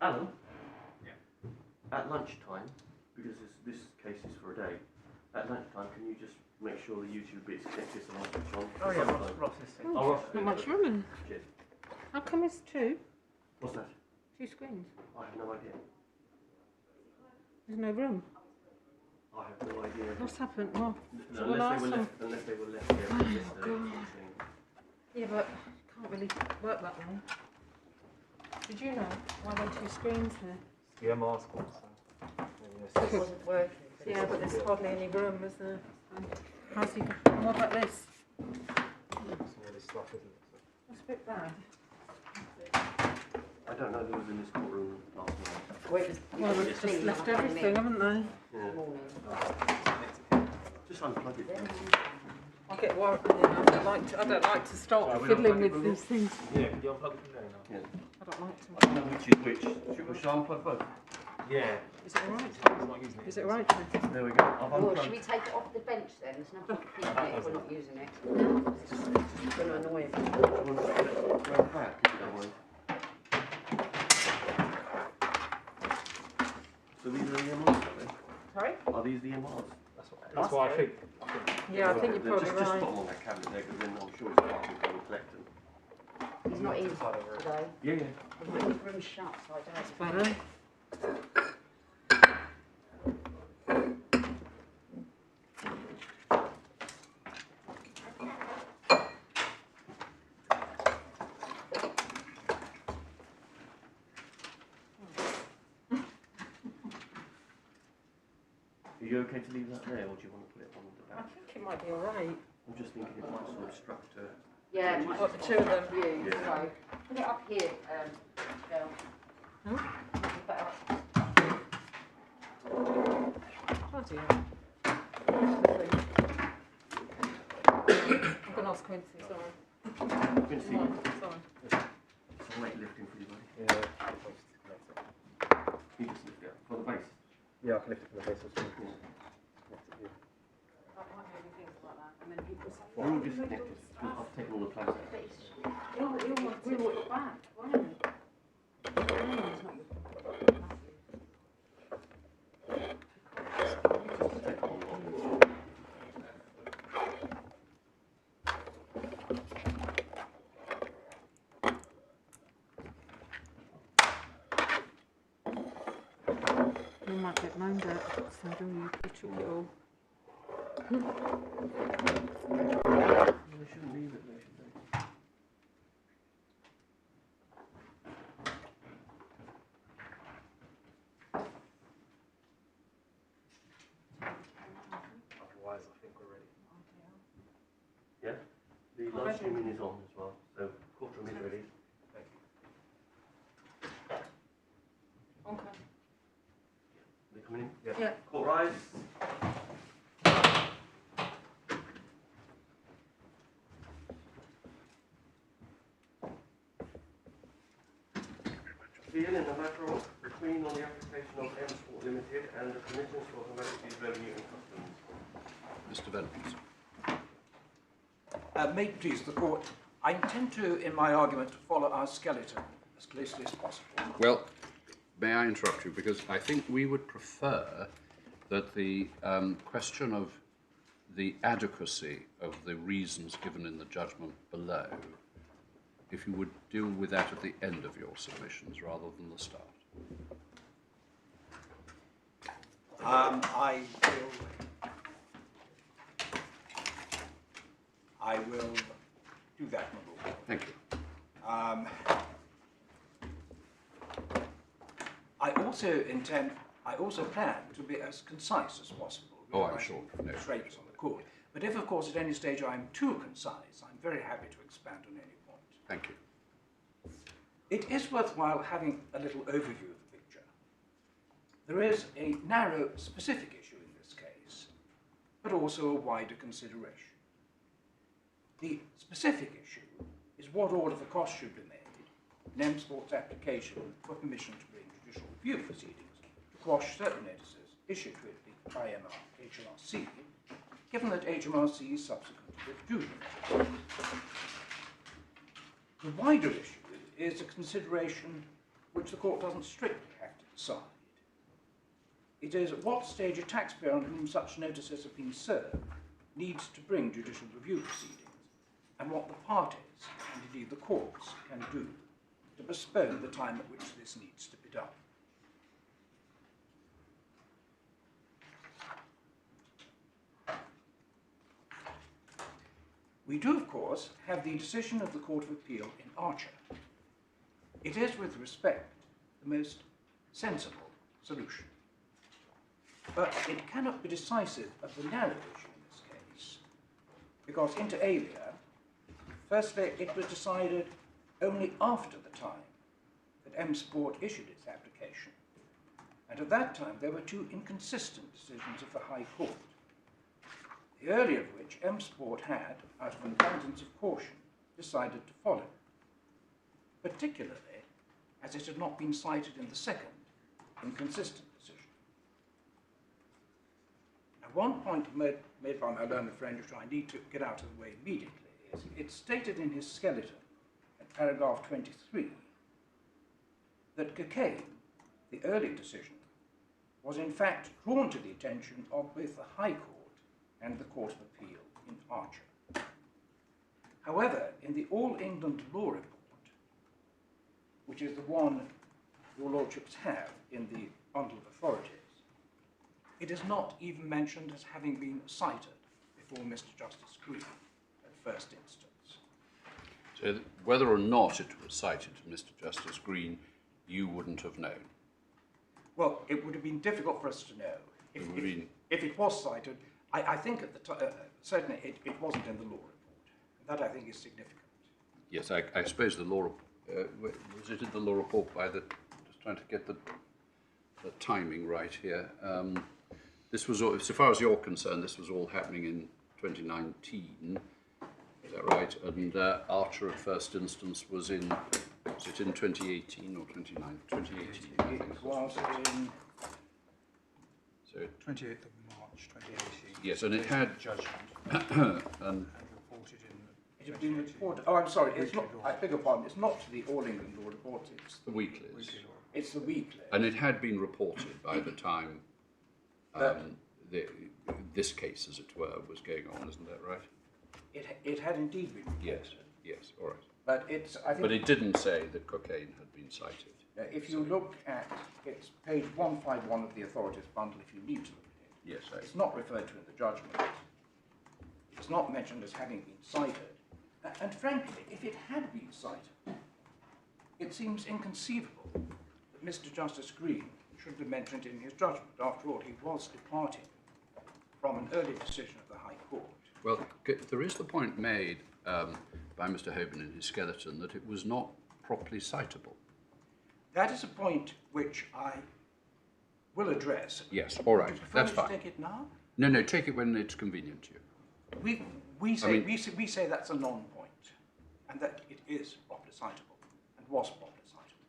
Alan? Yeah. At lunchtime, because this case is for a day, at lunchtime, can you just make sure the YouTube bit's connected so I switch on? Oh yeah, Ross is saying. Oh, Ross, Not much room in. Cheers. How come it's two? What's that? 2 screens. I have no idea. There's no room. I have no idea. What's happened? Well, No, unless they were left here yesterday or something. yeah, but can't really work that way. Did you know why there are 2 screens here? Yeah, mask on, so It wasn't working. Yeah, but there's hardly any room, is there? How's he? What about this? some of this stuff, isn't it? That's a bit bad. I don't know who was in this courtroom last night. Well, they've just left everything, haven't they? Yeah. Just unplug it. I get worried. I don't like to start fiddling with these things. Yeah, can you unplug it from there now? Yeah. I don't like to. I don't know which is which. Should I unplug both? Yeah. Is it alright? It's not using it. Is it alright? There we go. I've Well, unplugged. should we take it off the bench then? There's no point keeping it if we're not using it. It's going to annoy him. Go back if you don't mind. So these are the EMRs, are they? Sorry? Are these the EMRs? That's what I think. Yeah, I think you're probably Just right. put them on that cabinet there, because then I'm sure it's part of the collect them. He's not in today. Yeah, yeah. The room's shut, so I don't know. Better. Are you okay to leave that there, or do you want to put it on the I back? think it might be alright. I'm just thinking it might sort of obstruct her. Yeah, it might What, the 2 of them? view, Yeah. so put it up here, Bill. Huh? Better. Bloody hell. I'm going to ask Quincy, sorry. Quincy, Sorry. it's a weight lifting for you, buddy. Yeah. You just lift it up for the base. Yeah, I can lift it from the base or something. They're all disconnected. I've taken all the plugs out. We will look back, won't it? You might get moaned at, Sandra, you took it all. They shouldn't leave it there, should they? Otherwise, I think we're ready. Yeah? The live streaming is on as well, so courtroom is ready. Thank you. Okay. They coming in? Yeah. Court rise. In the matter of the Queen on the application of M Sport Limited and the permissions for Her Majesty's Revenue and Customs. Mr. Venance. May it please the court, I intend to, in my argument, follow our skeleton as closely as possible. Well, may I interrupt you, because I think we would prefer that the question of the adequacy of the reasons given in the judgment below, if you would deal with that at the end of your submissions rather than the start. I will do that, my lord. Thank you. I also plan to be as concise as possible. Oh, I'm sure. No. Traits on the court. But if, of course, at any stage I'm too concise, I'm very happy to expand on any point. Thank you. It is worthwhile having a little overview of the picture. There is a narrow, specific issue in this case, but also a wider consideration. The specific issue is what order for costs should be made in M Sport's application for permission to bring judicial review proceedings to quash certain notices issued to it by HMRC, given that HMRC subsequently withdrew them. The wider issue is a consideration which the court doesn't strictly have to decide. It is at what stage a taxpayer on whom such notices have been served needs to bring judicial review proceedings, and what the parties, and indeed the courts, can do to postpone the time at which this needs to be done. We do, of course, have the decision of the Court of Appeal in Archer. It is, with respect, the most sensible solution. But it cannot be decisive of the narrow issue in this case, because inter alia, firstly, it was decided only after the time that M Sport issued its application, and at that time there were two inconsistent decisions of the High Court, the earlier of which M Sport had, out of an abundance of caution, decided to follow, particularly as it had not been cited in the second, inconsistent decision. Now, one point made by my learned friend, which I need to get out of the way immediately, is it's stated in his skeleton, at paragraph 23, that Cooke, the early decision, was in fact drawn to the attention of both the High Court and the Court of Appeal in Archer. However, in the All England Law Report, which is the one your lordships have in the bundle of authorities, it is not even mentioned as having been cited before Mr. Justice Green at first instance. So whether or not it was cited to Mr. Justice Green, you wouldn't have known? Well, it would have been difficult for us to know. If it was cited, I think at the time, certainly it wasn't in the law report. That I think is significant. Yes, I suppose the law, was it in the law report by the, just trying to get the timing right here. This was, all, so far as you're concerned, this was all happening in 2019, is that right? And Archer at first instance was in, was it in 2018 or 2018? It was in... So 28th of March 2018. yes, and it had judgment and reported in It had been reported... Oh, I'm sorry, it's not... I beg your pardon, it's not the All England Law Report, it's the weeklies. It's the weekly. And it had been reported by the time this case, as it were, was going on, isn't that right? It had indeed been reported. Yes, all right. But it's... I think, But it didn't say that cocaine had been cited. if you look at... It's page 151 of the authorities bundle, if you need to look at it. Yes, It's not referred to in the judgment. It's not mentioned as having been cited. And frankly, if it had been cited, it seems inconceivable that Mr. Justice Green should have mentioned in his judgment. After all, he was departing from an early decision of the High Court. Well, there is the point made by Mr. Hoban in his skeleton that it was not properly citable. That is a point which I will address. Yes, all right, Would you prefer that's me to fine. take it now? No, take it when it's convenient to you. We say that's a non-point, and that it is properly citable, and was properly citable.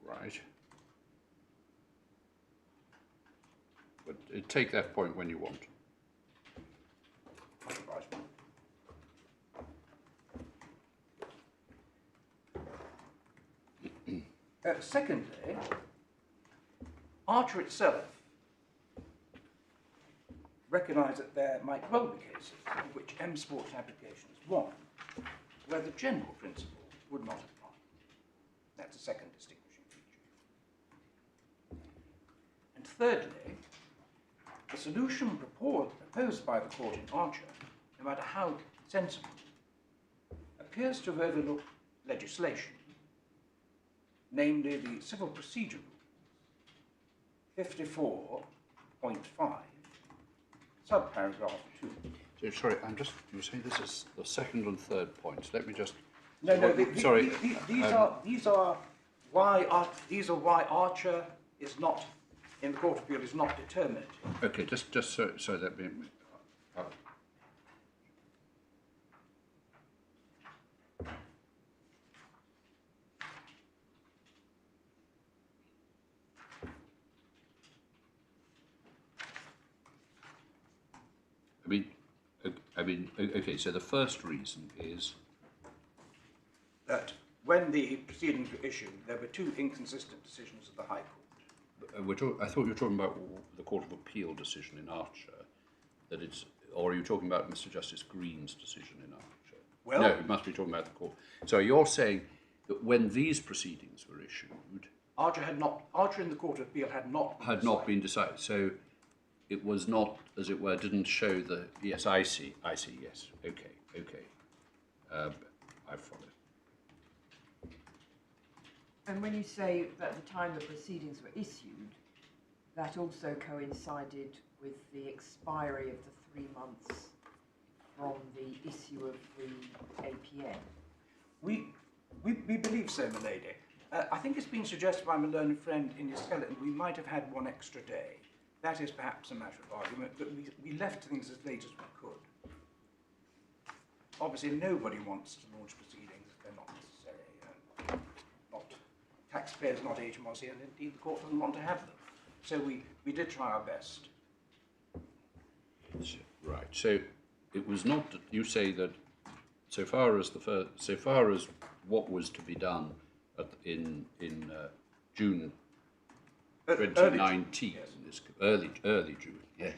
Right. But take that point when you want. Much obliged. Secondly, Archer itself recognised that there might well be cases in which M Sport's application is one, where the general principle would not apply. That's a second distinguishing feature. And thirdly, the solution proposed by the court in Archer, no matter how sensible, appears to have overlooked legislation, namely the Civil Procedure Rule 54.5, subparagraph 2. So, sorry, you say this is the second and third points. Let me just... No, sorry. These are why Archer is not, in the Court of Appeal, is not determinative. Okay, just so that... okay, so the first reason is... That when the proceedings were issued, there were two inconsistent decisions of the High Court. I thought you were talking about the Court of Appeal decision in Archer, that it's, or are you talking about Mr. Justice Green's decision in Archer? Well, no, you must be talking about the court. So you're saying that when these proceedings were issued, Archer in the Court of Appeal had not been decided. So it was not, as it were, didn't show the. Yes, I see. Yes, okay. I follow. And when you say that the time the proceedings were issued, that also coincided with the expiry of the 3 months from the issue of the APN. We believe so, my lady. I think it's been suggested by my learned friend in his skeleton we might have had one extra day. That is perhaps a matter of argument, but we left things as late as we could. Obviously, nobody wants to launch proceedings if they're not necessary. Not taxpayers, not HMRC, and indeed the court doesn't want to have them. So we did try our best. Right. So it was not. You say that so far as what was to be done in June 2019, early June. Yes.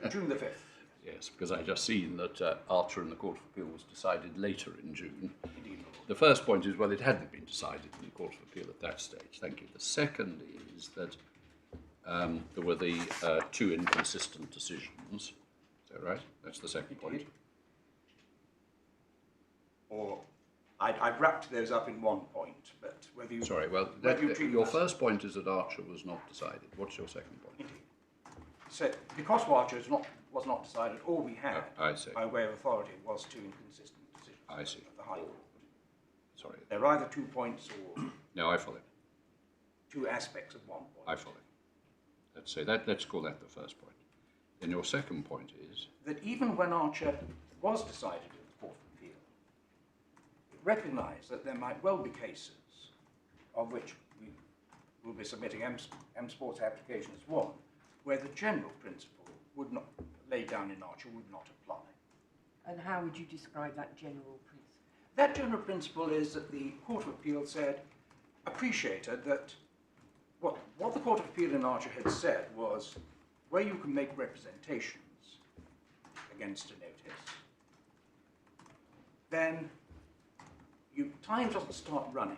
June the 5th. Yes, because I just seen that Archer in the Court of Appeal was decided later in June. Indeed. The first point is, well, it hadn't been decided in the Court of Appeal at that stage. Thank you. The second is that there were the two inconsistent decisions. Is that right? That's the second point. Or I've wrapped those up in one point, but whether you... Sorry, well, your first point is that Archer was not decided. What's your second point? Indeed. So, because Archer was not decided, all we had, by way of authority, was two inconsistent decisions of the High Court. Sorry. They're either 2 points or... No, I follow. Two aspects of 1 point. I follow. Let's say that. Let's call that the first point. Then your second point is... that even when Archer was decided in the Court of Appeal, it recognised that there might well be cases of which we will be submitting M Sport's application as one, where the general principle would not, laid down in Archer, would not apply. And how would you describe that general principle? That general principle is that the Court of Appeal appreciated that what the Court of Appeal in Archer had said was, where you can make representations against a notice, then time doesn't start running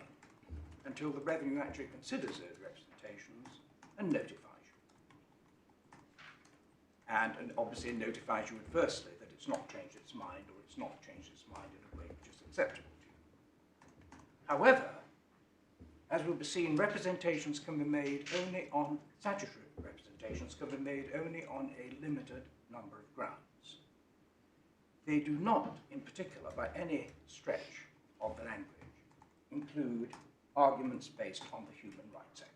until the Revenue actually considers those representations and notifies you. And obviously notifies you adversely that it's not changed its mind, or it's not changed its mind in a way which is acceptable to you. However, as will be seen, representations can be made only on statutory representations can be made only on a limited number of grounds. They do not, in particular, by any stretch of the language, include arguments based on the Human Rights Act.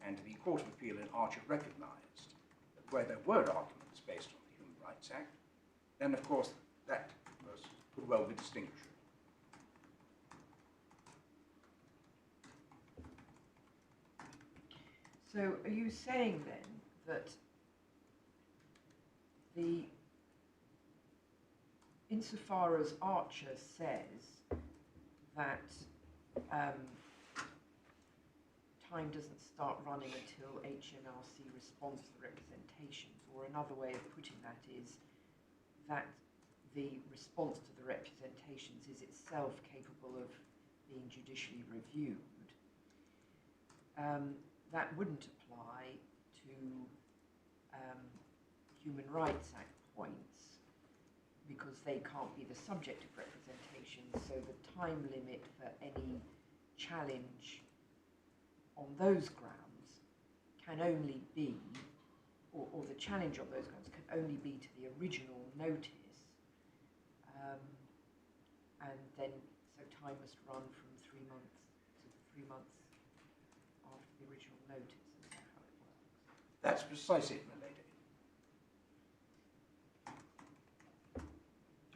And the Court of Appeal in Archer recognised that where there were arguments based on the Human Rights Act, then of course that could well be distinguished. So are you saying then that insofar as Archer says that time doesn't start running until HMRC responds to the representations, or another way of putting that is that the response to the representations is itself capable of being judicially reviewed, that wouldn't apply to Human Rights Act points, because they can't be the subject of representation, so the time limit for any challenge on those grounds can only be, or the challenge on those grounds can only be to the original notice, and then so time must run from 3 months to 3 months after the original notice. Is that how it works? That's precisely it, my lady.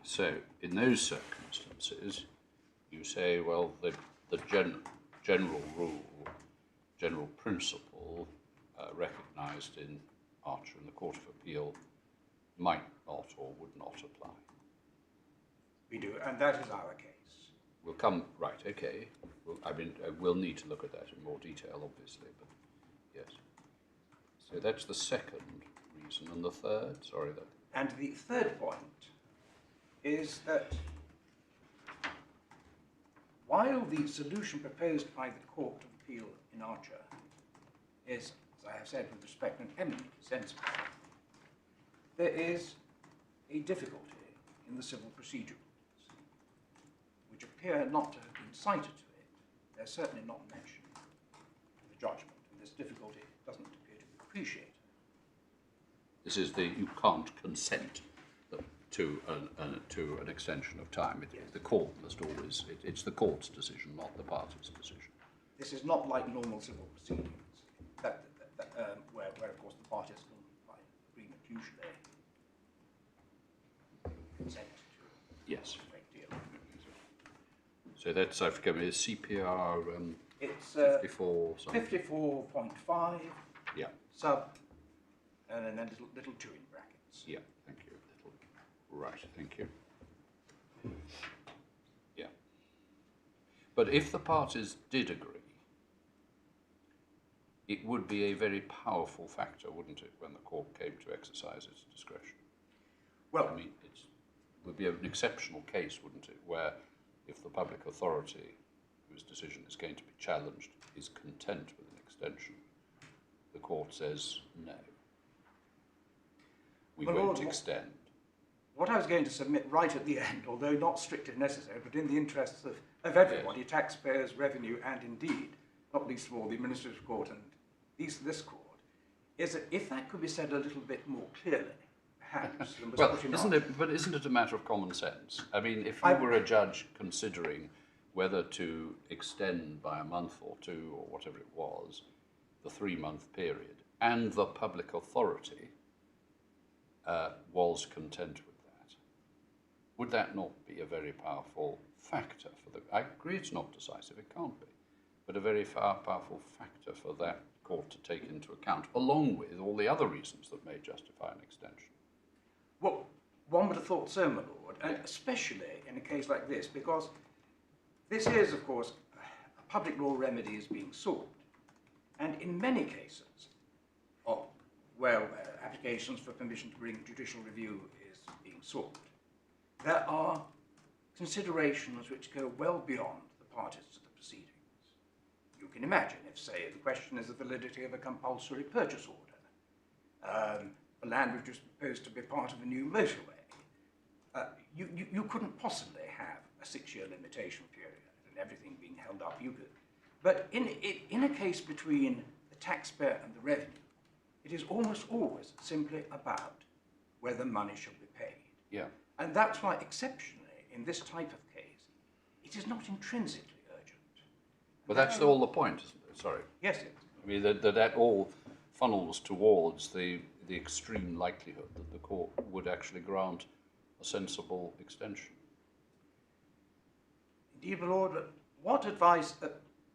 So, in those circumstances, you say, well, the general rule, general principle recognised in Archer and the Court of Appeal might not or would not apply. We do, and that is our case. we'll come, right, okay. We'll need to look at that in more detail, obviously, but yes. So that's the second reason, and the third, sorry. And the third point is that while the solution proposed by the Court of Appeal in Archer is, as I have said with respect, an eminently sensible, there is a difficulty in the civil procedure rules, which appear not to have been cited to it. They're certainly not mentioned in the judgment, and this difficulty doesn't appear to be appreciated. This is you can't consent to an extension of time. The court must always, it's the court's decision, not the party's decision. This is not like normal civil proceedings, where of course the parties can, by agreement, usually consent to Yes. a great deal. So that's, I forget, is CPR It's 54 something? 54.5 Yeah, sub, and then little 2 in brackets. yeah, thank you. Right, thank you. Yeah. But if the parties did agree, it would be a very powerful factor, wouldn't it, when the court came to exercise its discretion? Well, I mean, it would be an exceptional case, wouldn't it, where if the public authority whose decision is going to be challenged is content with an extension, the court says no. We won't extend. what I was going to submit right at the end, although not strictly necessary, but in the interests of everybody, yes, taxpayers, revenue, and indeed, not least of all, the administrative court and this court, is that if that could be said a little bit more clearly, perhaps, than was well, put in isn't it a matter of common sense? I mean, if you were a judge considering whether to extend by a month or two or whatever it was, the 3-month period, and the public authority was content with that, would that not be a very powerful factor for the... I agree it's not decisive, it can't be, but a very powerful factor for that court to take into account, along with all the other reasons that may justify an extension. Well, one would have thought so, my lord, and especially in a case like this, because this is, of course, a public law remedy is being sought, and in many cases, where applications for permission to bring judicial review is being sought, there are considerations which go well beyond the parties to the proceedings. You can imagine if, say, the question is the validity of a compulsory purchase order, the land which is supposed to be part of a new motorway, you couldn't possibly have a 6-year limitation period and everything being held up. You could, but in a case between the taxpayer and the revenue, it is almost always simply about whether money should be paid. Yeah. And that's why, exceptionally, in this type of case, it is not intrinsically urgent. But that's all the point, isn't it? Sorry. Yes, yes. I mean, that all funnels towards the extreme likelihood that the court would actually grant a sensible extension. Indeed, my lord, what advice...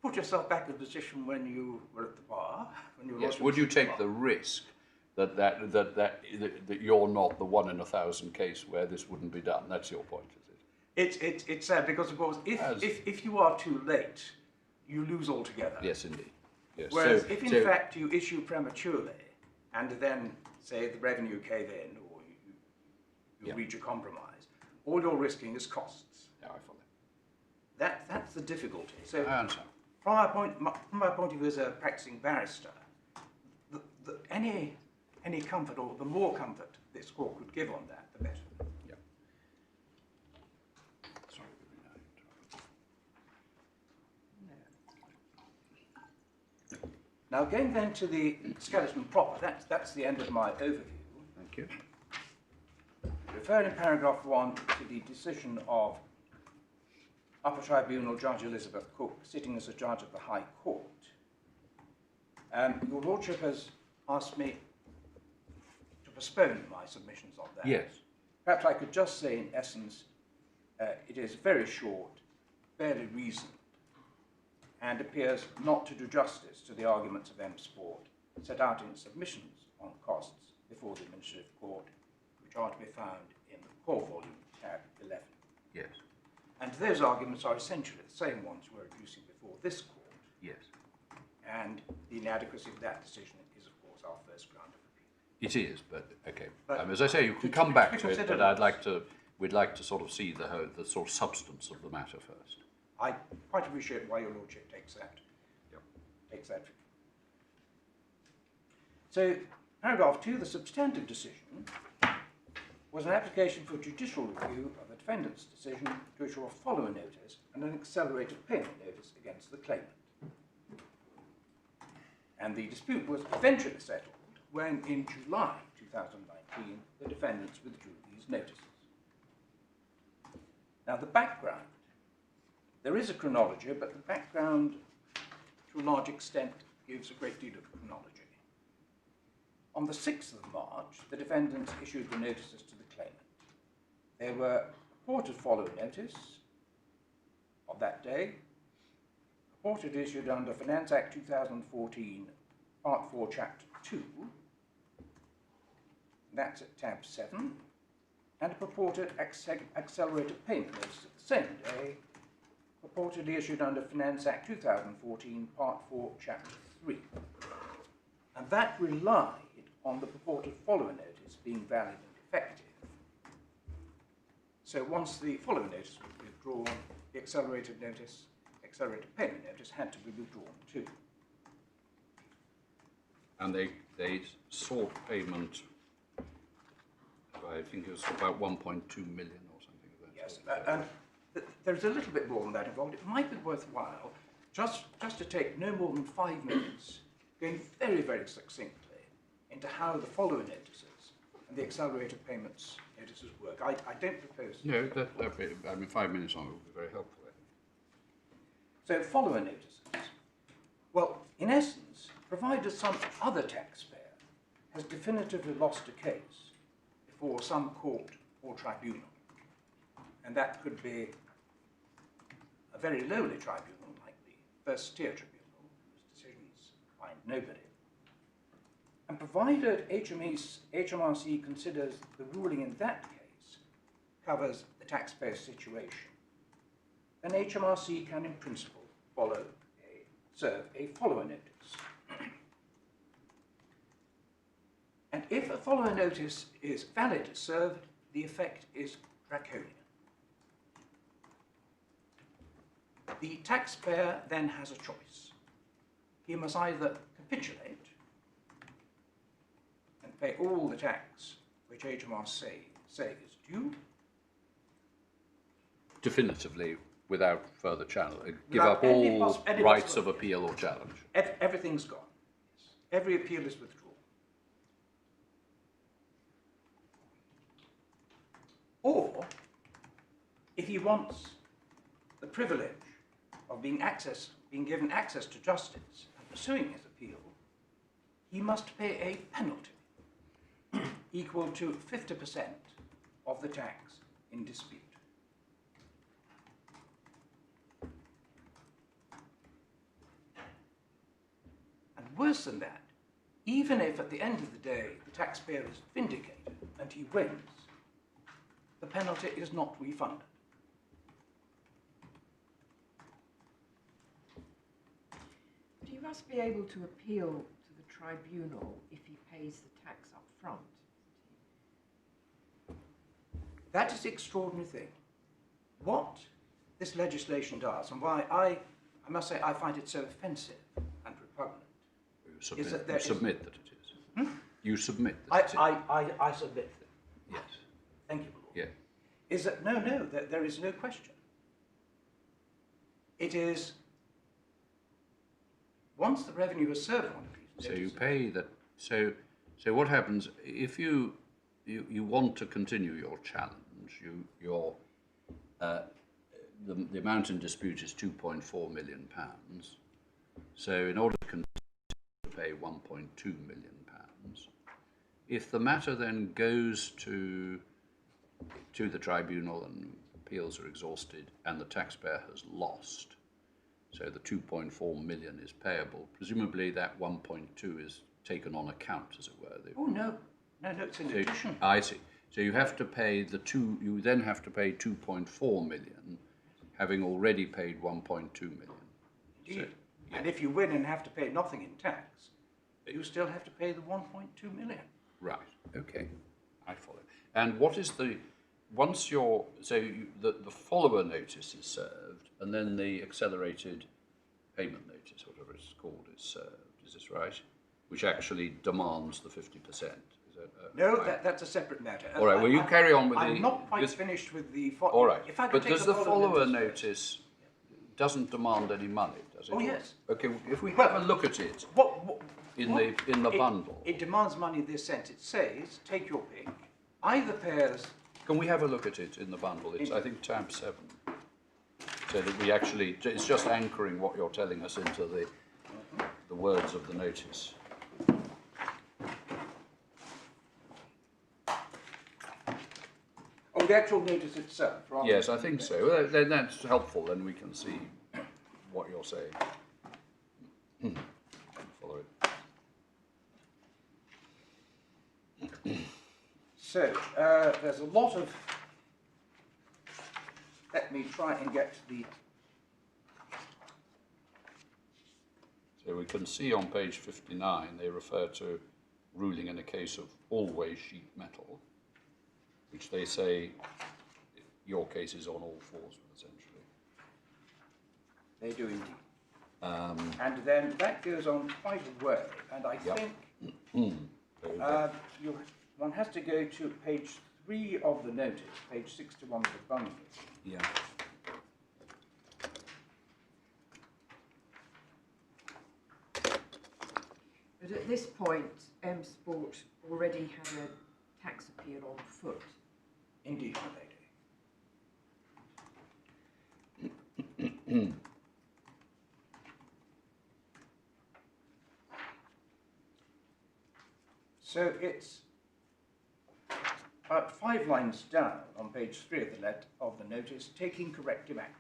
put yourself back in the position when you were at the bar. When you were yes, would you take the risk that you're not the 1 in 1,000 case where this wouldn't be done? That's your point, is it? It's sad because, of course, if you are too late, you lose altogether. Yes, indeed. Yes. Whereas if, in fact, you issue prematurely and then, say, the revenue cave in or you reach a compromise, all you're risking is costs. Yeah, I follow. That's the difficulty. So, I understand. From my point of view as a practicing barrister, any comfort, or the more comfort this court could give on that, the better. Yeah. Sorry. Now, going then to the skeleton proper, that's the end of my overview. Thank you. Refer in paragraph 1 to the decision of Upper Tribunal Judge Elizabeth Cooke, sitting as a judge of the High Court. Your Lordship has asked me to postpone my submissions on that. Yes. Perhaps I could just say, in essence, it is very short, barely reasoned, and appears not to do justice to the arguments of M. Sport set out in submissions on costs before the Administrative Court, which are to be found in the core volume, tab 11. Yes. And those arguments are essentially the same ones we're adducing before this court. Yes. And the inadequacy of that decision is, of course, our first ground of appeal. It is, but okay. But As I say, you can to- come to back be to it, considered- but we'd like to sort of see the sort of substance of the matter first. I quite appreciate why your lordship takes that. Yep. Takes that. So, paragraph 2, the substantive decision was an application for judicial review of the defendant's decision to issue a follower notice and an accelerated payment notice against the claimant. And the dispute was eventually settled when, in July 2019, the defendants withdrew these notices. Now, the background. There is a chronology, but the background, to a large extent, gives a great deal of chronology. On the 6th of March, the defendants issued the notices to the claimant. They were purported follower notice of that day, purported issued under Finance Act 2014, Part 4, Chapter 2, that's at tab 7, and a purported accelerated payment notice of the same day, purportedly issued under Finance Act 2014, Part 4, Chapter 3. And that relied on the purported follower notice being valid and effective. So once the follower notice was withdrawn, the accelerated payment notice had to be withdrawn too. And they sought payment, I think it was about 1.2 million or something of that. Yes, sort. and there's a little bit more than that involved. It might be worthwhile just to take no more than 5 minutes, going very, very succinctly into how the follower notices and the accelerated payments notices work. I don't propose... No, I mean 5 minutes on it would be very helpful. I think. So follower notices. Well, in essence, provided some other taxpayer has definitively lost a case before some court or tribunal, and that could be a very lowly tribunal like the first tier tribunal, whose decisions find nobody, and provided HMRC considers the ruling in that case covers the taxpayer's situation, then HMRC can in principle serve a follower notice. And if a follower notice is valid served, the effect is draconian. The taxpayer then has a choice. He must either capitulate and pay all the tax which HMRC say is due, Definitively, without further challenge, give Without up any all any rights of possibility. appeal or challenge. Everything's gone. Every appeal is withdrawn. Or, if he wants the privilege of being given access to justice and pursuing his appeal, he must pay a penalty equal to 50% of the tax in dispute. And worse than that, even if at the end of the day the taxpayer is vindicated and he wins, the penalty is not refunded. But he must be able to appeal to the tribunal if he pays the tax up front, isn't That is the extraordinary thing. What this legislation does, and why I must say I find it so offensive and repugnant, You that there is- submit that it is. You submit that I it is. submit them. Yes. Thank you, my Lord. Yeah. Is that there is no question. It is once the revenue is served on these So you notices, pay that. So what happens if you want to continue your challenge? The amount in dispute is £2.4 million. So in order to continue to pay £1.2 million, if the matter then goes to the tribunal and appeals are exhausted and the taxpayer has lost, so the 2.4 million is payable, presumably that 1.2 is taken on account, as it were. oh no, it's in addition. I see. So you have to pay you then have to pay 2.4 million having already paid 1.2 million. Indeed. So, And if you win and have to pay nothing in tax, you still have to pay the 1.2 million. right, okay, I follow. And what is the, once you're, so the follower notice is served, and then the accelerated payment notice, whatever it's called, is served, is this right? Which actually demands the 50%. Is that, No, right? that's a separate matter. All right, well, you carry on with I'm the... not quite this- finished with the... All right, If I could but take does the follower first. notice doesn't demand any money, does it? Oh, yes. Okay, if we have a look at it in the bundle. It demands money in this sense. It says, take your pick, either pairs... Can we have a look at it in the bundle? It's, I think, tab 7. So that we actually, it's just anchoring what you're telling us into the words of the notice. Oh, the actual notice itself, rather Yes, than- I think so. Well, then that's helpful, then we can see what you're saying. Follow it. So, there's a lot of... Let me try and get the... So we can see on page 59, they refer to ruling in a case of always sheet metal, which they say your case is on all fours with, essentially. They do indeed. And then that goes on quite a way, and I Yep. think So one has to go to page 3 of the notice, page 61 of the bundle. yeah. But at this point, M Sport already had a tax appeal on foot. Indeed, my lady. So it's about 5 lines down on page 3 of the notice, taking corrective action.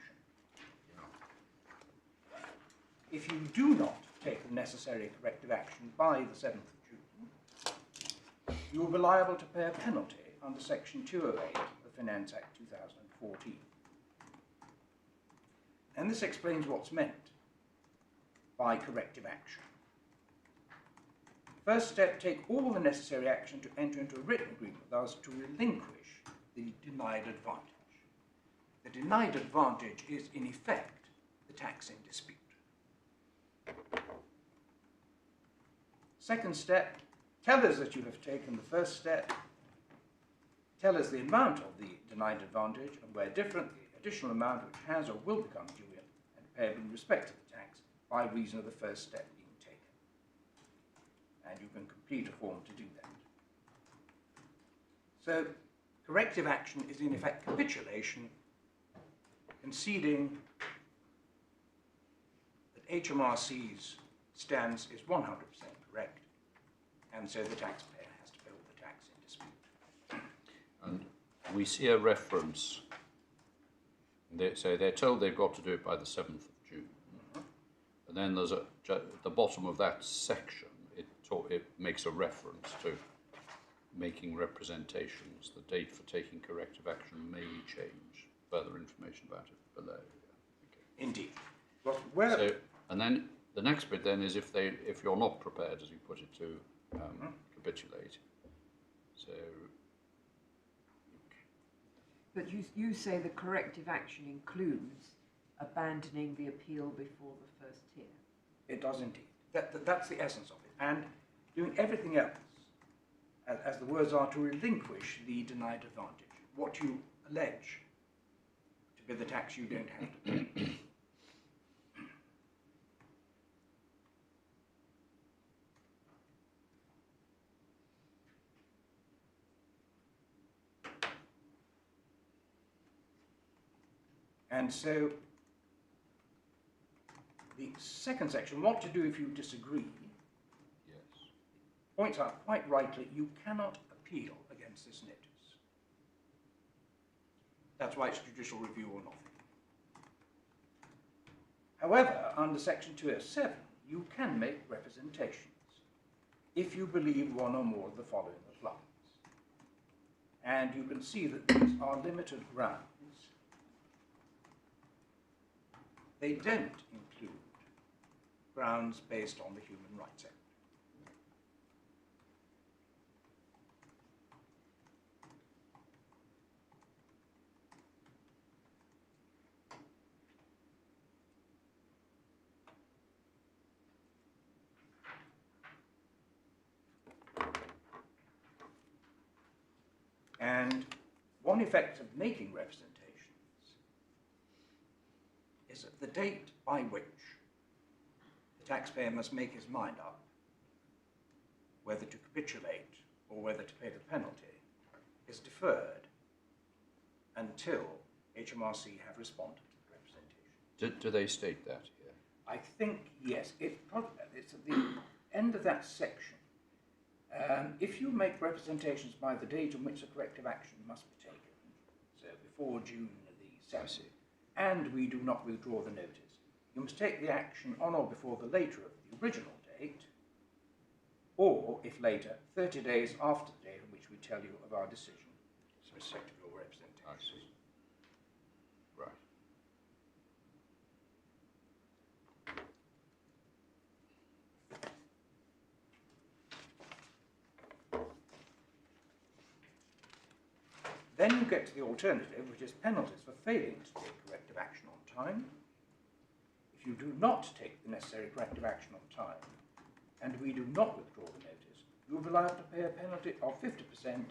If you do not take the necessary corrective action by the 7th of June, you will be liable to pay a penalty under Section 208 of the Finance Act 2014. And this explains what's meant by corrective action. First step, take all the necessary action to enter into a written agreement with us to relinquish the denied advantage. The denied advantage is, in effect, the tax in dispute. Second step, tell us that you have taken the first step, tell us the amount of the denied advantage, and where different, the additional amount which has or will become due and payable in respect of the tax by reason of the first step being taken. And you can complete a form to do that. So, corrective action is in effect capitulation, conceding that HMRC's stance is 100% correct, and so the taxpayer has to pay all the tax in dispute. And we see a reference. So they're told they've got to do it by the 7th of June. And then there's at the bottom of that section, it makes a reference to making representations. The date for taking corrective action may change. Further information about it below. Yeah. Okay. Indeed. Well, where So, and then the next bit then is if you're not prepared, as you put it, to capitulate. So. But you say the corrective action includes abandoning the appeal before the first hear. it does indeed. That's the essence of it. And doing everything else, as the words are, to relinquish the denied advantage, what you allege to be the tax you don't have to pay. And so, the second section, what to do if you disagree, Yes. points out quite rightly, you cannot appeal against this notice. That's why it's judicial review or nothing. However, under section 207, you can make representations if you believe one or more of the following applies. And you can see that these are limited grounds they don't include grounds based on the Human Rights Act. And one effect of making representations is that the date by which the taxpayer must make his mind up whether to capitulate or whether to pay the penalty is deferred until HMRC have responded to the representation. Do they state that here? I think, yes, it's at the end of that section. If you make representations by the date on which a corrective action must be taken, so before June the 7th, and we do not withdraw the notice, you must take the action on or before the later of the original date, or, if later, 30 days after the date on which we tell you of our decision in respect of your representation. I see. Right. Then you get to the alternative, which is penalties for failing to take corrective action on time. If you do not take the necessary corrective action on time, and we do not withdraw the notice, you will be liable to pay a penalty of 50%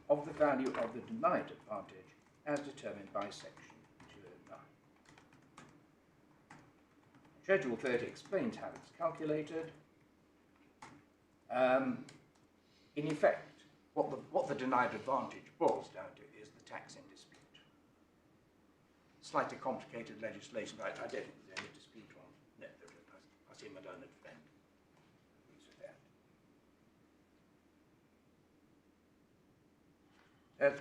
of the value of the denied advantage as determined by Section 209. Schedule 30 explains how it's calculated. In effect, what the denied advantage boils down to is the tax in dispute. Slightly complicated legislation, but I don't think there's any dispute on. No, there isn't. I see my learned friend agrees with that. There's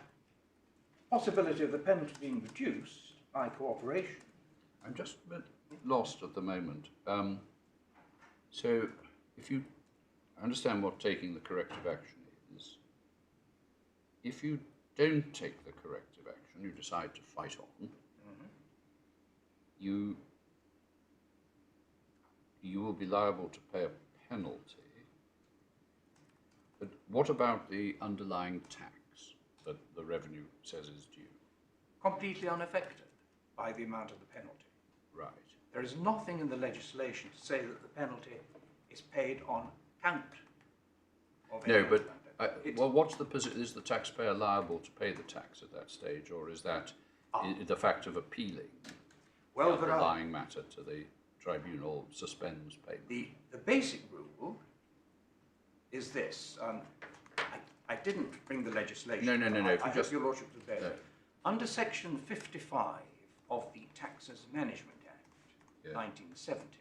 possibility of the penalty being reduced by cooperation. I'm just a bit lost at the moment. So, if you understand what taking the corrective action is, if you don't take the corrective action, you decide to fight on, you will be liable to pay a penalty. But what about the underlying tax that the revenue says is due? Completely unaffected by the amount of the penalty. Right. There is nothing in the legislation to say that the penalty is paid on account of No, any but It's- well, what's the position? Is the taxpayer liable to pay the tax at that stage, or is that the fact of appealing the underlying matter to the tribunal suspends payment? The basic rule is this. I didn't bring the legislation. No. I If you hope just your lordship will bear no. with. Under Section 55 of the Taxes Management Act, Yeah. 1970,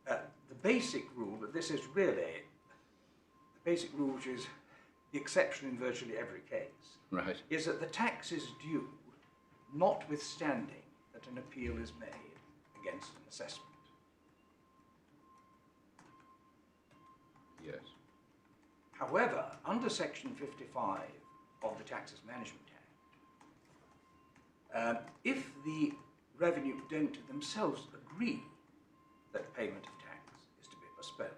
the basic rule, but this is really the basic rule, which is the exception in virtually every case, Right. is that the tax is due notwithstanding that an appeal is made against an assessment. Yes. However, under Section 55 of the Taxes Management Act, if the revenue don't themselves agree that payment of tax is to be postponed,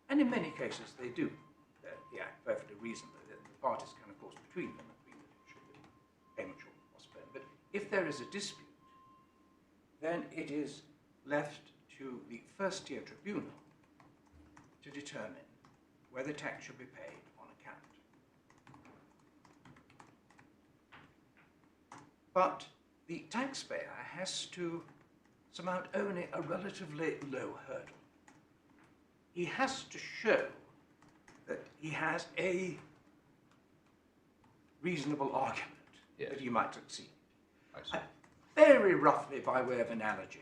and in many cases they do, the Act perfectly reasonably, the parties can of course between them agree that payment should be postponed, but if there is a dispute, then it is left to the first tier tribunal to determine whether tax should be paid on account. But the taxpayer has to surmount only a relatively low hurdle. He has to show that he has a reasonable argument Yes. that he might succeed. I see. Very roughly, by way of analogy,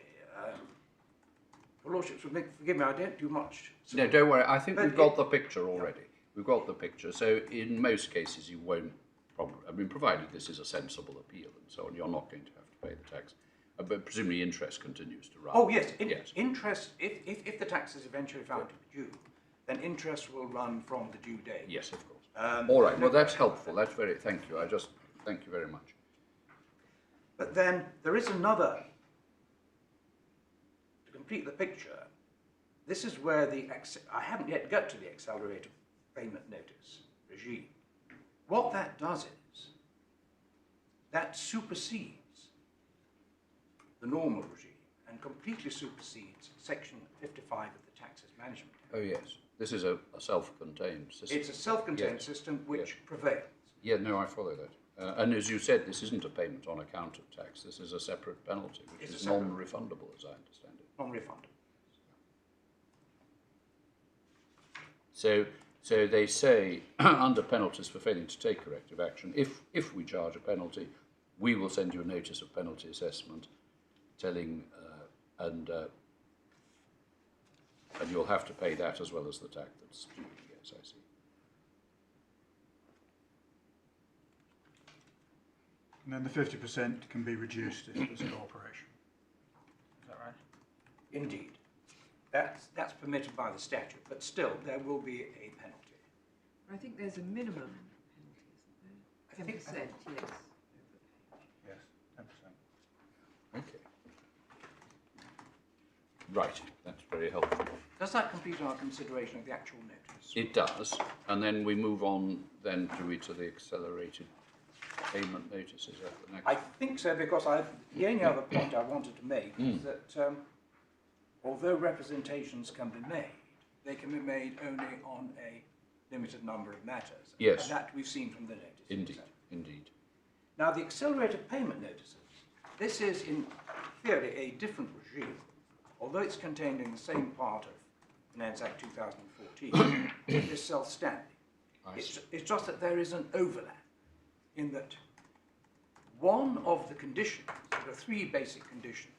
your lordships would forgive me, I don't do much. No, don't worry. I think But we've got the picture already. We've got the picture. So in most cases, you won't probably. I mean, provided this is a sensible appeal and so on, you're not going to have to pay the tax. But presumably, interest continues to run. Oh yes, Yes. interest. If the tax is eventually found to be due, then interest will run from the due date. Yes, of course. All right, well, that's helpful. That's very, thank you. Thank you very much. But then there is another, to complete the picture, this is where I haven't yet got to the accelerated payment notice regime. What that does is, that supersedes the normal regime and completely supersedes Section 55 of the Taxes Management Act. Oh, yes. This is a self-contained system. It's a self-contained Yes. system which Yes. prevails. Yeah, no, I follow that. And as you said, this isn't a payment on account of tax. This is a separate penalty, which It's is a separate- non-refundable, as I understand it. Non-refundable. So they say, under penalties for failing to take corrective action, if we charge a penalty, we will send you a notice of penalty assessment telling, and you'll have to pay that as well as the tax that's due. Yes, I see. And then the 50% can be reduced if there's a cooperation. Is that right? Indeed. That's permitted by the statute, but still there will be a penalty. I think there's a minimum penalty, isn't there? 10%, yes. Yes, 10%. Okay. Right, that's very helpful. Does that complete our consideration of the actual notice? It does, and then we move on then, do we, to the accelerated payment notices at the next? I think so, because the only other point I wanted to make is that although representations can be made, they can be made only on a limited number of matters. Yes. And that we've seen from the notice. Indeed, indeed. Now, the accelerated payment notices, this is in theory a different regime, although it's contained in the same part of Finance Act 2014, it is self-standing. It's just that there is an overlap in that one of the conditions, there are three basic conditions,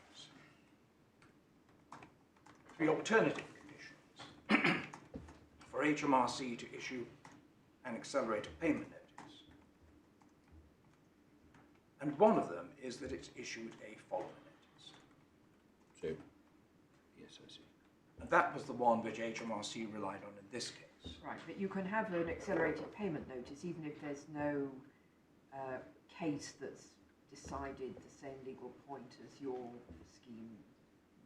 three alternative conditions for HMRC to issue an accelerated payment notice. And one of them is that it's issued a follow-on notice. So, yes, I see. And that was the one which HMRC relied on in this case. Right, but you can have an accelerated payment notice even if there's no case that's decided the same legal point as your scheme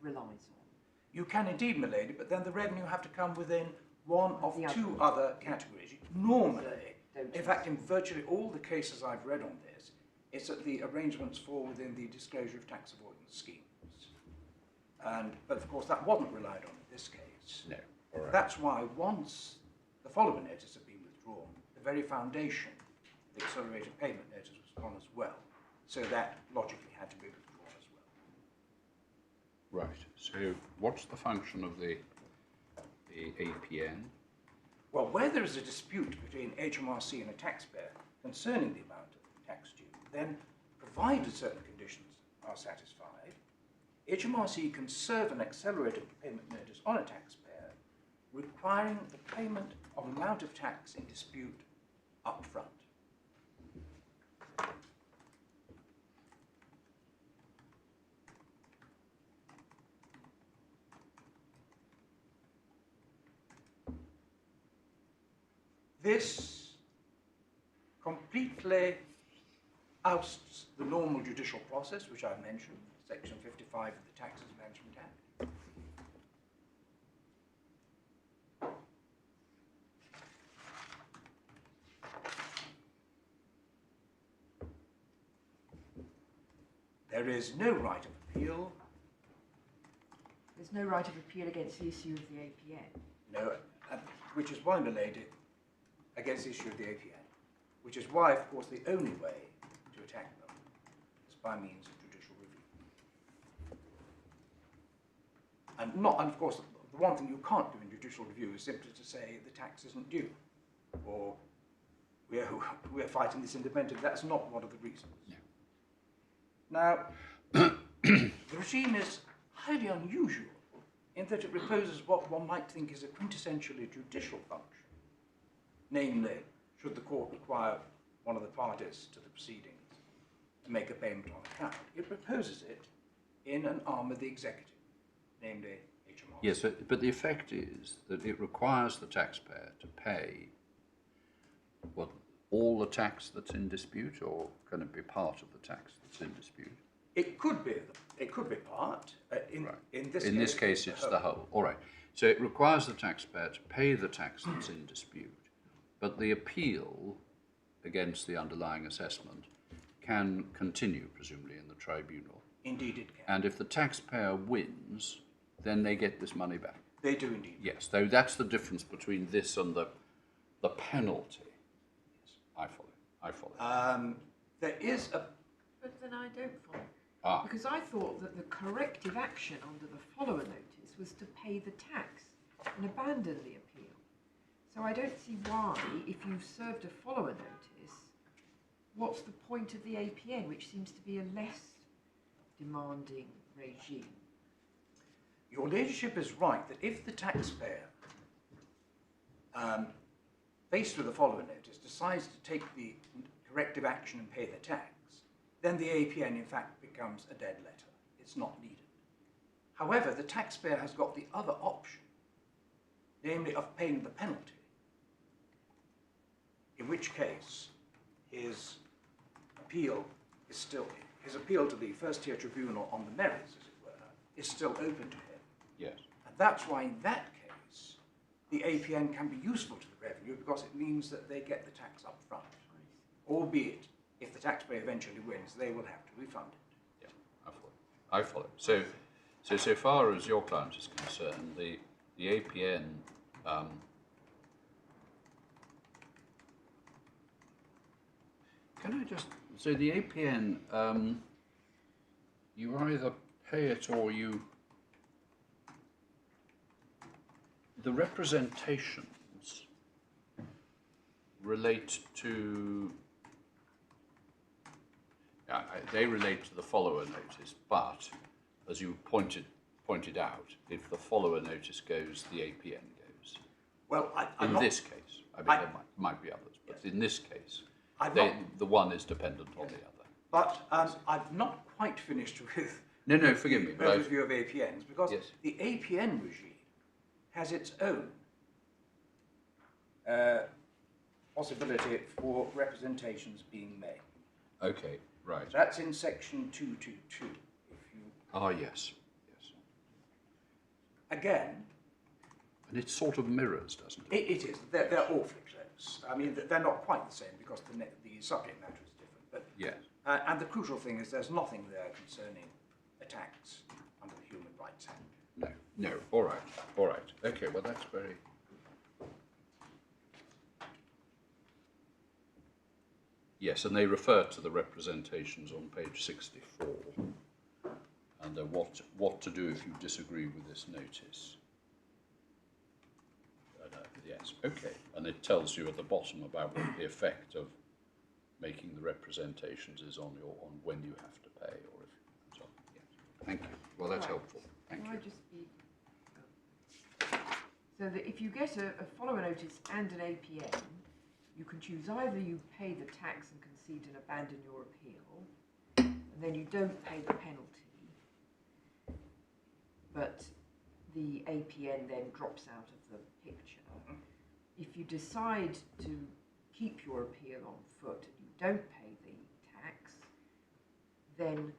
relies on. You can indeed, my lady, but then the revenue have to come within one of The two other. other categories. Normally, Don't in fact, in virtually all the cases I've read on this, it's that the arrangements fall within the disclosure of tax avoidance schemes. But of course, that wasn't relied on in this case. No, all right. That's why once the follow-on notice had been withdrawn, the very foundation of the accelerated payment notice was gone as well. So that logically had to be withdrawn as well. Right, so what's the function of the APN? Well, where there is a dispute between HMRC and a taxpayer concerning the amount of tax due, then provided certain conditions are satisfied, HMRC can serve an accelerated payment notice on a taxpayer requiring the payment of amount of tax in dispute up front. This completely ousts the normal judicial process, which I mentioned, Section 55 of the Taxes Management Act. There is no right of appeal. There's no right of appeal against the issue of the APN. No, which is why, my lady, against the issue of the APN, which is why, of course, the only way to attack them is by means of judicial review. And of course, the one thing you can't do in judicial review is simply to say the tax isn't due, or we're fighting this independently. That's not one of the reasons. No. Now, the regime is highly unusual in that it reposes what one might think is a quintessentially judicial function. Namely, should the court require one of the parties to the proceedings to make a payment on account, it proposes it in an arm of the executive, namely HMRC. Yes, but the effect is that it requires the taxpayer to pay what, all the tax that's in dispute, or can it be part of the tax that's in dispute? It could be part. Right. In this case, it's the whole. All right. So it requires the taxpayer to pay the tax that's in dispute, but the appeal against the underlying assessment can continue, presumably, in the tribunal. Indeed it can. And if the taxpayer wins, then they get this money back. They do indeed. Yes, though that's the difference between this and the penalty. Yes, I follow. There is a... But then I don't follow. Ah. Because I thought that the corrective action under the follower notice was to pay the tax and abandon the appeal. So I don't see why, if you've served a follower notice, what's the point of the APN, which seems to be a less demanding regime? Your ladyship is right that if the taxpayer, faced with a follower notice, decides to take the corrective action and pay the tax, then the APN in fact becomes a dead letter. It's not needed. However, the taxpayer has got the other option, namely of paying the penalty, in which case his appeal to the first tier tribunal on the merits, as it were, is still open to him. Yes. And that's why in that case, the APN can be useful to the revenue because it means that they get the tax up front. Albeit, if the taxpayer eventually wins, they will have to refund it. Yeah, I follow. So far as your client is concerned, the APN can I just say the APN you either pay it or you the representations relate to they relate to the follower notice, but as you pointed out, if the follower notice goes, the APN goes. Well, in this case, I mean, there might be others, but in this case, the one is dependent on the other. But I've not quite finished with No, forgive me. the overview of APNs, because Yes. the APN regime has its own possibility for representations being made. Okay, right. That's in section 222. If you Yes. again, And it sort of mirrors, doesn't it? it is. They're awfully close. I mean, they're not quite the same because the subject matter is different. But Yes. and the crucial thing is there's nothing there concerning attacks under the Human Rights Act. No. All right. Okay, well, that's very... Yes, and they refer to the representations on page 64. And what to do if you disagree with this notice. Yes, okay. And it tells you at the bottom about what the effect of making the representations is on when you have to pay or if and so on. Yes. Thank you. Well, that's helpful. Thank Can you. I just be... So that if you get a follower notice and an APN, you can choose either you pay the tax and concede and abandon your appeal, and then you don't pay the penalty, but the APN then drops out of the picture. If you decide to keep your appeal on foot and you don't pay the tax, then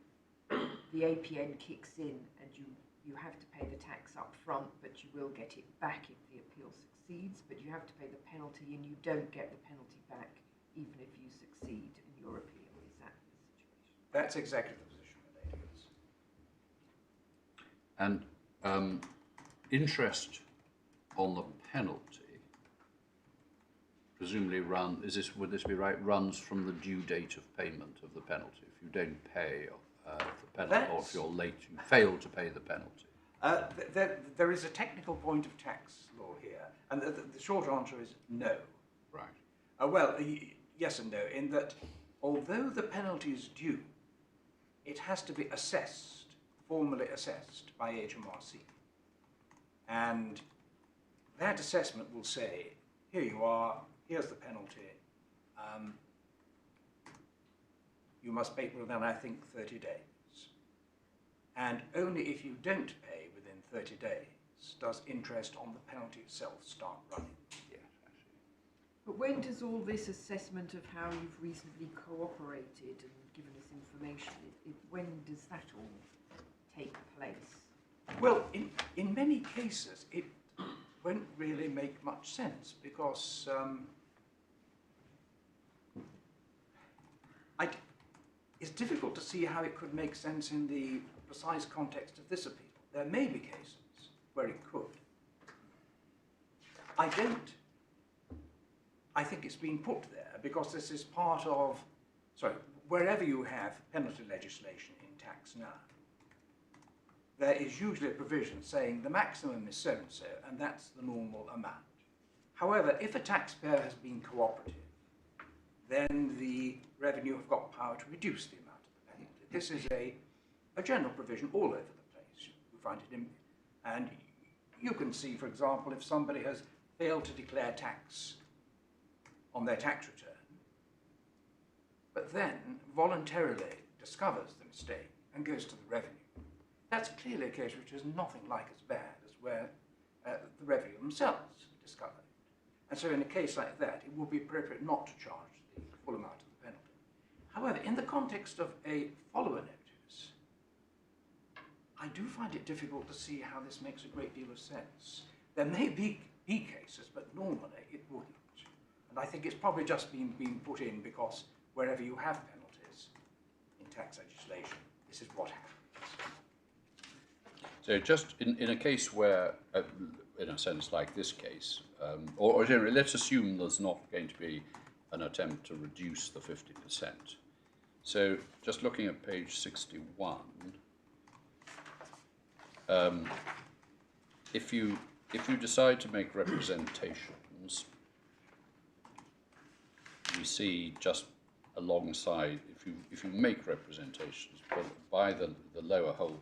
the APN kicks in and you have to pay the tax up front, but you will get it back if the appeal succeeds, but you have to pay the penalty and you don't get the penalty back even if you succeed in your appeal. Is that the situation? That's exactly the position that it is. And interest on the penalty presumably would this be right, runs from the due date of payment of the penalty. If you don't pay the penalty, or if you're late, you fail to pay the penalty. There is a technical point of tax law here, and the short answer is no. Right. Yes and no, in that although the penalty is due, it has to be assessed, formally assessed by HMRC. And that assessment will say, here you are, here's the penalty. You must pay within, I think, 30 days. And only if you don't pay within 30 days does interest on the penalty itself start running. Yes, I see. But when does all this assessment of how you've reasonably cooperated and given us information, when does that all take place? Well, in many cases, it won't really make much sense because it's difficult to see how it could make sense in the precise context of this appeal. There may be cases where it could. I think it's been put there because this is part of, wherever you have penalty legislation in tax now, there is usually a provision saying the maximum is so and so, and that's the normal amount. However, if a taxpayer has been cooperative, then the revenue have got power to reduce the amount of the penalty. This is a general provision all over the place. You find it in, and you can see, for example, if somebody has failed to declare tax on their tax return, but then voluntarily discovers the mistake and goes to the revenue. That's clearly a case which is nothing like as bad as where the revenue themselves discover it. And so in a case like that, it would be appropriate not to charge the full amount of the penalty. However, in the context of a follower notice, I do find it difficult to see how this makes a great deal of sense. There may be cases, but normally it wouldn't. And I think it's probably just been put in because wherever you have penalties in tax legislation, this is what happens. So just in a case where, in a sense like this case, or generally, let's assume there's not going to be an attempt to reduce the 50%. So just looking at page 61, if you decide to make representations, we see just alongside, if you make representations by the lower hole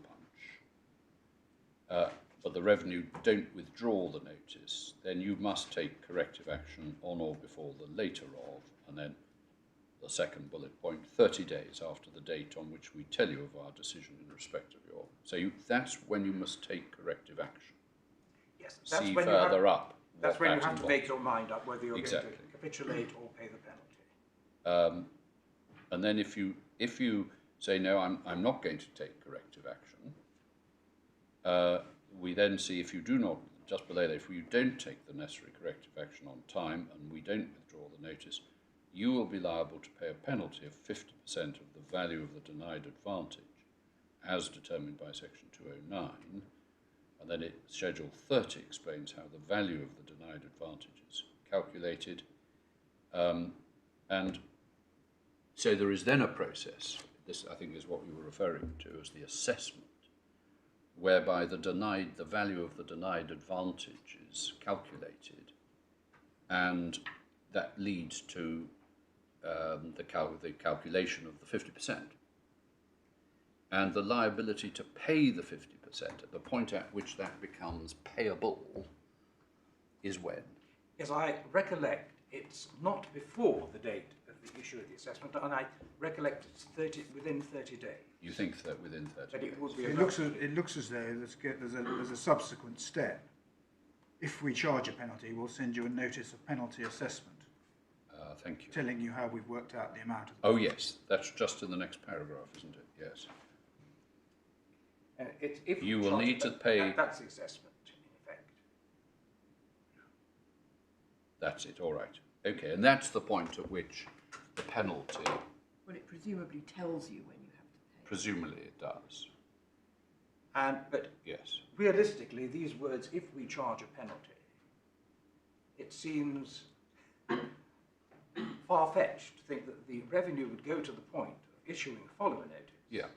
punch, but the revenue don't withdraw the notice, then you must take corrective action on or before the later of, and then the second bullet point, 30 days after the date on which we tell you of our decision in respect of your. So that's when you must take corrective action. Yes, that's See when further up. That's when you have to involves. make your mind up whether you're going to capitulate or pay the penalty. And then if you say no, I'm not going to take corrective action. We then see if you do not, just below that, if you don't take the necessary corrective action on time and we don't withdraw the notice, you will be liable to pay a penalty of 50% of the value of the denied advantage as determined by section 209. And then Schedule 30 explains how the value of the denied advantage is calculated. And so there is then a process, this I think is what you were referring to as the assessment, whereby the value of the denied advantage is calculated, and that leads to the calculation of the 50%. And the liability to pay the 50% at the point at which that becomes payable is when? Yes, I recollect it's not before the date of the issue of the assessment, and I recollect it's within 30 days. You think that within 30 But days? it would be It looks as though there's a subsequent step. If we charge a penalty, we'll send you a notice of penalty assessment, Thank you. telling you how we've worked out the amount of. Oh yes, that's just in the next paragraph, isn't it? Yes. if You will charge need it, to pay. That's the assessment, in effect. That's it. All right. Okay, and that's the point at which the penalty. Well, it presumably tells you when you have to pay. Presumably, it does. But Yes. realistically, these words, if we charge a penalty, it seems far-fetched to think that the revenue would go to the point of issuing a follower notice. Yeah.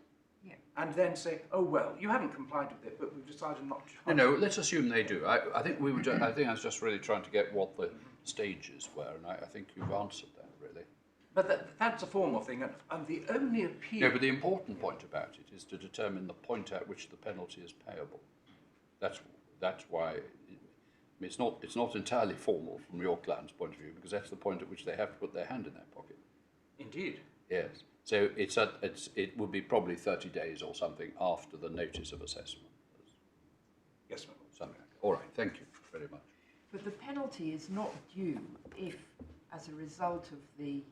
And then say, oh well, you haven't complied with it, but we've decided not to charge. No. Let's assume they do. I think we were. I think I was just really trying to get what the stages were, and I think you've answered that really. But that's a formal thing, and the only appeal. No, but the important point about it is to determine the point at which the penalty is payable. That's why it's not entirely formal from your client's point of view, because that's the point at which they have to put their hand in their pocket. Indeed. Yes. So it would be probably 30 days or something after the notice of assessment. Yes, ma'am. Something like that. All right. Thank you very much. But the penalty is not due if as a result of the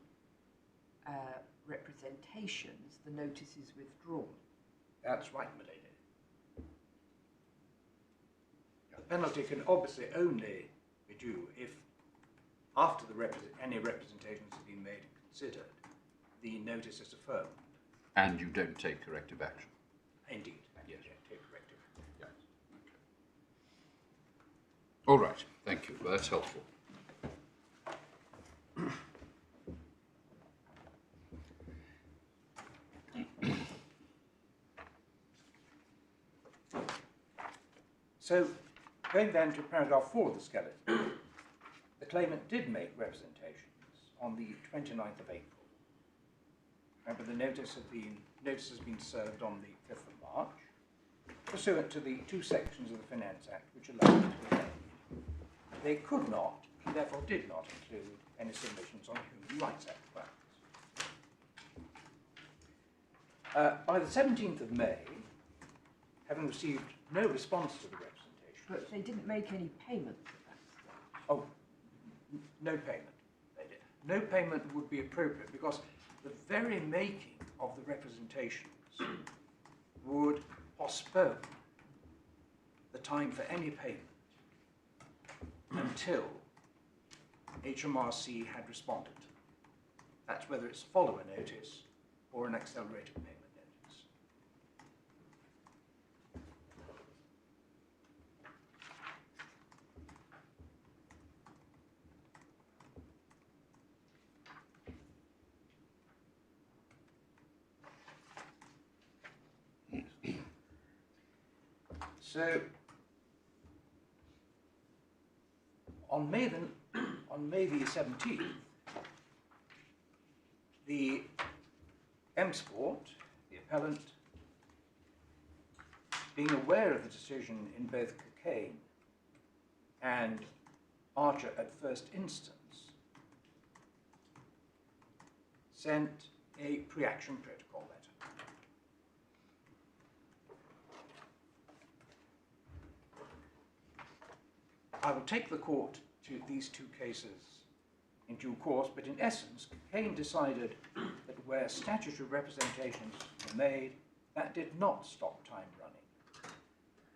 representations, the notice is withdrawn. That's right, my lady. The penalty can obviously only be due if, after any representations have been made and considered, the notice is affirmed. And you don't take corrective action. Indeed. Yes. Yeah, take corrective. Yes. Okay. All right. Thank you. Well, that's helpful. So, going then to paragraph 4 of the skeleton, the claimant did make representations on the 29th of April. Remember, the notice has been served on the 5th of March, pursuant to the 2 sections of the Finance Act which allow it to be made. They could not, and therefore did not, include any submissions on Human Rights Act grounds. By the 17th of May, having received no response to the representation, But they didn't make any payments at that stage. oh, no payment. They did. No payment would be appropriate because the very making of the representations would postpone the time for any payment until HMRC had responded. That's whether it's a follower notice or an accelerated payment notice. So, on May the 17th, the M-Sport, the appellant, being aware of the decision in both Cooke and Archer at first instance, sent a pre-action protocol letter. I will take the court to these 2 cases in due course, but in essence, Cooke decided that where statutory representations were made, that did not stop time running,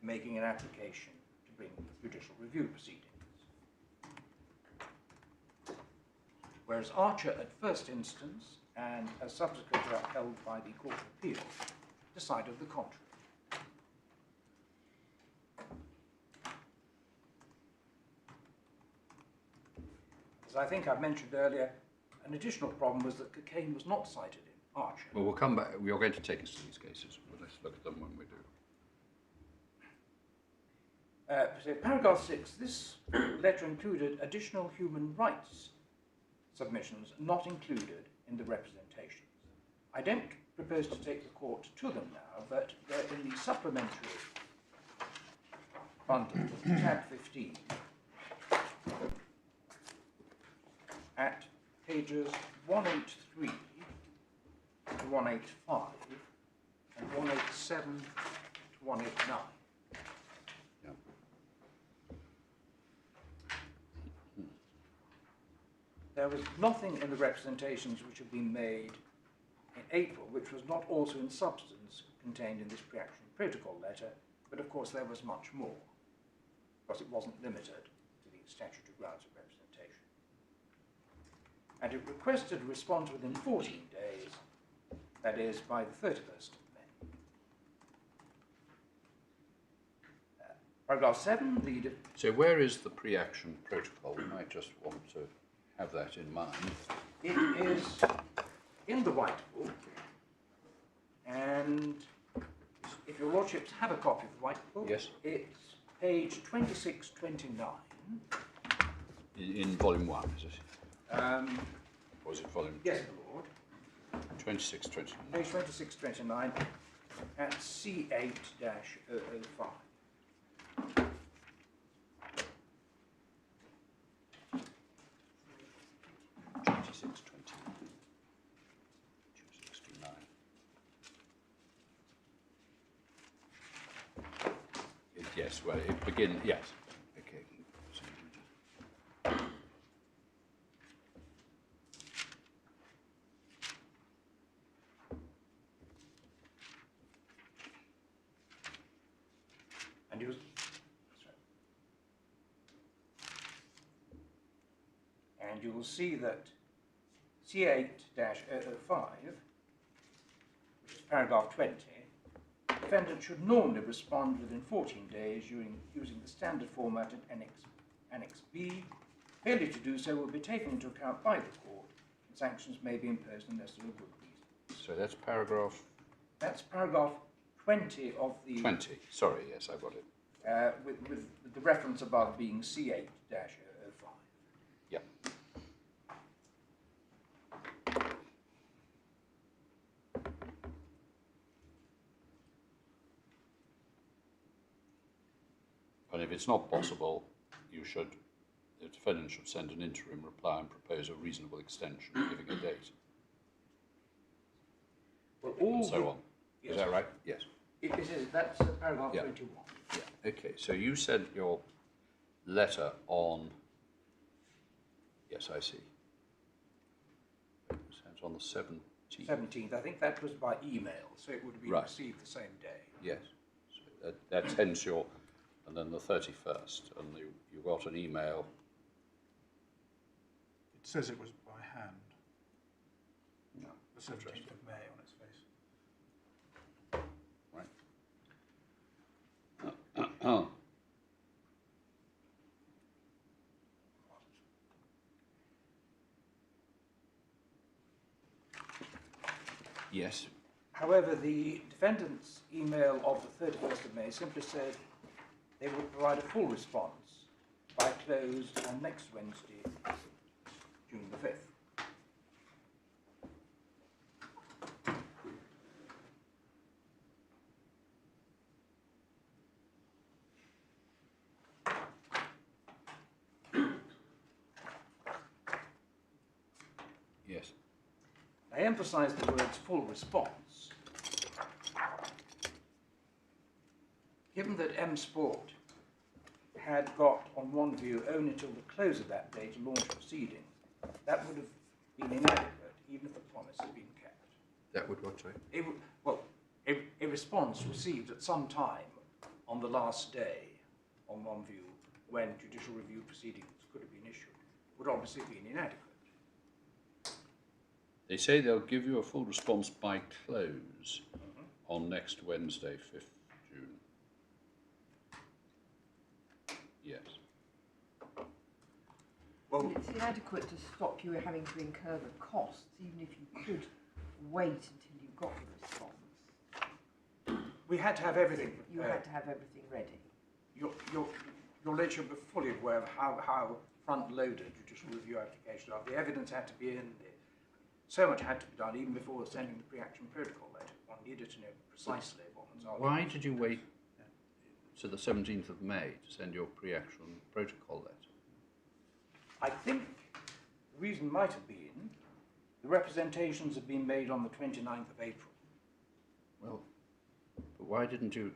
making an application to bring judicial review proceedings. Whereas Archer at first instance, and as subsequently upheld by the Court of Appeal, decided the contrary. As I think I mentioned earlier, an additional problem was that Cooke was not cited in Archer. Well, we'll come back. You're going to take us to these cases. But let's look at them when we do. So paragraph 6, this letter included additional human rights submissions not included in the representations. I don't propose to take the court to them now, but they're in the supplementary bundle, tab 15, at pages 183 to 185 and 187 to 189. Yeah. There was nothing in the representations which had been made in April which was not also in substance contained in this pre-action protocol letter, but of course there was much more, because it wasn't limited to the statutory grounds of representation. And it requested a response within 14 days, that is, by the 31st of May. Paragraph 7, the... So where is the pre-action protocol? We might just want to have that in mind. It is in the White Book, and if your lordships have a copy of the White Book, yes, it's page 2629. In volume 1, is it? Or is it volume 2? Yes, my lord. 2629. Page 2629 at C8-005. Yes, well, it begins, yes. Okay. you, that's right. And you will see that C8-005, which is paragraph 20, defendant should normally respond within 14 days using the standard format in Annex B. Failure to do so will be taken into account by the court, and sanctions may be imposed unless there are good reasons. So that's paragraph That's paragraph 20 of the... 20. Sorry, yes, I got it. with the reference above being C8-005. Yep. And if it's not possible, the defendant should send an interim reply and propose a reasonable extension, giving a date, Well, and so on. Yes. Is that right? Yes. It is, that's paragraph Yeah. 21. Yeah. Okay. So you sent your letter on. Yes, I see. It was sent on the 17th. 17th, I think that was by email, so it would have been Right. received the same day. Yes. So that's hence your, and then the 31st, and you got an email. It says it was by hand, No. the 17th of May on its face. Oh. Yes. However, the defendant's email of the 31st of May simply said they would provide a full response by close on next Wednesday, June the 5th. Yes. I emphasise the words full response. Given that M Sport had got, on one view, only till the close of that day to launch proceedings, that would have been inadequate, even if the promise had been kept. That would what, sorry? A response received at some time on the last day, on one view, when judicial review proceedings could have been issued, would obviously have been inadequate. They say they'll give you a full response by close on next Wednesday, 5th June. Yes. Well, It's inadequate to stop you having to incur the costs, even if you could wait until you got the response. we had to have everything. You had to have everything ready. Your Lordship were fully aware of how front-loaded judicial review applications are. The evidence had to be in there. So much had to be done even before sending the pre-action protocol letter. One needed to know precisely what was argued. Why did you wait to the 17th of May to send your pre-action protocol letter? I think the reason might have been the representations had been made on the 29th of April. Well, but why didn't you?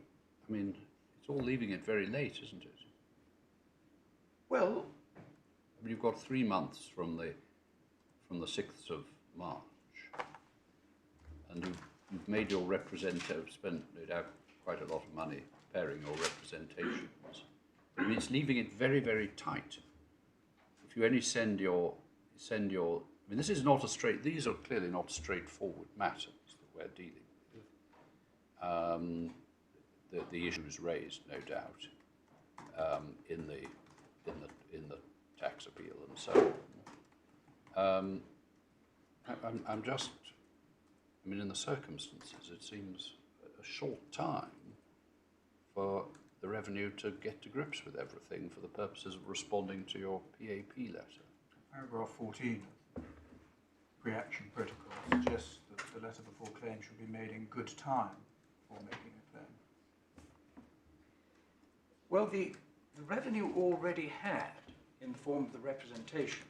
I mean, it's all leaving it very late, isn't it? Well, I mean, you've got 3 months from the 6th of March, and you've made your representative spent quite a lot of money preparing your representations. I mean, it's leaving it very, very tight. If you only send your. I mean, this is not a straight. These are clearly not straightforward matters that we're dealing with. The issues raised, no doubt, in the tax appeal and so on. I'm just. I mean, in the circumstances, it seems a short time for the revenue to get to grips with everything for the purposes of responding to your PAP letter. Paragraph 14 of the pre-action protocol suggests that the letter before claim should be made in good time before making a claim. well, the revenue already had in the form of the representations.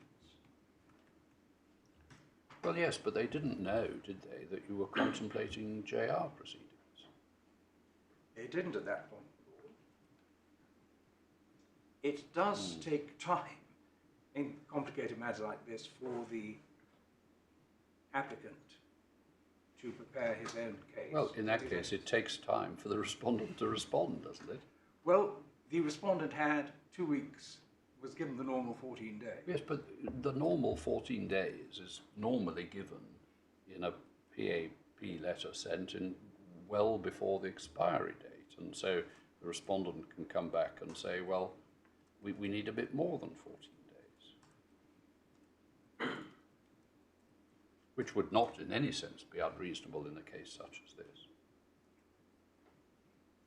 Well, yes, but they didn't know, did they, that you were contemplating JR proceedings? They didn't at that point. It does take time in complicated matters like this for the applicant to prepare his own case. Well, in that case, it takes time for the respondent to respond, doesn't it? Well, the respondent had 2 weeks, was given the normal 14 days. Yes, but the normal 14 days is normally given in a PAP letter sent in well before the expiry date. And so the respondent can come back and say, well, we need a bit more than 14 days. Which would not in any sense be unreasonable in a case such as this.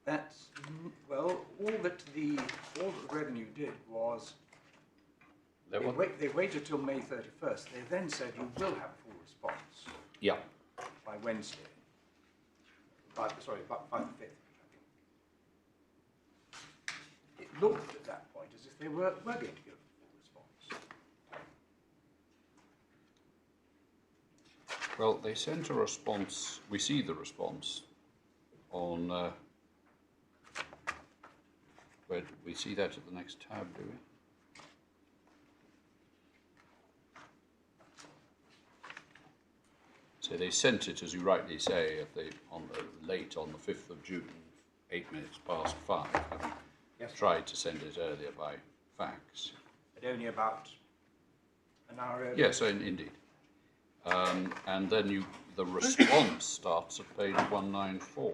That's, well, all that the revenue did was they waited till May 31st. They then said you will have full response. Yeah. By Wednesday. By the 5th, I think. It looked at that point as if they were going to give a full response. Well, they sent a response. We see the response on. Where do we see that at the next tab? Do we? So they sent it, as you rightly say, late on the 5th of June, 8 minutes past 5. Having tried to send it earlier by fax. But only about an hour earlier. Yes, indeed. And then the response starts at page 194.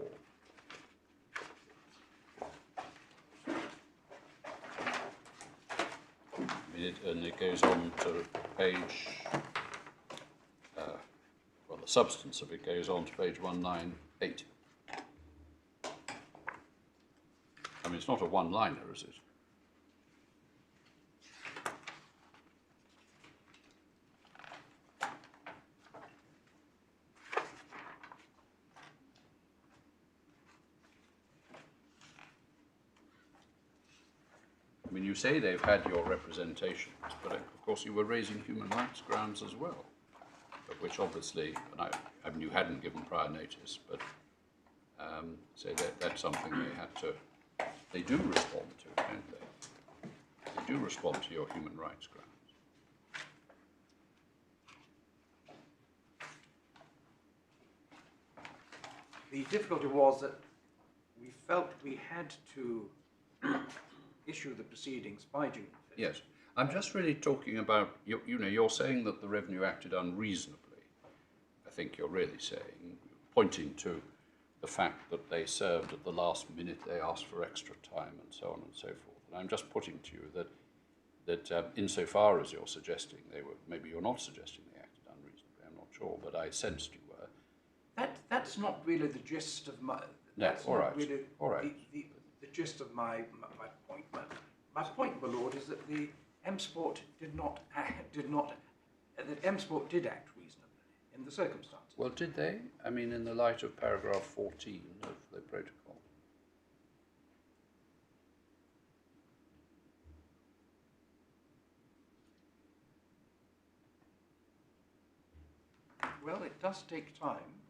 And it goes on to page, well, the substance of it goes on to page 198. I mean, it's not a one-liner, is it? I mean, you say they've had your representations, but of course you were raising human rights grounds as well, of which obviously, I mean, you hadn't given prior notice, but so that's something they do respond to, don't they? They do respond to your human rights grounds. The difficulty was that we felt we had to issue the proceedings by June 5th. Yes, I'm just really talking about, you're saying that the Revenue acted unreasonably. I think you're really saying, pointing to the fact that they served at the last minute, they asked for extra time and so on and so forth. And I'm just putting to you that insofar as you're suggesting maybe you're not suggesting they acted unreasonably, I'm not sure, but I sensed you were. That's not really the gist of my... No, all right, really all right. The gist of my point. My point, my lord, is that the M-Sport did act reasonably in the circumstances. Well, did they? I mean, in the light of paragraph 14 of the protocol. Well, it does take time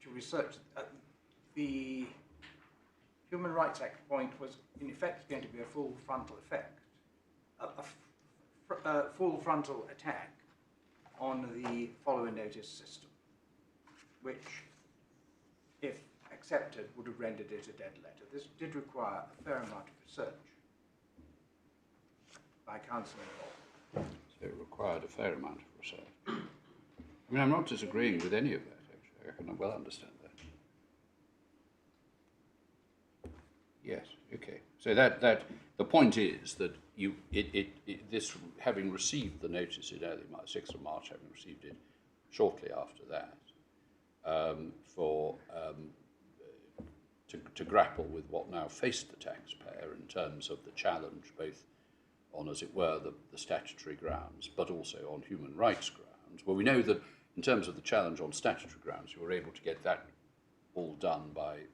to research. The Human Rights Act point was, in effect, going to be a full frontal effect, a full frontal attack on the follow-and notice system, which, if accepted, would have rendered it a dead letter. This did require a fair amount of research by counsel involved. So it required a fair amount of research. I mean, I'm not disagreeing with any of that, actually. I can well understand that. Yes, okay. So the point is that this, having received the notice in early March, 6th of March, having received it shortly after that, to grapple with what now faced the taxpayer in terms of the challenge, both on, as it were, the statutory grounds, but also on human rights grounds. Well, we know that in terms of the challenge on statutory grounds, you were able to get that all done by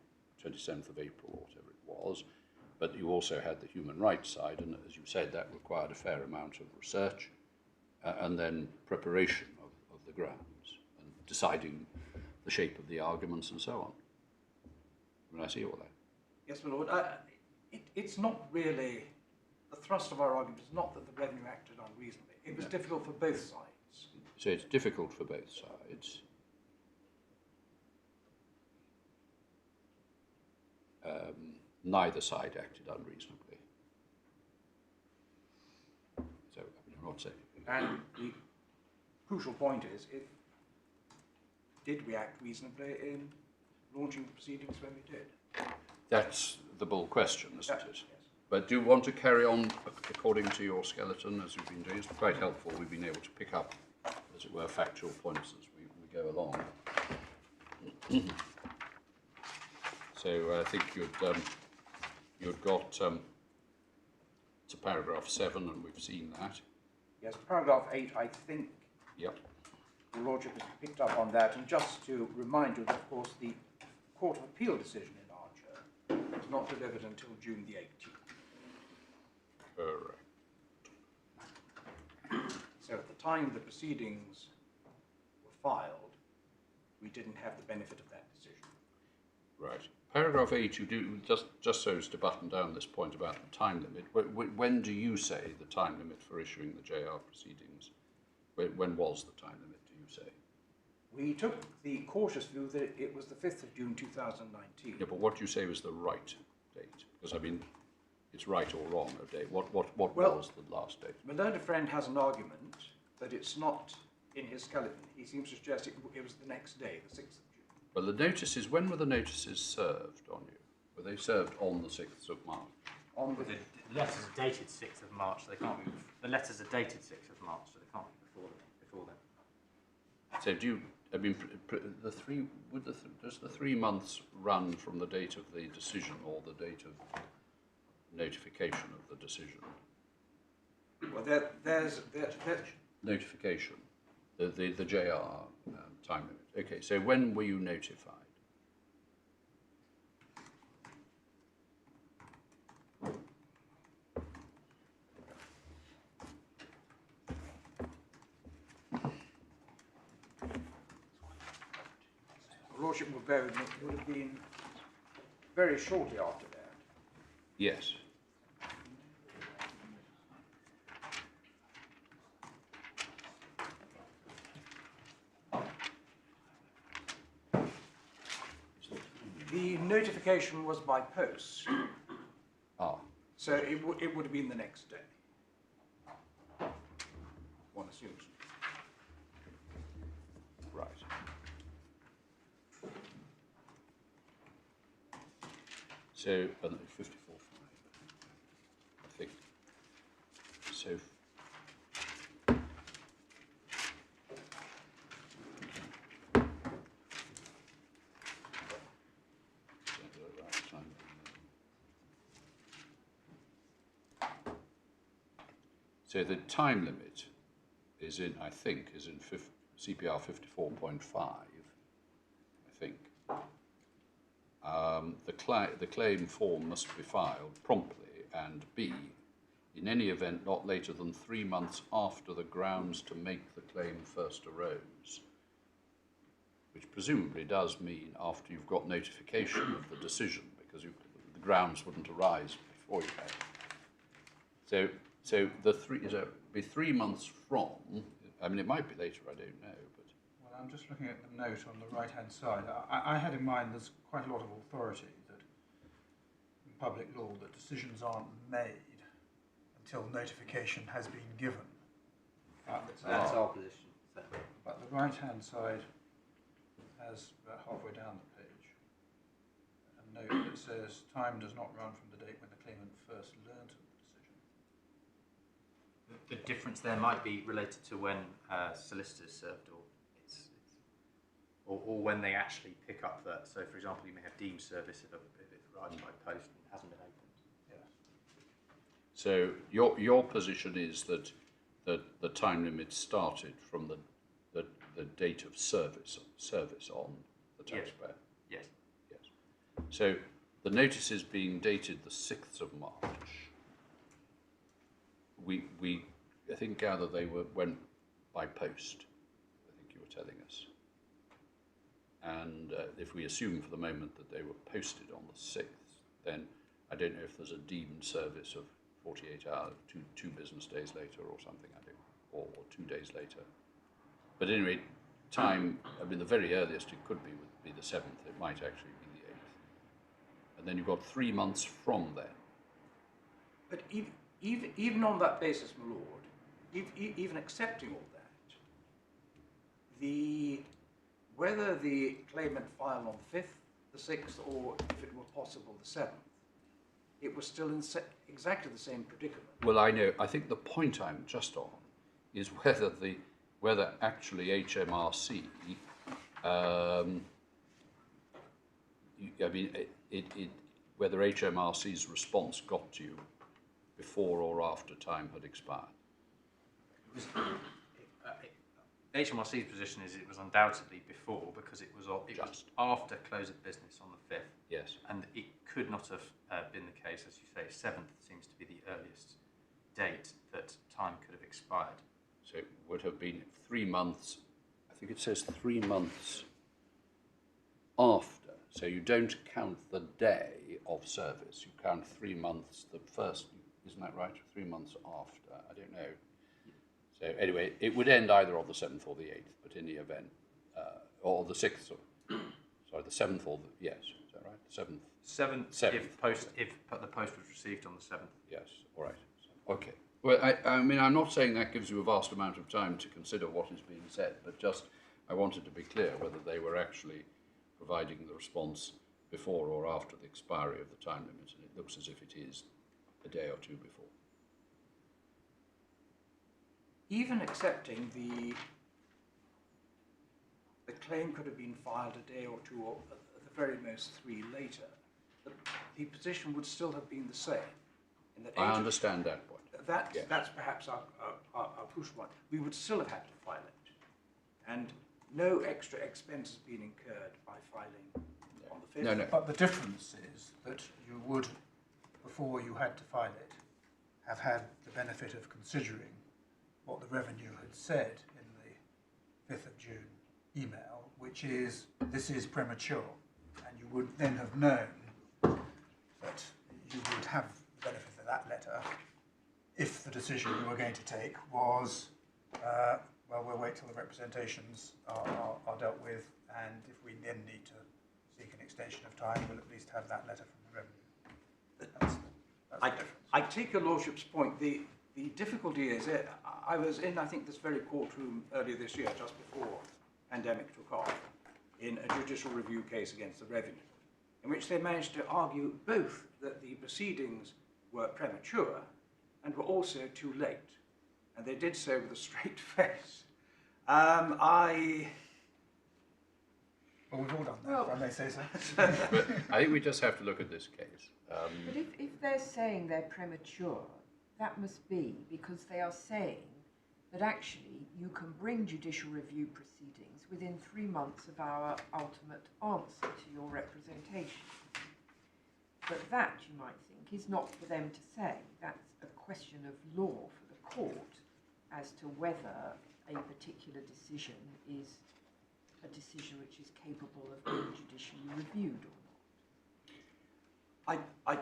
27th of April or whatever it was, but you also had the human rights side, and as you said, that required a fair amount of research and then preparation of the grounds and deciding the shape of the arguments and so on. I mean, I see all that. Yes, my lord. It's not really, the thrust of our argument is not that the Revenue acted unreasonably. It was difficult for both sides. So it's difficult for both sides. neither side acted unreasonably. So, I'm not saying. And the crucial point is, did we act reasonably in launching the proceedings when we did? That's the bull question, isn't it? Yes. But do you want to carry on according to your skeleton as you've been doing? It's quite helpful. We've been able to pick up, as it were, factual points as we go along. So I think you'd got to paragraph 7, and we've seen that. Yes, paragraph 8, I think Yep. Your Lordship has picked up on that. And just to remind you that, of course, the Court of Appeal decision in Archer was not delivered until June the 18th. Correct. So at the time the proceedings were filed, we didn't have the benefit of that decision. Right. Paragraph 8, you do, just so as to button down this point about the time limit, when do you say the time limit for issuing the JR proceedings? When was the time limit, do you say? We took the cautious view that it was the 5th of June 2019. Yeah, but what do you say was the right date? Because, I mean, it's right or wrong a date. What was the last date? My learned friend has an argument that it's not in his skeleton. He seems to suggest it was the next day, the 6th of June. Well, the notices, when were the notices served on you? Were they served on the 6th of March? On The letters are dated 6th of March, so they can't be. The letters are dated 6th of March, so they can't be before then. So do you, I mean, does the 3 months run from the date of the decision or the date of notification of the decision? Well, there's Notification, the JR time limit. Okay, so when were you notified? Your Lordship will bear with me, it would have been very shortly after that. Yes. The notification was by post, Ah, so it would have been the next day. One assumes. right. So, 54.5, I think. So, so the time limit is in, I think, is in CPR 54.5, I think. The claim form must be filed promptly, and B, in any event not later than 3 months after the grounds to make the claim first arose, which presumably does mean after you've got notification of the decision, because the grounds wouldn't arise before you had. So it'll be 3 months from. I mean, it might be later. I don't know, but. Well, I'm just looking at the note on the right-hand side. I had in mind there's quite a lot of authority that in public law that decisions aren't made until notification has been given. That's our position. So. But the right-hand side has about halfway down the page a note that says time does not run from the date when the claimant first learnt of the decision. The difference there might be related to when solicitors served, or when they actually pick up that. So, for example, you may have deemed service if it arrives by post and hasn't been opened. Yes. So your position is that the time limit started from the date of service on the taxpayer. Yes. Yes. So the notice is being dated the 6th of March. We I think gather they went by post. I think you were telling us. And if we assume for the moment that they were posted on the 6th, then I don't know if there's a deemed service of 48 hours, two business days later or something, I don't, or 2 days later. But anyway, time, I mean, the very earliest it could be would be the 7th. It might actually be the 8th. and then you've got 3 months from then. But even on that basis, my lord, even accepting all that, whether the claimant filed on the 5th, the 6th, or if it were possible the 7th, it was still in exactly the same predicament. Well, I know. I think the point I'm just on is whether actually HMRC, whether HMRC's response got to you before or after time had expired. HMRC's position is it was undoubtedly before, because it was after close of business on the 5th. Yes. And it could not have been the case, as you say. 7th seems to be the earliest date that time could have expired. So it would have been 3 months. I think it says 3 months after. So you don't count the day of service. You count 3 months. The first, isn't that right? 3 months after. I don't know. So anyway, it would end either on the 7th or the 8th, but in the event, or the 6th, sorry, the 7th or the, yes, is that right? The 7th? 7th, if the post was received on the 7th. Yes, all right. Okay. Well, I mean, I'm not saying that gives you a vast amount of time to consider what is being said, but just I wanted to be clear whether they were actually providing the response before or after the expiry of the time limit, and it looks as if it is a day or two before. Even accepting the claim could have been filed a day or two, or at the very most 3 later, the position would still have been the same. In that I understand that point. Yes. That's perhaps our push one. We would still have had to file it, and no extra expense has been incurred by filing on the 5th. No. But the difference is that you would, before you had to file it, have had the benefit of considering what the revenue had said in the 5th of June email, which is, this is premature, and you would then have known that you would have the benefit of that letter if the decision you were going to take was, well, we'll wait till the representations are dealt with, and if we then need to seek an extension of time, we'll at least have that letter from the revenue. That's the difference. I take your lordship's point. The difficulty is, I was in, I think, this very courtroom earlier this year, just before the pandemic took off, in a judicial review case against the revenue, in which they managed to argue both that the proceedings were premature and were also too late. And they did so with a straight face. Well, we've all done that, if I may say so. But I think we just have to look at this case. But if they're saying they're premature, that must be because they are saying that actually you can bring judicial review proceedings within 3 months of our ultimate answer to your representation. But that, you might think, is not for them to say. That's a question of law for the court as to whether a particular decision is a decision which is capable of being judicially reviewed or not.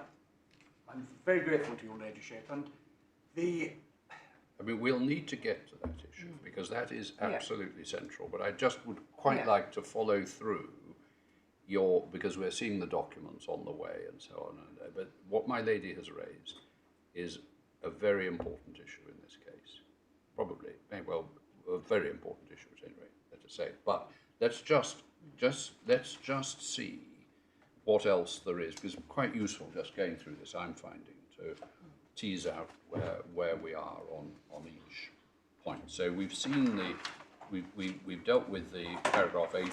I'm very grateful to your ladyship, and I mean, we'll need to get to that issue because that is absolutely central, but I just would quite like to follow through because we're seeing the documents on the way and so on. But what my lady has raised is a very important issue in this case. Probably, well, a very important issue at any rate, let us say. But let's just see what else there is, because it's quite useful just going through this, I'm finding, to tease out where we are on each point. So we've seen we've dealt with the paragraph 8,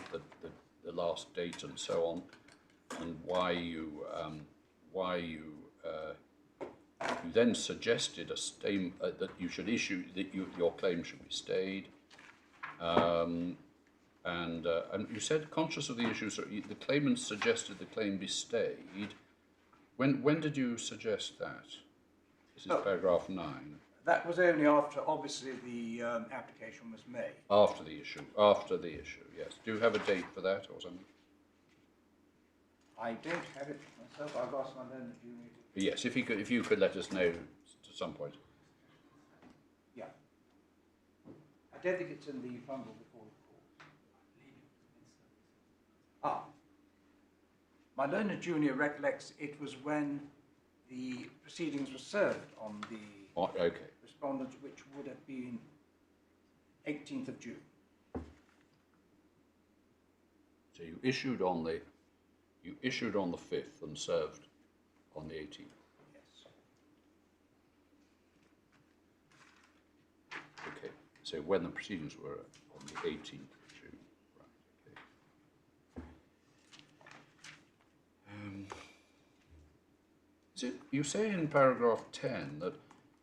the last date and so on, and why you then suggested that you should issue your claim should be stayed, and you said, conscious of the issues, the claimant suggested the claim be stayed. When did you suggest that? This is paragraph 9. that was only after, obviously, the application was made. After the issue, yes. Do you have a date for that or something? I don't have it myself. I've asked my learned junior to... Yes, if you could let us know to some point. Yeah. I don't think it's in the bundle before the court. My learned junior recollects it was when the proceedings were served on the Oh, okay. respondent, which would have been 18th of June. So you issued on the 5th and served on the 18th. Yes. Okay. So when the proceedings were on the 18th of June. Right. Okay. You say in paragraph 10 that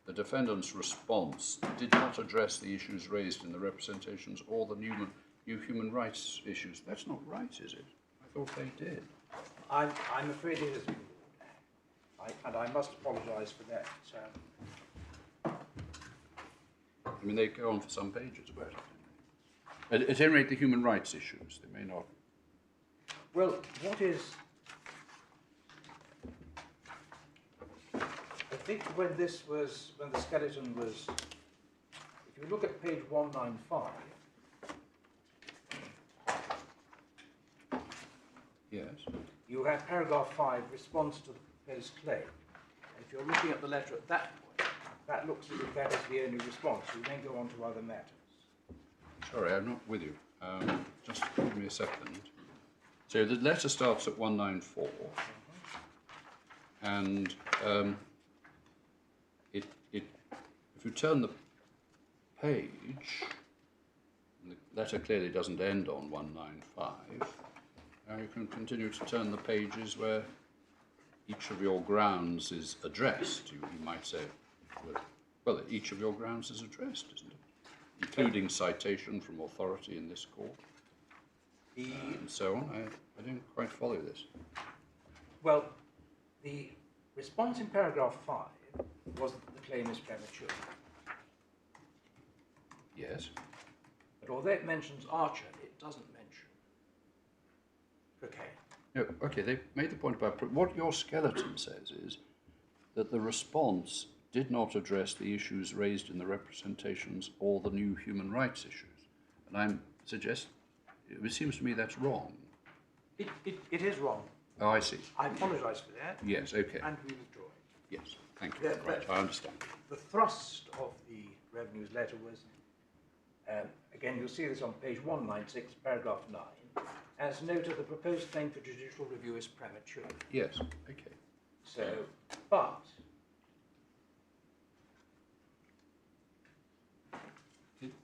the defendant's response did not address the issues raised in the representations or the new human rights issues. That's not right, is it? I thought they did. I'm afraid it isn't. And I must apologise for that. I mean, they go on for some pages about it. At any rate, the human rights issues, they may not. Well, what is... I think when the skeleton was... If you look at page 195... Yes. You have paragraph 5, response to the proposed claim. If you're looking at the letter at that point, that looks as if that is the only response. You then go on to other matters. Sorry, I'm not with you. Just give me a second. So the letter starts at 194, and if you turn the page, the letter clearly doesn't end on 195. Now you can continue to turn the pages where each of your grounds is addressed. You might say, well, each of your grounds is addressed, isn't it? Including citation from authority in this court, and so on. I didn't quite follow this. Well, the response in paragraph 5 was that the claim is premature. Yes. But although it mentions Archer, it doesn't mention Cooke. No, okay, they made the point about what your skeleton says is that the response did not address the issues raised in the representations or the new human rights issues. And it seems to me that's wrong. It is wrong. Oh, I see. I apologise for that. Yes, okay. And we withdraw it. Yes, thank you. Right, I understand. The thrust of the Revenue's letter was, again, you'll see this on page 196, paragraph 9, as noted, the proposed claim for judicial review is premature. Yes, okay. So, but...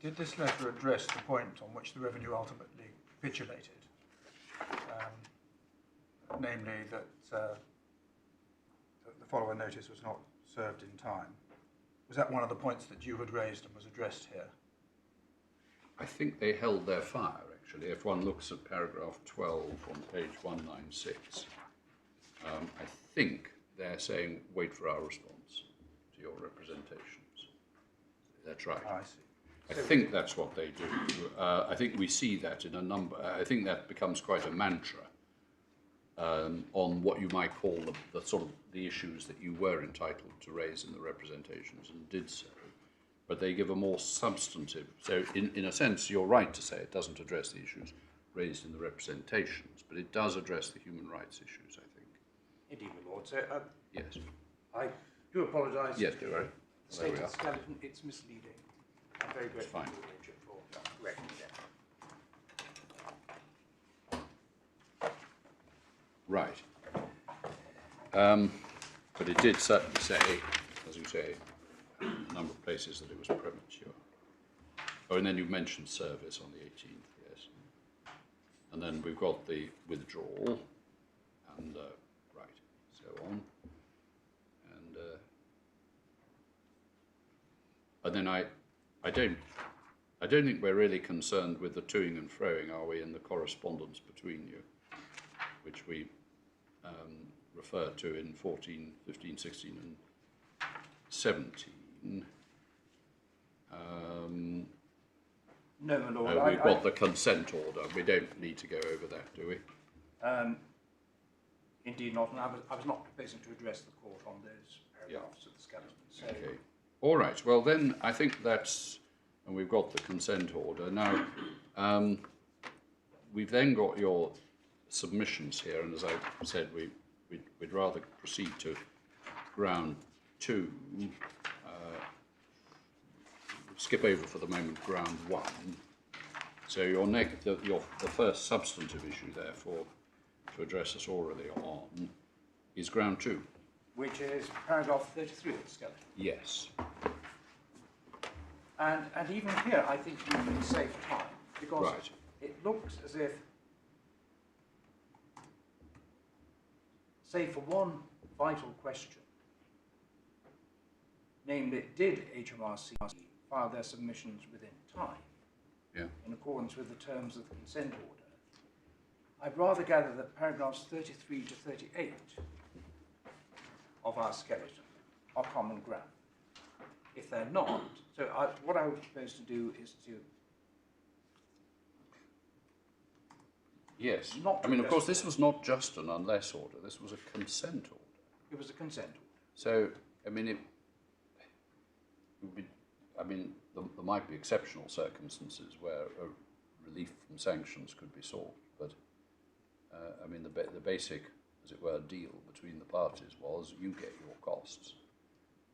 Did this letter address the point on which the Revenue ultimately capitulated? Namely that the follower notice was not served in time. Was that one of the points that you had raised and was addressed here? I think they held their fire, actually. If one looks at paragraph 12 on page 196, I think they're saying, wait for our response to your representations. That's right. I see. I think that's what they do. I think we see that in a number. I think that becomes quite a mantra on what you might call the sort of the issues that you were entitled to raise in the representations and did so. But they give a more substantive. So in a sense, you're right to say it doesn't address the issues raised in the representations, but it does address the human rights issues, I think. Indeed, my lord. So, Yes. I do apologise. Yes, do I? State of the skeleton, it's misleading. I'm very grateful fine. to Richard for correcting that. Right. But it did certainly say, as you say, a number of places that it was premature. Oh, and then you mentioned service on the 18th, yes. And then we've got the withdrawal, and right, so on. And then I don't think we're really concerned with the toing and froing, are we, in the correspondence between you, which we referred to in 14, 15, 16 and 17. No, my lord. We've got the consent order. We don't need to go over that, do we? Indeed not, and I was not proposing to address the court on those paragraphs of the skeleton. So. Okay. All right. Well, then I think that's, and we've got the consent order. Now, we've then got your submissions here, and as I said, we'd rather proceed to ground 2. Skip over for the moment ground 1. So the first substantive issue, therefore, to address us orally on, is ground 2. Which is paragraph 33 of the skeleton. Yes. And even here, I think you can save time, because Right. it looks as if, save for one vital question, namely, did HMRC file their submissions within time, in accordance with the terms of the consent order? I'd rather gather that paragraphs 33 to 38 of our skeleton are common ground. If they're not, so what I would propose to do is to... Yes. Not I mean, of course, address this was not just an unless order. This was a consent order. It was a consent order. So, I mean, it would be, I mean, there might be exceptional circumstances where a relief from sanctions could be sought, but I mean, the basic, as it were, deal between the parties was you get your costs,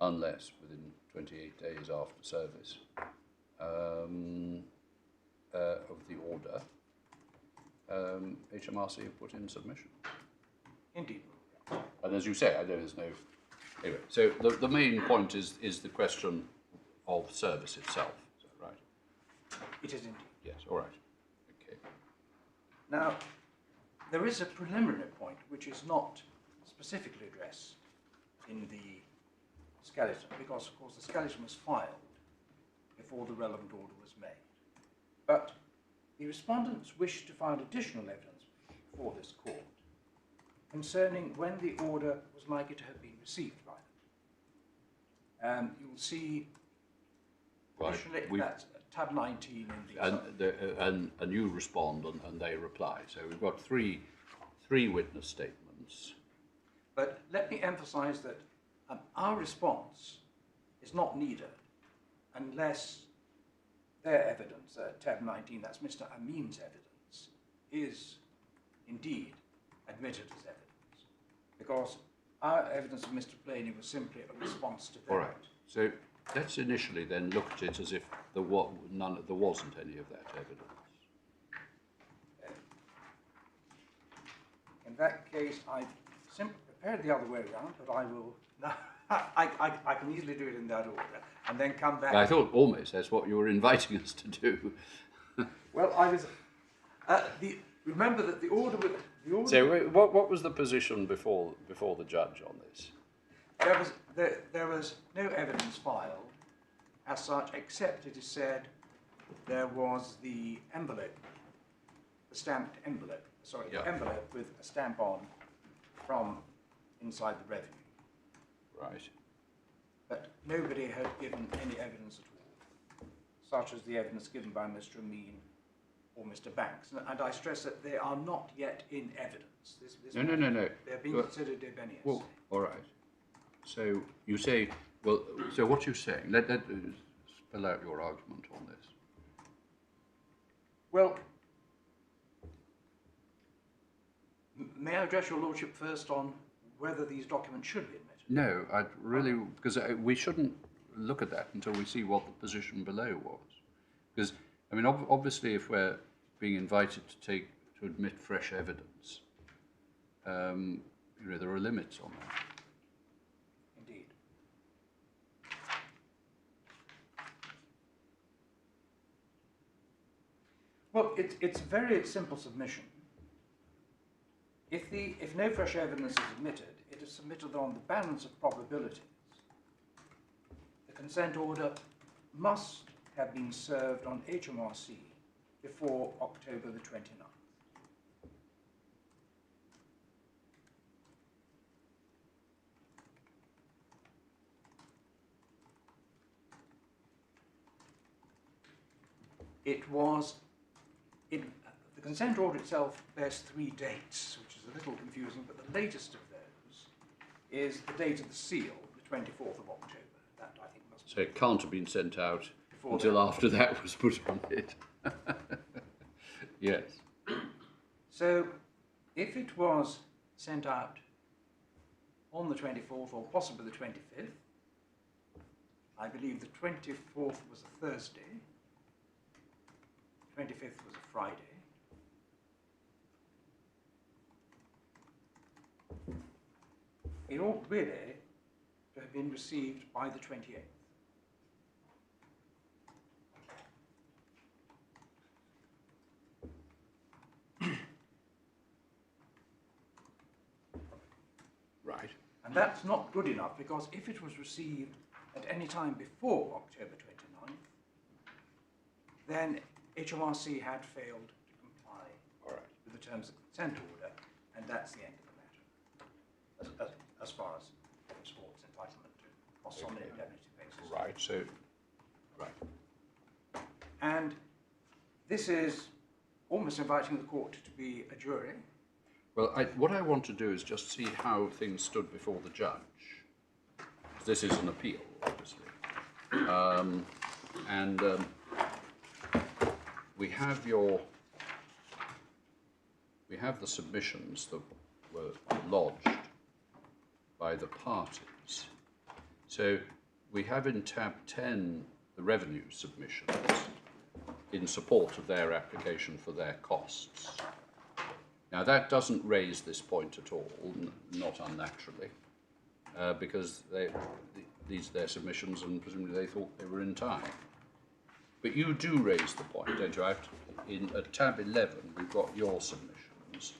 unless within 28 days after service of the order, HMRC have put in submission. Indeed. And as you say, I know there's no... Anyway, so the main point is the question of service itself, is that right? It is indeed. Yes, all right. Okay. Now, there is a preliminary point which is not specifically addressed in the skeleton, because, of course, the skeleton was filed before the relevant order was made. But the respondents wished to find additional evidence before this court concerning when the order was likely to have been received by them. You'll see initially that's tab 19 in the... And you respond and they reply. So we've got three witness statements. But let me emphasize that our response is not needed unless their evidence, tab 19, that's Mr. Amin's evidence, is indeed admitted as evidence. Because our evidence of Mr. Blaney was simply a response to their... All right. So let's initially then look at it as if there wasn't any of that evidence. In that case, I simply prepared the other way around, but I will... I can easily do it in that order, and then come back... I thought almost that's what you were inviting us to do. Well, I was... remember that the order... So what was the position before the judge on this? There was no evidence filed as such, except it is said there was the envelope, the stamped envelope, the envelope with a stamp on from inside the revenue. Right. But nobody had given any evidence at all, such as the evidence given by Mr. Amin or Mr. Banks. And I stress that they are not yet in evidence. No. They're being considered de benias. Well, all right. So you say, well, so what you're saying, let spell out your argument on this. Well, may I address your lordship first on whether these documents should be admitted? No, I'd really, because we shouldn't look at that until we see what the position below was. Because, I mean, obviously if we're being invited to admit fresh evidence, there are limits on that. Indeed. Well, it's a very simple submission. If no fresh evidence is admitted, it is submitted on the balance of probabilities. The consent order must have been served on HMRC before October the 29th. The consent order itself bears 3 dates, which is a little confusing, but the latest of those is the date of the seal, the 24th of October. That, I think, must So it can't have been sent out before until after that was put on it. Yes. So, if it was sent out on the 24th or possibly the 25th, I believe the 24th was a Thursday, 25th was a Friday. It ought really to have been received by the 28th. Right. And that's not good enough, because if it was received at any time before October 29th, then HMRC had failed to comply All right. with the terms of consent order, and that's the end of the matter, as far as sports entitlement to costs on an indemnity basis. Right. So, right. And this is almost inviting the court to be a jury. Well, what I want to do is just see how things stood before the judge. This is an appeal, obviously. We have the submissions that were lodged by the parties. So we have in tab 10 the revenue submissions in support of their application for their costs. Now that doesn't raise this point at all, not unnaturally, because these are their submissions and presumably they thought they were in time. But you do raise the point, don't you? At tab 11 we've got your submissions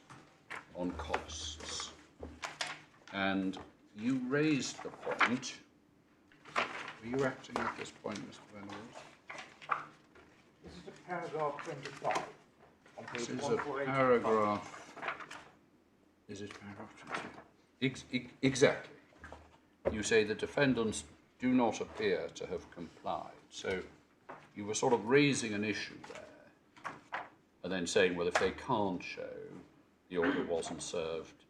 on costs, and you raised the point. Were you acting at this point, Mr. Van Oort? This is a paragraph 25 on page This is a 1485. paragraph. Is it paragraph 20? Exactly. You say the defendants do not appear to have complied. So you were sort of raising an issue there, and then saying, well, if they can't show the order wasn't served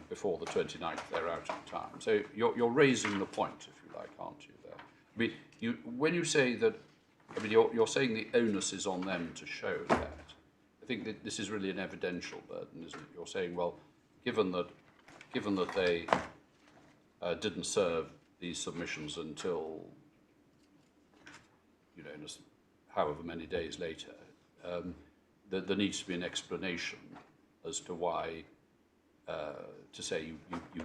before the 29th, they're out of time. So you're raising the point, if you like, aren't you? There. I mean, when you say that, I mean, you're saying the onus is on them to show that. I think that this is really an evidential burden, isn't it? You're saying, well, given that they didn't serve these submissions until, you know, however many days later, there needs to be an explanation as to why, to say you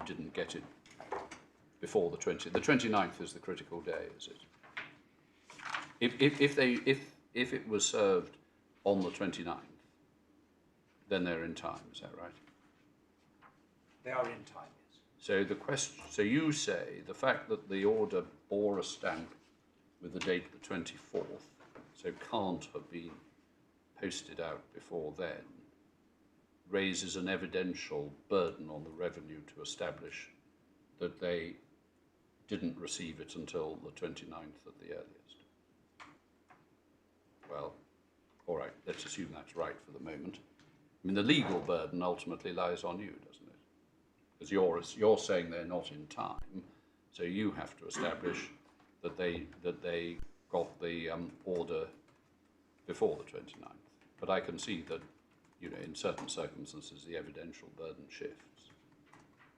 didn't get it before the 20th. The 29th is the critical day, is it? If it was served on the 29th, then they're in time, is that right? They are in time, yes. So the question, so you say the fact that the order bore a stamp with the date the 24th, so can't have been posted out before then, raises an evidential burden on the revenue to establish that they didn't receive it until the 29th at the earliest. Well, all right, let's assume that's right for the moment. I mean, the legal burden ultimately lies on you, doesn't it? Because you're saying they're not in time, so you have to establish that they got the order before the 29th. But I can see that, you know, in certain circumstances, the evidential burden shifts.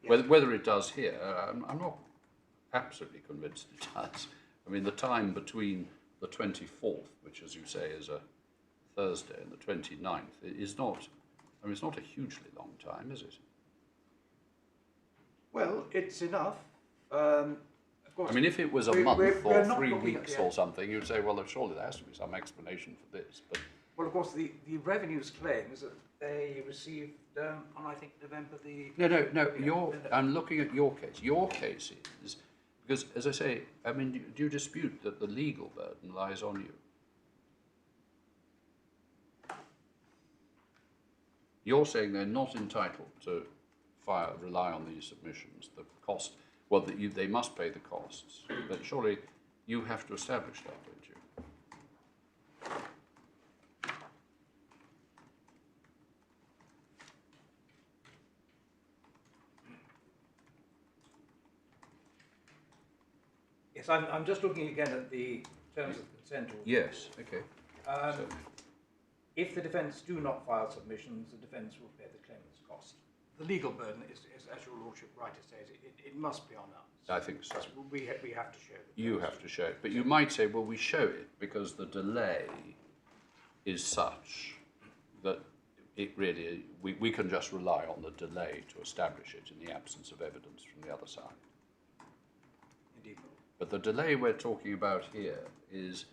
Yes. Whether it does here, I'm not absolutely convinced it does. I mean, the time between the 24th, which, as you say, is a Thursday, and the 29th is not. I mean, it's not a hugely long time, is it? Well, it's enough. Of course, I mean, if it was a month or 3 weeks or something, you'd say, well, surely there has to be some explanation for this. But well, of course, the revenues claim is that they received on, I think, November the... No. I'm looking at your case. Your case is, because, as I say, I mean, do you dispute that the legal burden lies on you? You're saying they're not entitled to rely on these submissions. The cost, well, they must pay the costs, but surely you have to establish that, don't you? Yes, I'm just looking again at the terms of consent order. Yes, okay. if the defence do not file submissions, the defence will bear the claimant's cost. The legal burden is as your lordship rightly says, it must be on us. I think so. We have to show it. You have to show it. But you might say, well, we show it because the delay is such that it really, we can just rely on the delay to establish it in the absence of evidence from the other side. Indeed. But the delay we're talking about here is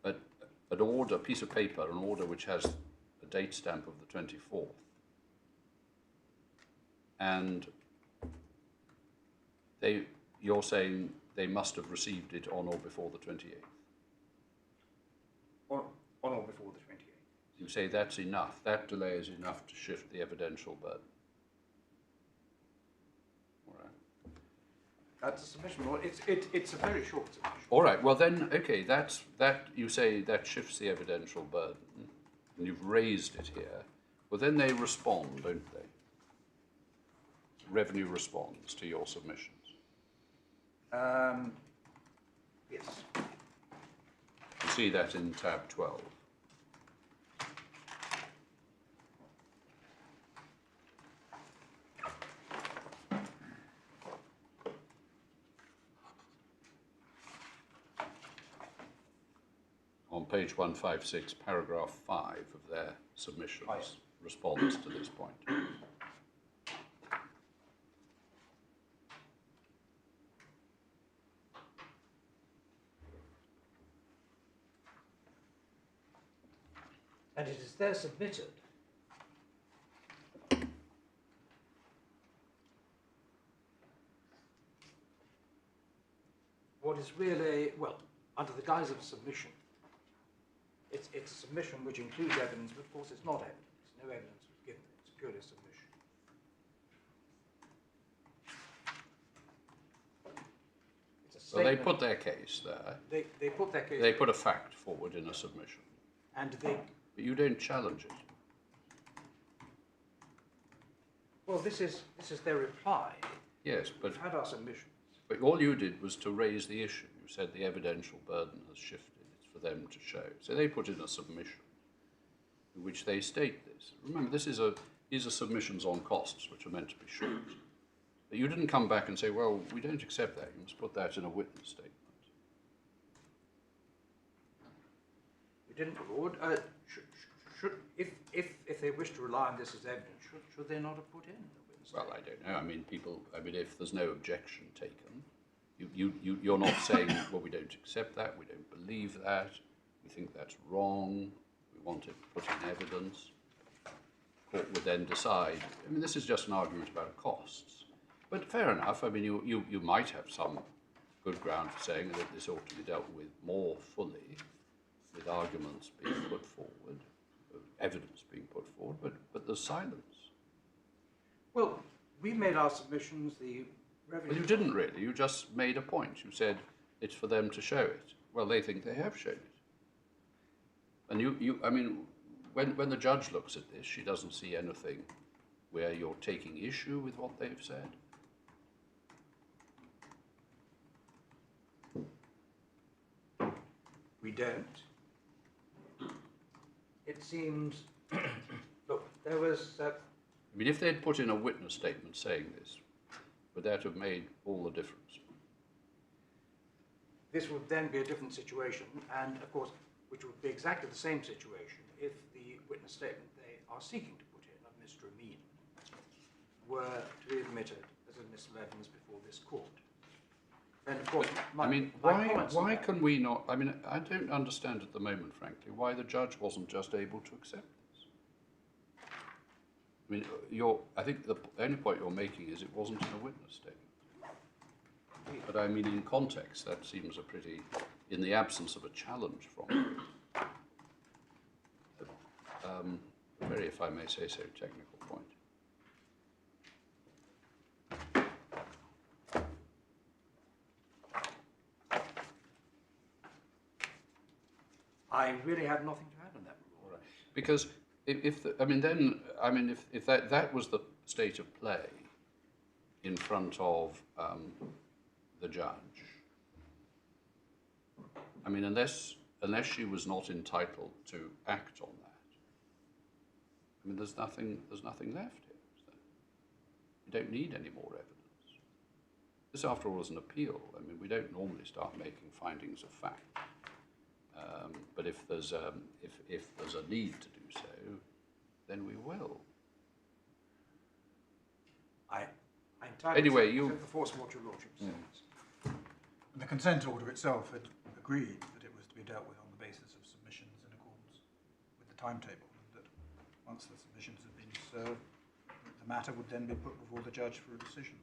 an order, piece of paper, an order which has a date stamp of the 24th. And you're saying they must have received it on or before the 28th. On or before the 28th. You say that's enough. That delay is enough to shift the evidential burden. All right. That's a submission. Well, it's a very short submission. All right. Well, then, okay. That you say that shifts the evidential burden, and you've raised it here. Well, then they respond, don't they? Revenue responds to your submissions. Yes. You see that in tab 12. On page 156, paragraph 5 of their submissions responds to this point. And it is there submitted. What is really, well, under the guise of a submission, it's a submission which includes evidence, but of course it's not evidence. No evidence was given. It's purely a submission. It's a Well, they statement. put their case there. They put their case. They put a fact forward in a submission. And they, But you don't challenge it. well, this is their reply. Yes, but We've had our submissions. all you did was to raise the issue. You said the evidential burden has shifted. It's for them to show. So they put in a submission in which they state this. Remember, these are submissions on costs, which are meant to be short. But you didn't come back and say, well, we don't accept that. You must put that in a witness statement. We didn't, Lord. If they wish to rely on this as evidence, should they not have put in a witness Well, statement? I don't know. If there's no objection taken, you're not saying, well, we don't accept that, we don't believe that, we think that's wrong, we want it put in evidence. Court would then decide. I mean, this is just an argument about costs. But fair enough. I mean, you might have some good ground for saying that this ought to be dealt with more fully, with arguments being put forward, evidence being put forward, but there's silence. Well, we made our submissions, the revenue... Well, you didn't really. You just made a point. You said it's for them to show it. Well, they think they have shown it. And I mean, when the judge looks at this, she doesn't see anything where you're taking issue with what they've said. We don't. It seems... Look, there was... I mean, if they'd put in a witness statement saying this, would that have made all the difference? This would then be a different situation, and of course, which would be exactly the same situation if the witness statement they are seeking to put in of Mr. Amin were to be admitted as admissible evidence before this court. And of course, why can we not? I mean, I don't understand at the moment, frankly, why the judge wasn't just able to accept this. I mean, I think the only point you're making is it wasn't in a witness statement. But I mean, in context, that seems a pretty, in the absence of a challenge from you, very, if I may say so, technical point. I really have nothing to add on that. All right. Because if that was the state of play in front of the judge, I mean, unless she was not entitled to act on that, I mean, there's nothing left here, is there? You don't need any more evidence. This, after all, is an appeal. I mean, we don't normally start making findings of fact. But if there's a need to do so, then we will. I entirely Anyway, accept you- the force of what your lordship says. And the consent order itself had agreed that it was to be dealt with on the basis of submissions in accordance with the timetable, and that once the submissions had been served, the matter would then be put before the judge for a decision.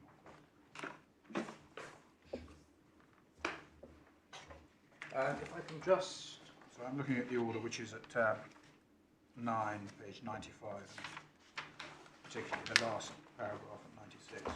If I can just... So I'm looking at the order which is at tab 9, page 95, and particularly the last paragraph at 96.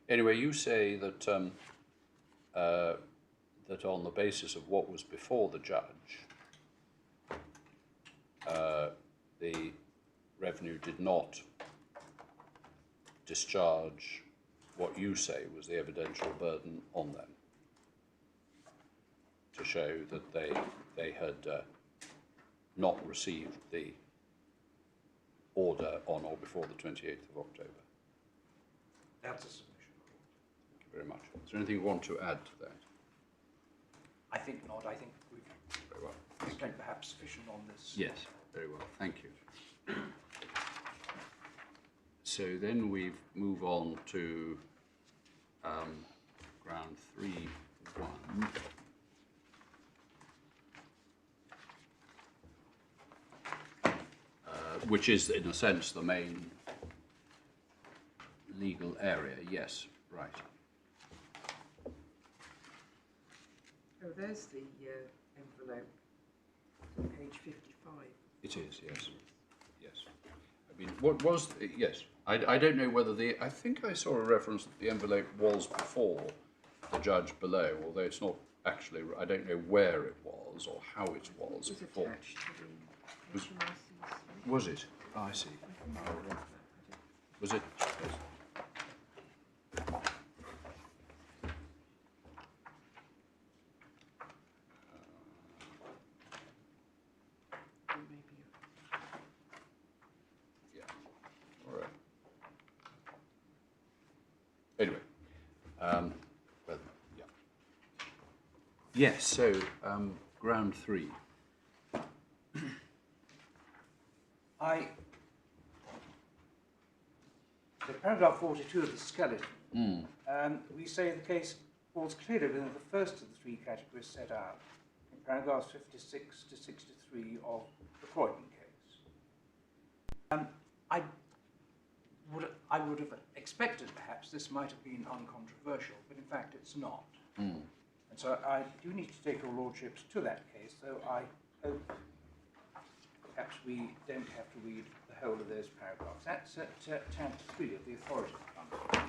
Anyway, you say that that on the basis of what was before the judge, the revenue did not discharge what you say was the evidential burden on them to show that they had not received the order on or before the 28th of October. That's a submission. Thank you very much. Is there anything you want to add to that? I think not. I think we've Very well. spent perhaps sufficient on this. Yes, very well. Thank you. So then we move on to ground 3.1. Which is, in a sense, the main legal area. Yes, right. Oh, there's the envelope on page 55. It is, yes. Yes. I mean, what was, yes. I don't know whether I think I saw a reference that the envelope was before the judge below, although it's not actually, I don't know where it was or how it was It was before. attached to the HMRC. Was it? Oh, I see. Was it? Yeah. All right. Anyway, well, yeah. Yes. So, ground 3. So paragraph 42 of the skeleton, we say the case falls clearly within the first of the three categories set out in paragraphs 56 to 63 of the Croydon case. I would have expected perhaps this might have been uncontroversial, but in fact it's not. And so I do need to take your lordships to that case, though I hope perhaps we don't have to read the whole of those paragraphs. That's at tab 3 of the authority fund.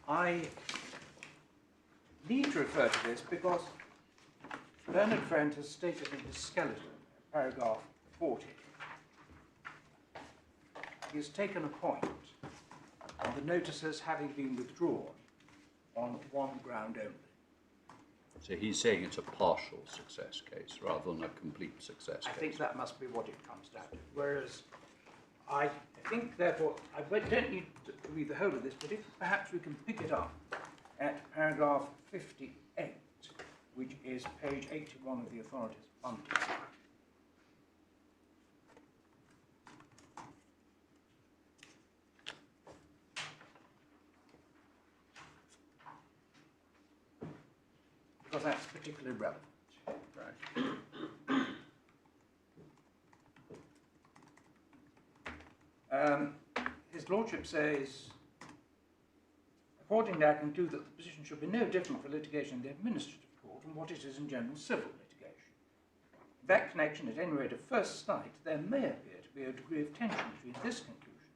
I need to refer to this because Bernard Friend has stated in his skeleton, paragraph 40, he has taken a point on the notices having been withdrawn on one ground only. So he's saying it's a partial success case rather than a complete success I case. think that must be what it comes down to. Whereas I think, therefore, I don't need to read the whole of this, but if perhaps we can pick it up at paragraph 58, which is page 81 of the authorities funded. Because that's particularly relevant. Right. His Lordship says, accordingly, I conclude that the position should be no different for litigation in the administrative court from what it is in general civil litigation. In that connection, at any rate at first sight, there may appear to be a degree of tension between this conclusion,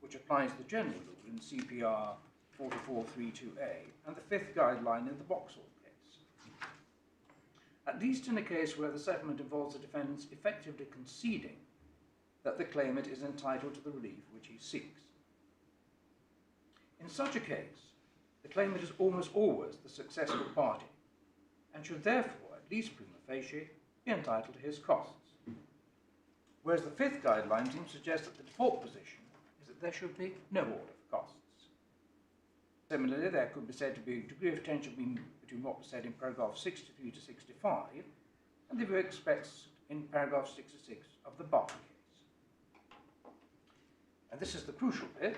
which applies the general rule in CPR 4432A, and the fifth guideline in the Boxall case. At least in a case where the settlement involves the defendants effectively conceding that the claimant is entitled to the relief which he seeks. In such a case, the claimant is almost always the successful party, and should therefore, at least prima facie, be entitled to his costs. Whereas the fifth guideline seems to suggest that the default position is that there should be no order for costs. Similarly, there could be said to be a degree of tension between what was said in paragraph 63 to 65 and the view expressed in paragraph 66 of the Barker case. And this is the crucial bit.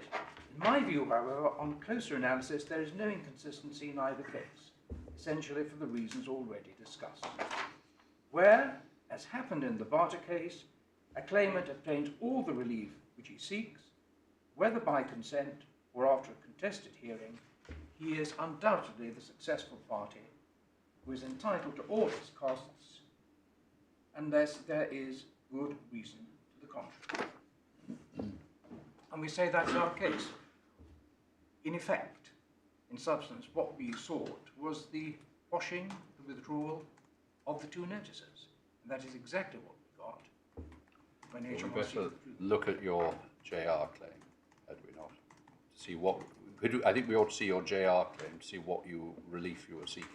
In my view, however, on closer analysis, there is no inconsistency in either case, essentially for the reasons already discussed. Where, as happened in the Barter case, a claimant obtains all the relief which he seeks, whether by consent or after a contested hearing, he is undoubtedly the successful party who is entitled to all his costs unless there is good reason to the contrary. And we say that's our case. In effect, in substance, what we sought was the quashing, the withdrawal of the two notices. And that is exactly what we got when HMRC We better look at your JR claim, had we not? To see what, I think we ought to see your JR claim to see what relief you were seeking.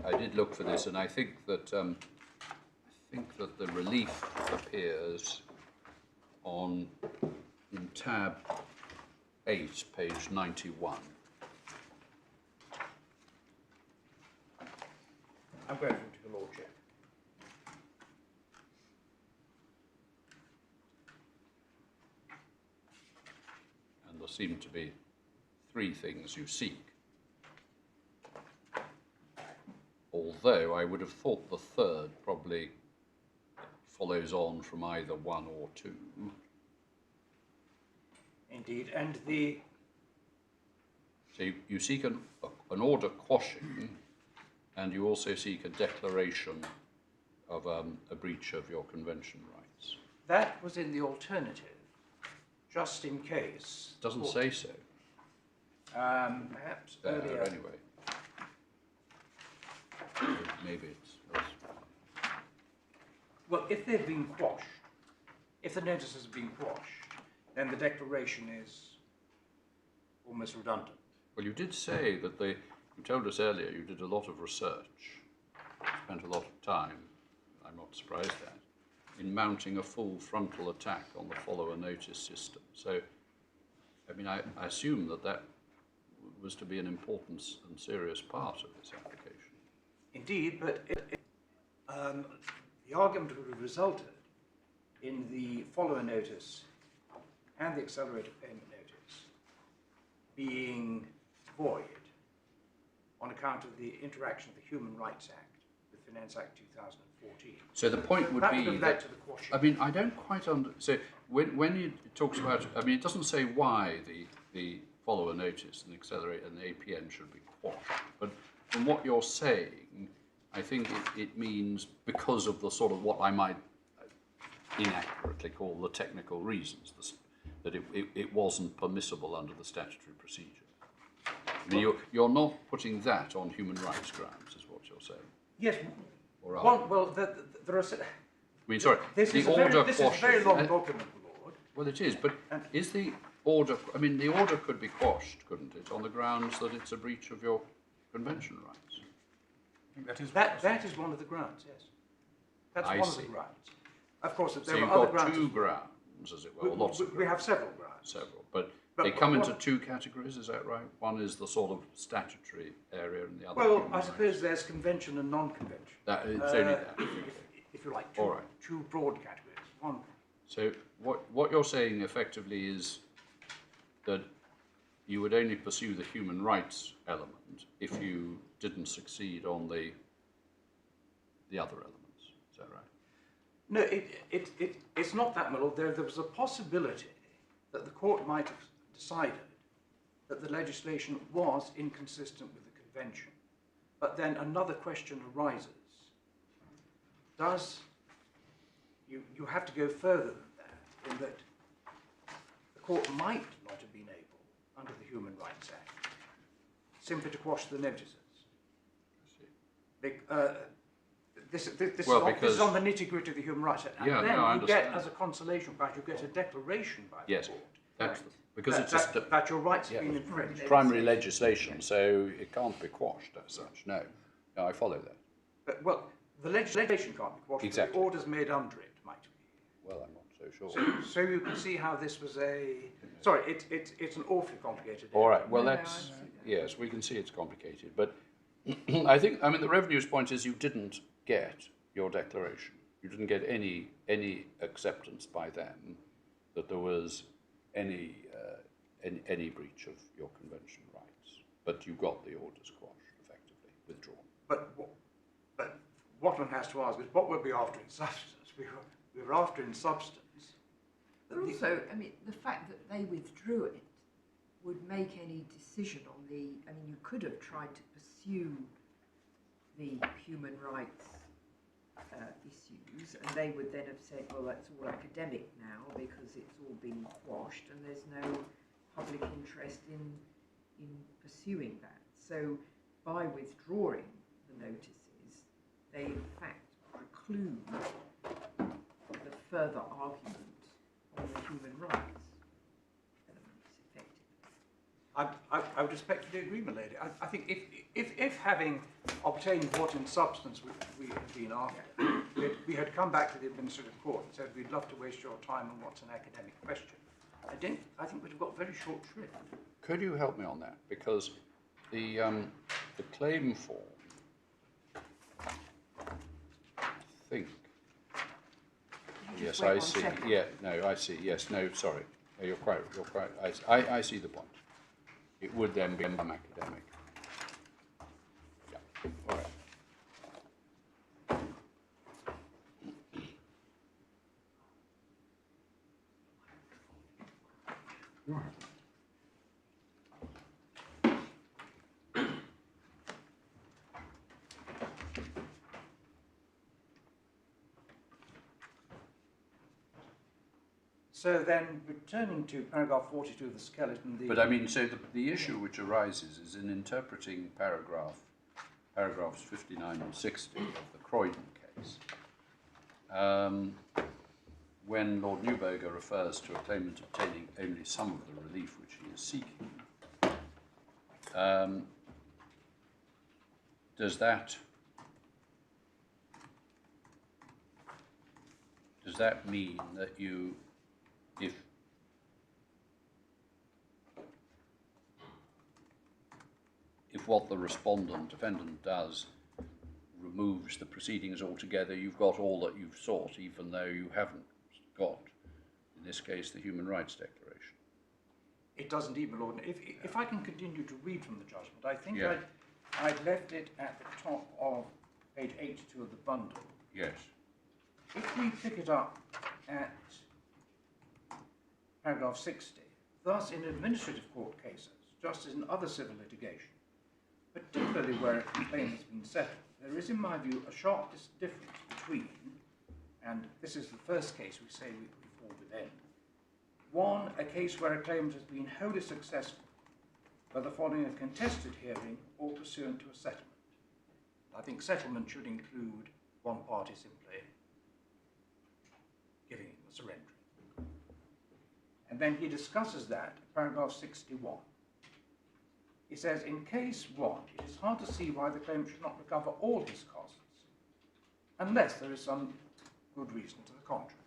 I did look for this, and I think that the relief appears in tab 8, page 91. I'm going to the Lordship. And there seem to be 3 things you seek. Although I would have thought the third probably follows on from either 1 or 2. Indeed, and the... So you seek an order quashing, and you also seek a declaration of a breach of your convention rights. That was in the alternative, just in case. Doesn't say so. Perhaps earlier. Anyway. Maybe it's elsewhere. Well, if they've been quashed, if the notices have been quashed, then the declaration is almost redundant. Well, you did say that you told us earlier you did a lot of research, spent a lot of time, I'm not surprised at, in mounting a full frontal attack on the follower notice system. So, I mean, I assume that was to be an important and serious part of this application. Indeed, but the argument would have resulted in the follower notice and the accelerated payment notice being void on account of the interaction of the Human Rights Act with Finance Act 2014. So the point would be that, I mean, I don't quite understand. So when it talks about, I mean, it doesn't say why the follower notice and the accelerated and the APN should be quashed, but from what you're saying, I think it means because of the sort of what I might inaccurately call the technical reasons, that it wasn't permissible under the statutory procedure. I mean, you're not putting that on human rights grounds, is what you're saying. Yes, Or are there are... I mean, sorry, This the is a order this is a very quashes- long document, Lord. Well, it is, but is the order... I mean, the order could be quashed, couldn't it, on the grounds that it's a breach of your convention rights? I think That is one of the grounds, yes. That's I one see. of the grounds. Of course, So there you've are other got grounds. two grounds, as it were, or lots of grounds. We have several grounds. Several, but But they come what- into two categories, is that right? One is the sort of statutory area and the other... Well, human I rights. suppose there's convention and non-convention. That, it's only that. If you like, All right. two broad categories. One, So what you're saying effectively is that you would only pursue the human rights element if you didn't succeed on the other elements. Is that right? no, it's not that, my lord. There was a possibility that the court might have decided that the legislation was inconsistent with the convention. But then another question arises. You have to go further than that, in that the court might not have been able, under the Human Rights Act, simply to quash the notices. This is on the nitty-gritty of the Human Rights Act. And Yeah, then no, I you get, understand. as a consolation prize, you get a declaration by the Yes, court. that's because it's just a that your rights have Yeah. been infringed. primary legislation, so it can't be quashed as such. No, I follow that. But, well, the legislation can't be quashed, Exactly. but the orders made under it might be. Well, I'm not so sure. So you can see how this was sorry, it's an awfully complicated All area. right. Well, No, that's I see that. yes. We can see it's complicated, but I mean, the revenue's point is you didn't get your declaration. You didn't get any acceptance by them that there was any breach of your convention rights. But you got the orders quashed, effectively withdrawn. But what one has to ask is what were we after in substance? We were after in substance. But also, I mean, the fact that they withdrew it would make any decision on the... I mean, you could have tried to pursue the human rights issues, and they would then have said, well, that's all academic now because it's all been quashed and there's no public interest in pursuing that. So by withdrawing the notices, they in fact preclude the further argument on the human rights elements, effectively. I would respectfully agree, my lady. I think if having obtained what in substance we had been after, we had come back to the administrative court and said we'd love to waste your time on what's an academic question, I think we'd have got very short shrift. Could you help me on that? Because the claim form, I think. Yes, I see. Yeah, no, I see. Yes, no, sorry. No, you're quite. I see the point. It would then become academic. Yeah. All right. Right. So then, returning to paragraph 42 of the skeleton, But I mean, so the issue which arises is in interpreting paragraphs 59 and 60 of the Croydon case, when Lord Newburger refers to a claimant obtaining only some of the relief which he is seeking, does that mean that you, if what the defendant does removes the proceedings altogether, you've got all that you've sought, even though you haven't got, in this case, the Human Rights Declaration? It does indeed, my lord. If I can continue to read from the judgment, I think Yeah. I'd left it at the top of page 82 of the bundle. Yes. If we pick it up at paragraph 60, thus in administrative court cases, just as in other civil litigation, particularly where a complaint has been settled, there is, in my view, a sharp difference between, and this is the first case we say we fall within, one, a case where a claimant has been wholly successful, whether following a contested hearing or pursuant to a settlement. I think settlement should include one party simply giving him a surrender. And then he discusses that in paragraph 61. He says, in case 1, it is hard to see why the claimant should not recover all his costs, unless there is some good reason to the contrary.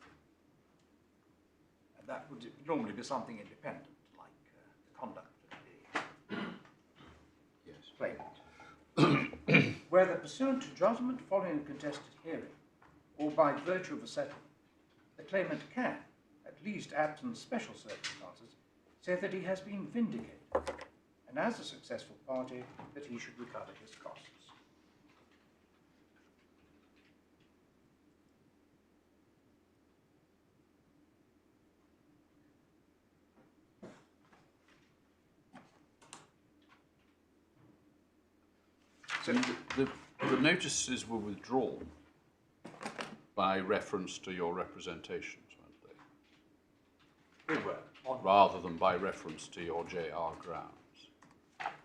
And that would normally be something independent, like the conduct of the claimant. Whether pursuant to judgment following a contested hearing, or by virtue of a settlement, the claimant can, at least absent special circumstances, say that he has been vindicated, and as a successful party, that he should recover his costs. So the notices were withdrawn by reference to your representations, weren't they? They were. Rather than by reference to your JR grounds.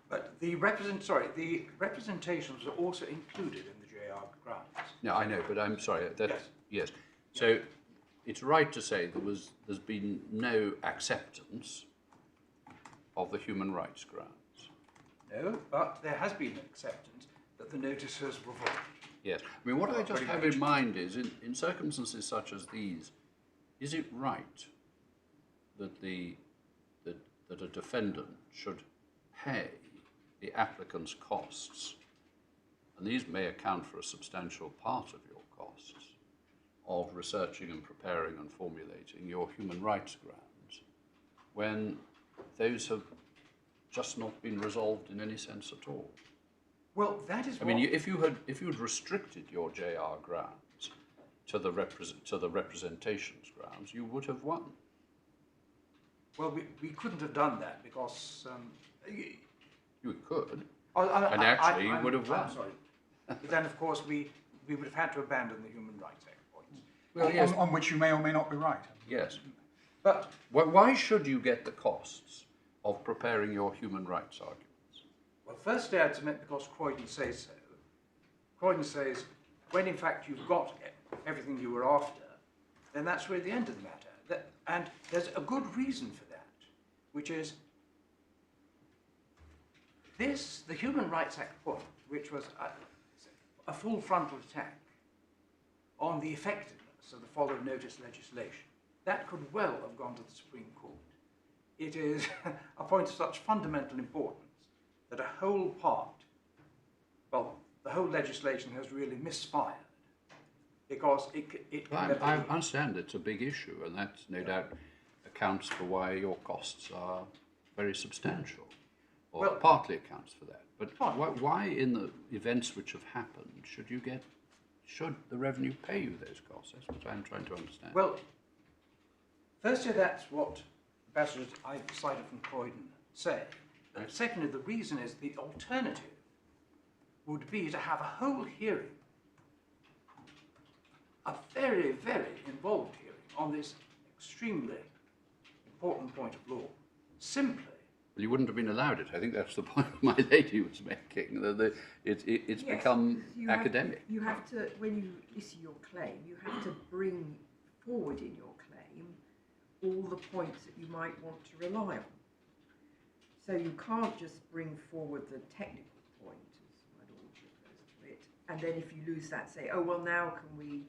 But the representations are also included in the JR grounds. No, I know, but I'm sorry. Yes. So it's right to say there's been no acceptance of the human rights grounds. No, but there has been an acceptance that the notices were void. Yes. I mean, what I just have in mind is, in circumstances such as these, is it right that that a defendant should pay the applicant's costs, and these may account for a substantial part of your costs, of researching and preparing and formulating your human rights grounds, when those have just not been resolved in any sense at all? Well, that is. I mean, if you had restricted your JR grounds to the representations grounds, you would have won. Well, we couldn't have done that because. You could, and actually you would have won. I'm sorry. But then, of course, we would have had to abandon the Human Rights Act points. Well, yes. on which you may or may not be right. Yes. But why should you get the costs of preparing your human rights arguments? Well, firstly, I'd submit because Croydon says so. Croydon says, when in fact you've got everything you were after, then that's really the end of the matter. And there's a good reason for that, which is the Human Rights Act point, which was a full frontal attack on the effectiveness of the follow notice legislation, that could well have gone to the Supreme Court. It is a point of such fundamental importance that a whole part, well, the whole legislation has really misfired because I understand it's a big issue, and that no doubt accounts for why your costs are very substantial, or well, partly accounts for that. But why, in the events which have happened, should the revenue pay you those costs? That's what I'm trying to understand. Well, firstly, that's what ambassadors I cited from Croydon say. And secondly, the reason is the alternative would be to have a whole hearing, a very, very involved hearing on this extremely important point of law, simply. Well, you wouldn't have been allowed it. I think that's the point my lady was making. It's Yes, become academic. You have to, when you issue your claim, you have to bring forward in your claim all the points that you might want to rely on. So you can't just bring forward the technical point, as my daughter refers to it, and then if you lose that, say, oh, well, now can we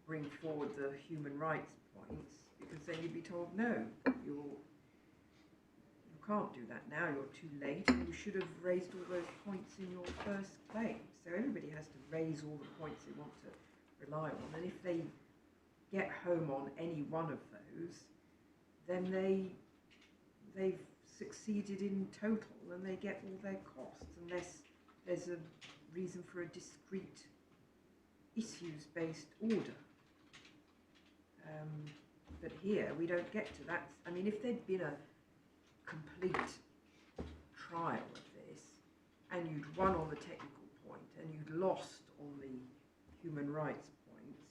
bring forward the human rights points? Because then you'd be told, no, you can't do that now, you're too late, and you should have raised all those points in your first claim. So everybody has to raise all the points they want to rely on, and if they get home on any one of those, then they've succeeded in total and they get all their costs, unless there's a reason for a discrete issues-based order. But here we don't get to that. I mean, if there'd been a complete trial of this and you'd won on the technical point and you'd lost on the human rights points,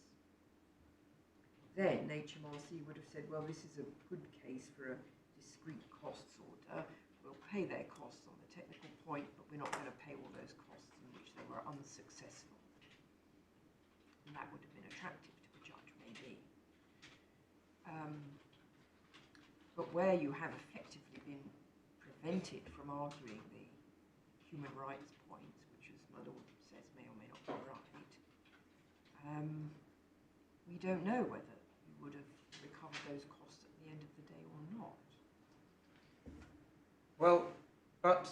then HMRC would have said, well, this is a good case for a discrete costs order. We'll pay their costs on the technical point, but we're not going to pay all those costs in which they were unsuccessful. and that would have been attractive to the judge, maybe. But where you have effectively been prevented from arguing the human rights points, which, as my lord says, may or may not be right, we don't know whether you would have recovered those costs at the end of the day or not. Well, but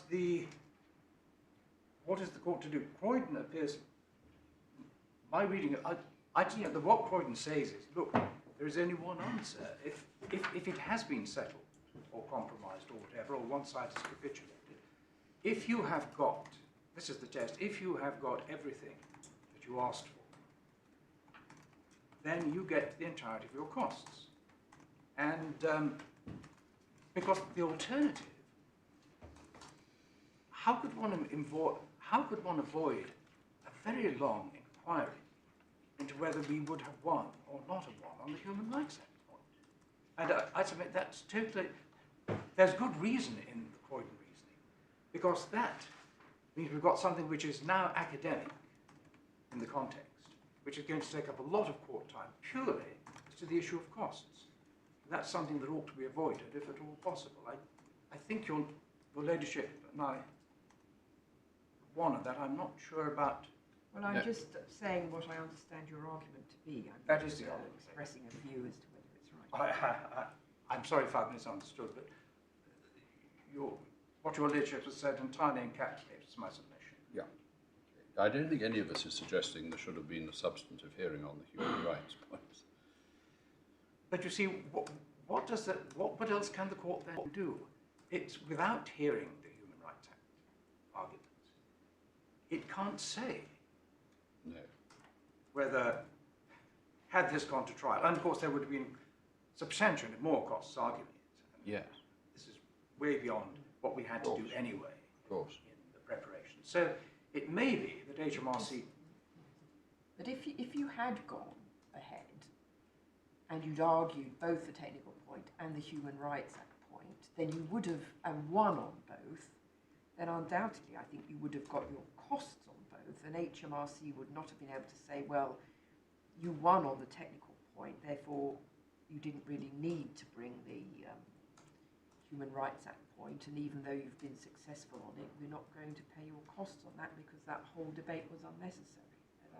what is the court to do? Croydon appears, my reading, I think that what Croydon says is, look, there is only one answer. If it has been settled or compromised or whatever, or one side has capitulated, if you have got, this is the test, if you have got everything that you asked for, then you get the entirety of your costs. And because the alternative, how could one avoid a very long inquiry into whether we would have won or not have won on the Human Rights Act point? And I submit that's totally, there's good reason in the Croydon reasoning, because that means we've got something which is now academic in the context, which is going to take up a lot of court time purely as to the issue of costs. That's something that ought to be avoided if at all possible. I think your ladyship and I wanted that. I'm not sure about. Well, I'm just saying what I understand your argument to be. I'm That just, is the argument. expressing a view as to whether it's right. I'm sorry if I've misunderstood, but what your ladyship has said entirely encapsulates my submission. Yeah. I don't think any of us is suggesting there should have been a substantive hearing on the human rights points. But you see, what else can the court then do? It's without hearing the Human Rights Act arguments. It can't say No. whether, had this gone to trial, and of course there would have been substantially more costs arguing it. Yes. This is way beyond what we had to do anyway in the preparation. So it may be that HMRC... But if you had gone ahead and you'd argued both the technical point and the Human Rights Act point, then you would have won on both, then undoubtedly I think you would have got your costs on both, and HMRC would not have been able to say, well, you won on the technical point, therefore you didn't really need to bring the Human Rights Act point, and even though you've been successful on it, we're not going to pay your costs on that because that whole debate was unnecessary.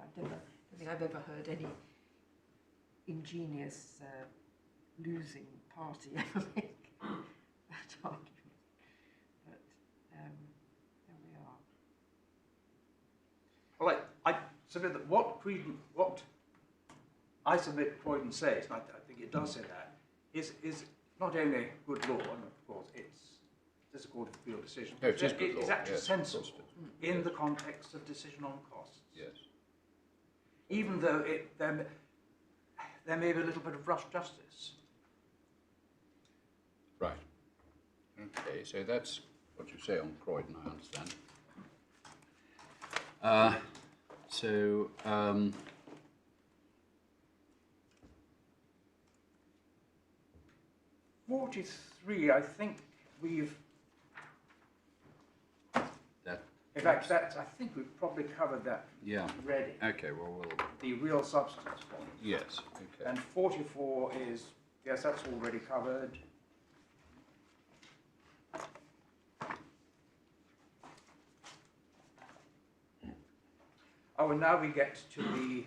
I don't think I've ever heard any ingenious losing party ever make that argument. But there we are. Well, I submit that what I submit Croydon says, and I think it does say that, is not only good law, and of course it's a Court of Appeal decision, No, it is good law. it's actually Yes, sensible in yes. the context of decision on costs. Yes. Even though there may be a little bit of rush justice. Right. Okay, so that's what you say on Croydon, I understand. So, 43, I think we've... that, In fact, I think we've probably covered that yeah. already. Okay, well, we'll, The real substance point. yes, okay. And 44 is, yes, that's already covered. Oh, and now we get to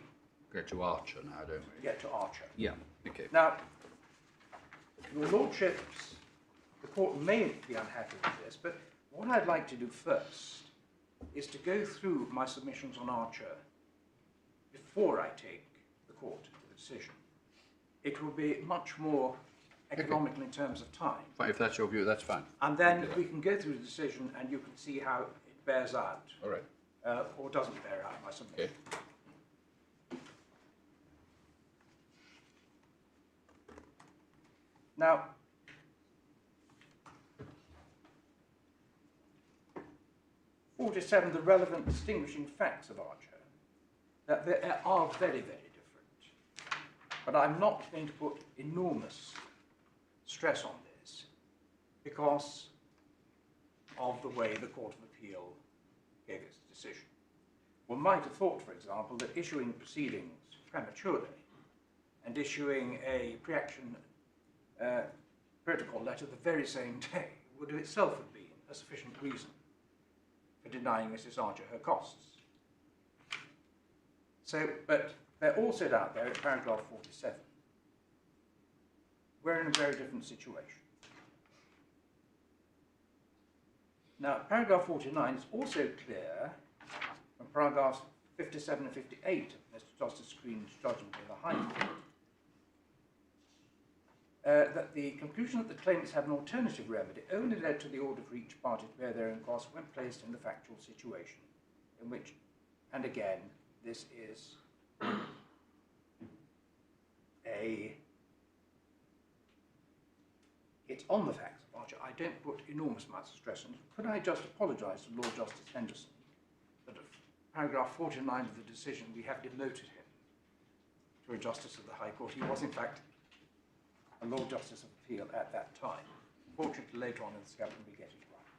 Go to Archer now, don't we? get to Archer. Yeah, okay. Now, your lordships, the court may be unhappy with this, but what I'd like to do first is to go through my submissions on Archer before I take the court to the decision. It will be much more economical in terms of time. Fine, if that's your view, that's fine. And then Okay. we can go through the decision and you can see how it bears out, All right. or doesn't bear out my submission. Okay. Now, the relevant distinguishing facts of Archer, that they are very, very different. But I'm not going to put enormous stress on this because of the way the Court of Appeal gave its decision. One might have thought, for example, that issuing proceedings prematurely and issuing a pre-action protocol letter the very same day would of itself have been a sufficient reason for denying Mrs. Archer her costs. So, but they're all set out there at paragraph 47. We're in a very different situation. Now, paragraph 49 is also clear from paragraphs 57 and 58 of Mr. Justice Green's judgment in the High Court that the conclusion that the claimants had an alternative remedy only led to the order for each party to bear their own costs when placed in the factual situation in which, and again, this is it's on the facts of Archer. I don't put enormous amounts of stress on it. Could I just apologise to Lord Justice Henderson that at paragraph 49 of the decision we have demoted him to a Justice of the High Court. He was in fact a Lord Justice of Appeal at that time. Fortunately, later on in the scaffold we get it right.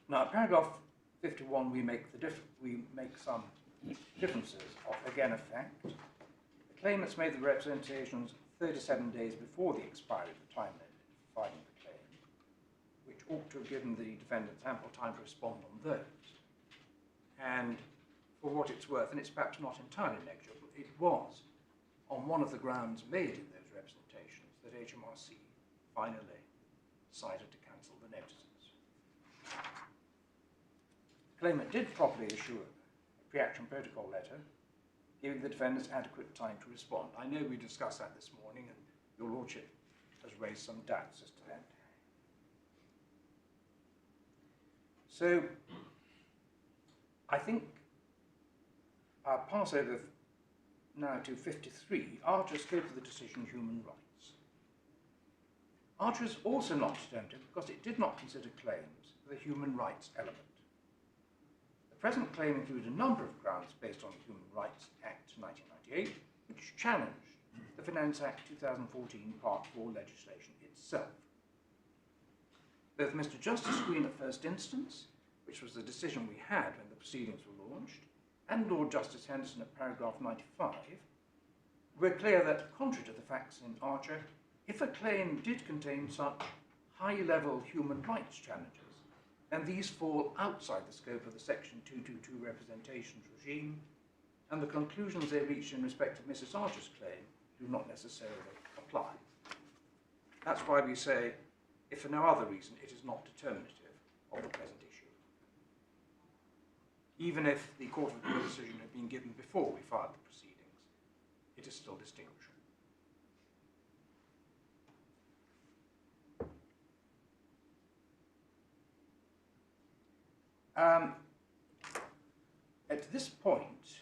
Now, paragraph 51, we make some differences of, again, effect. The claimants made the representations 37 days before the expiry of the time limit for filing the claim, which ought to have given the defendants ample time to respond on those. And for what it's worth, and it's perhaps not entirely negligible, it was on one of the grounds made in those representations that HMRC finally decided to cancel the notices. The claimant did properly issue a pre-action protocol letter, giving the defendants adequate time to respond. I know we discussed that this morning, and your Lordship has raised some doubts as to that. So, I think I'll pass over now to 53, Archer's scope of the decision, human rights. Archer is also not exempted because it did not consider claims for the human rights element. The present claim included a number of grounds based on the Human Rights Act 1998, which challenged the Finance Act 2014 Part 4 legislation itself. Both Mr. Justice Green at first instance, which was the decision we had when the proceedings were launched, and Lord Justice Henderson at paragraph 95, were clear that, contrary to the facts in Archer, if a claim did contain such high-level human rights challenges, then these fall outside the scope of the Section 222 representations regime, and the conclusions they reached in respect of Mrs. Archer's claim do not necessarily apply. That's why we say, if for no other reason, it is not determinative of the present issue. Even if the Court of Appeal decision had been given before we filed the proceedings, it is still distinguishable. At this point,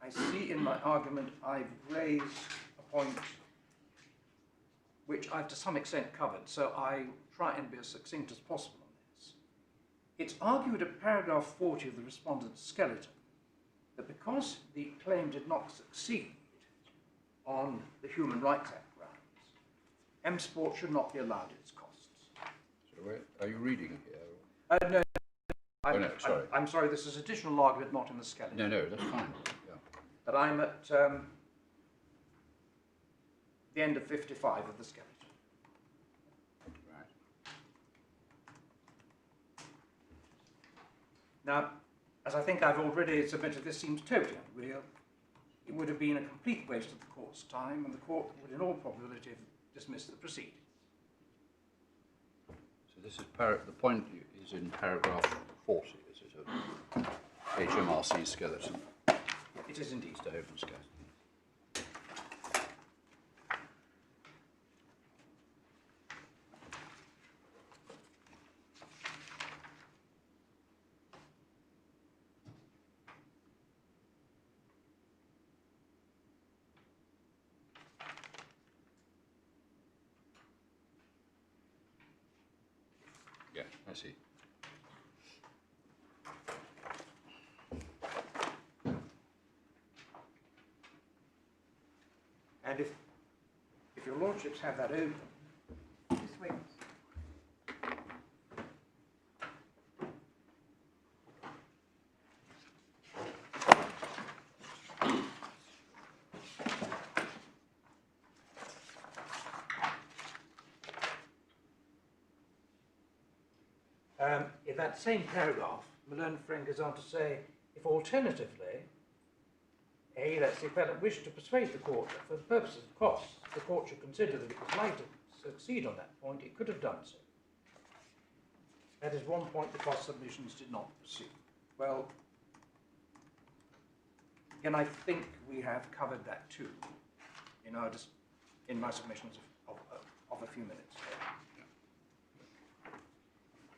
I see in my argument I've raised a point which I've to some extent covered, so I try and be as succinct as possible on this. It's argued at paragraph 40 of the respondent's skeleton that because the claim did not succeed on the Human Rights Act grounds, M-Sport should not be allowed its costs. So are you reading here? No. No, sorry. I'm sorry, this is additional argument not in the skeleton. No, that's fine. Yeah. But I'm at the end of 55 of the skeleton. Right. Now, as I think I've already submitted, this seems totally unreal. It would have been a complete waste of the court's time, and the court would in all probability have dismissed the proceedings. So this is the point is in paragraph 40, is it, of HMRC skeleton? It is indeed. Mr. Hogan's skeleton. Yeah, I see. And if your lordships have that open, Just wait. In that same paragraph, Malone Frank goes on to say, if alternatively, A, that's the appellant wished to persuade the court that for the purposes of costs, the court should consider that it was likely to succeed on that point, it could have done so. That is one point the cost submissions did not pursue. Well, again, I think we have covered that too in my submissions of a few minutes ago.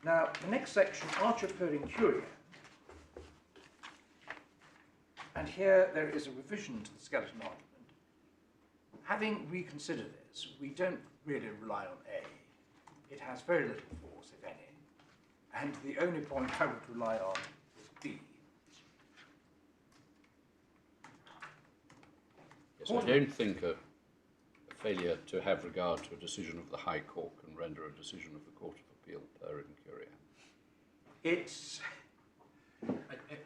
Now, the next section, Archer per incuria. And here there is a revision to the skeleton argument. Having reconsidered this, we don't really rely on A. It has very little force, if any. And the only point I would rely on is B. Yes, I don't think a failure to have regard to a decision of the High Court can render a decision of the Court of Appeal per incuria. It's...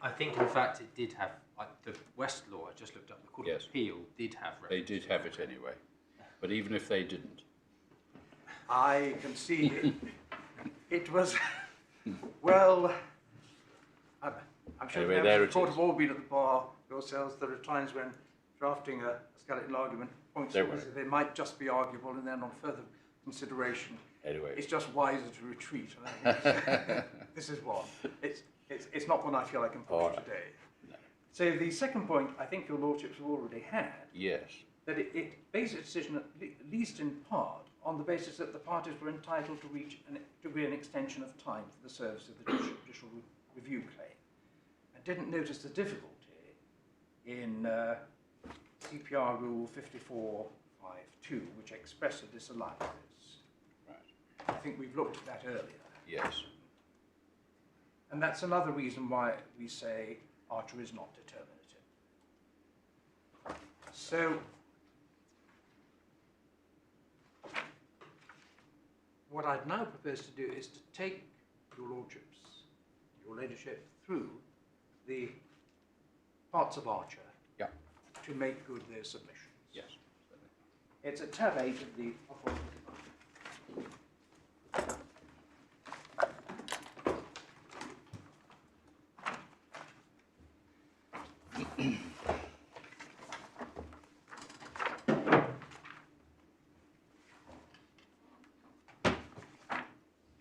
I think, in fact, it did have, the Westlaw, I just looked up, the Court Yes. of Appeal did have They did have it anyway. But even if they didn't, I can see it was, well, I'm sure Anyway, the there members of the it court is. have all been at the bar yourselves. There are times when drafting a skeleton argument points Don't out worry. that they might just be arguable, and then on further consideration, anyway. it's just wiser to retreat. And I think this is one. It's not one I feel I can push All right. today. No. So the second point, I think your lordships have already had, Yes. that it based its decision, at least in part, on the basis that the parties were entitled to reach an extension of time for the service of the judicial review claim. I didn't notice the difficulty in CPR Rule 54.5.2, which expressly disallowed this. Right. I think we've looked at that earlier. Yes. And that's another reason why we say Archer is not determinative. So, what I'd now propose to do is to take your lordships, your ladyship, through the parts of Archer Yeah. to make good their submissions. Yes. It's at tab 8 of the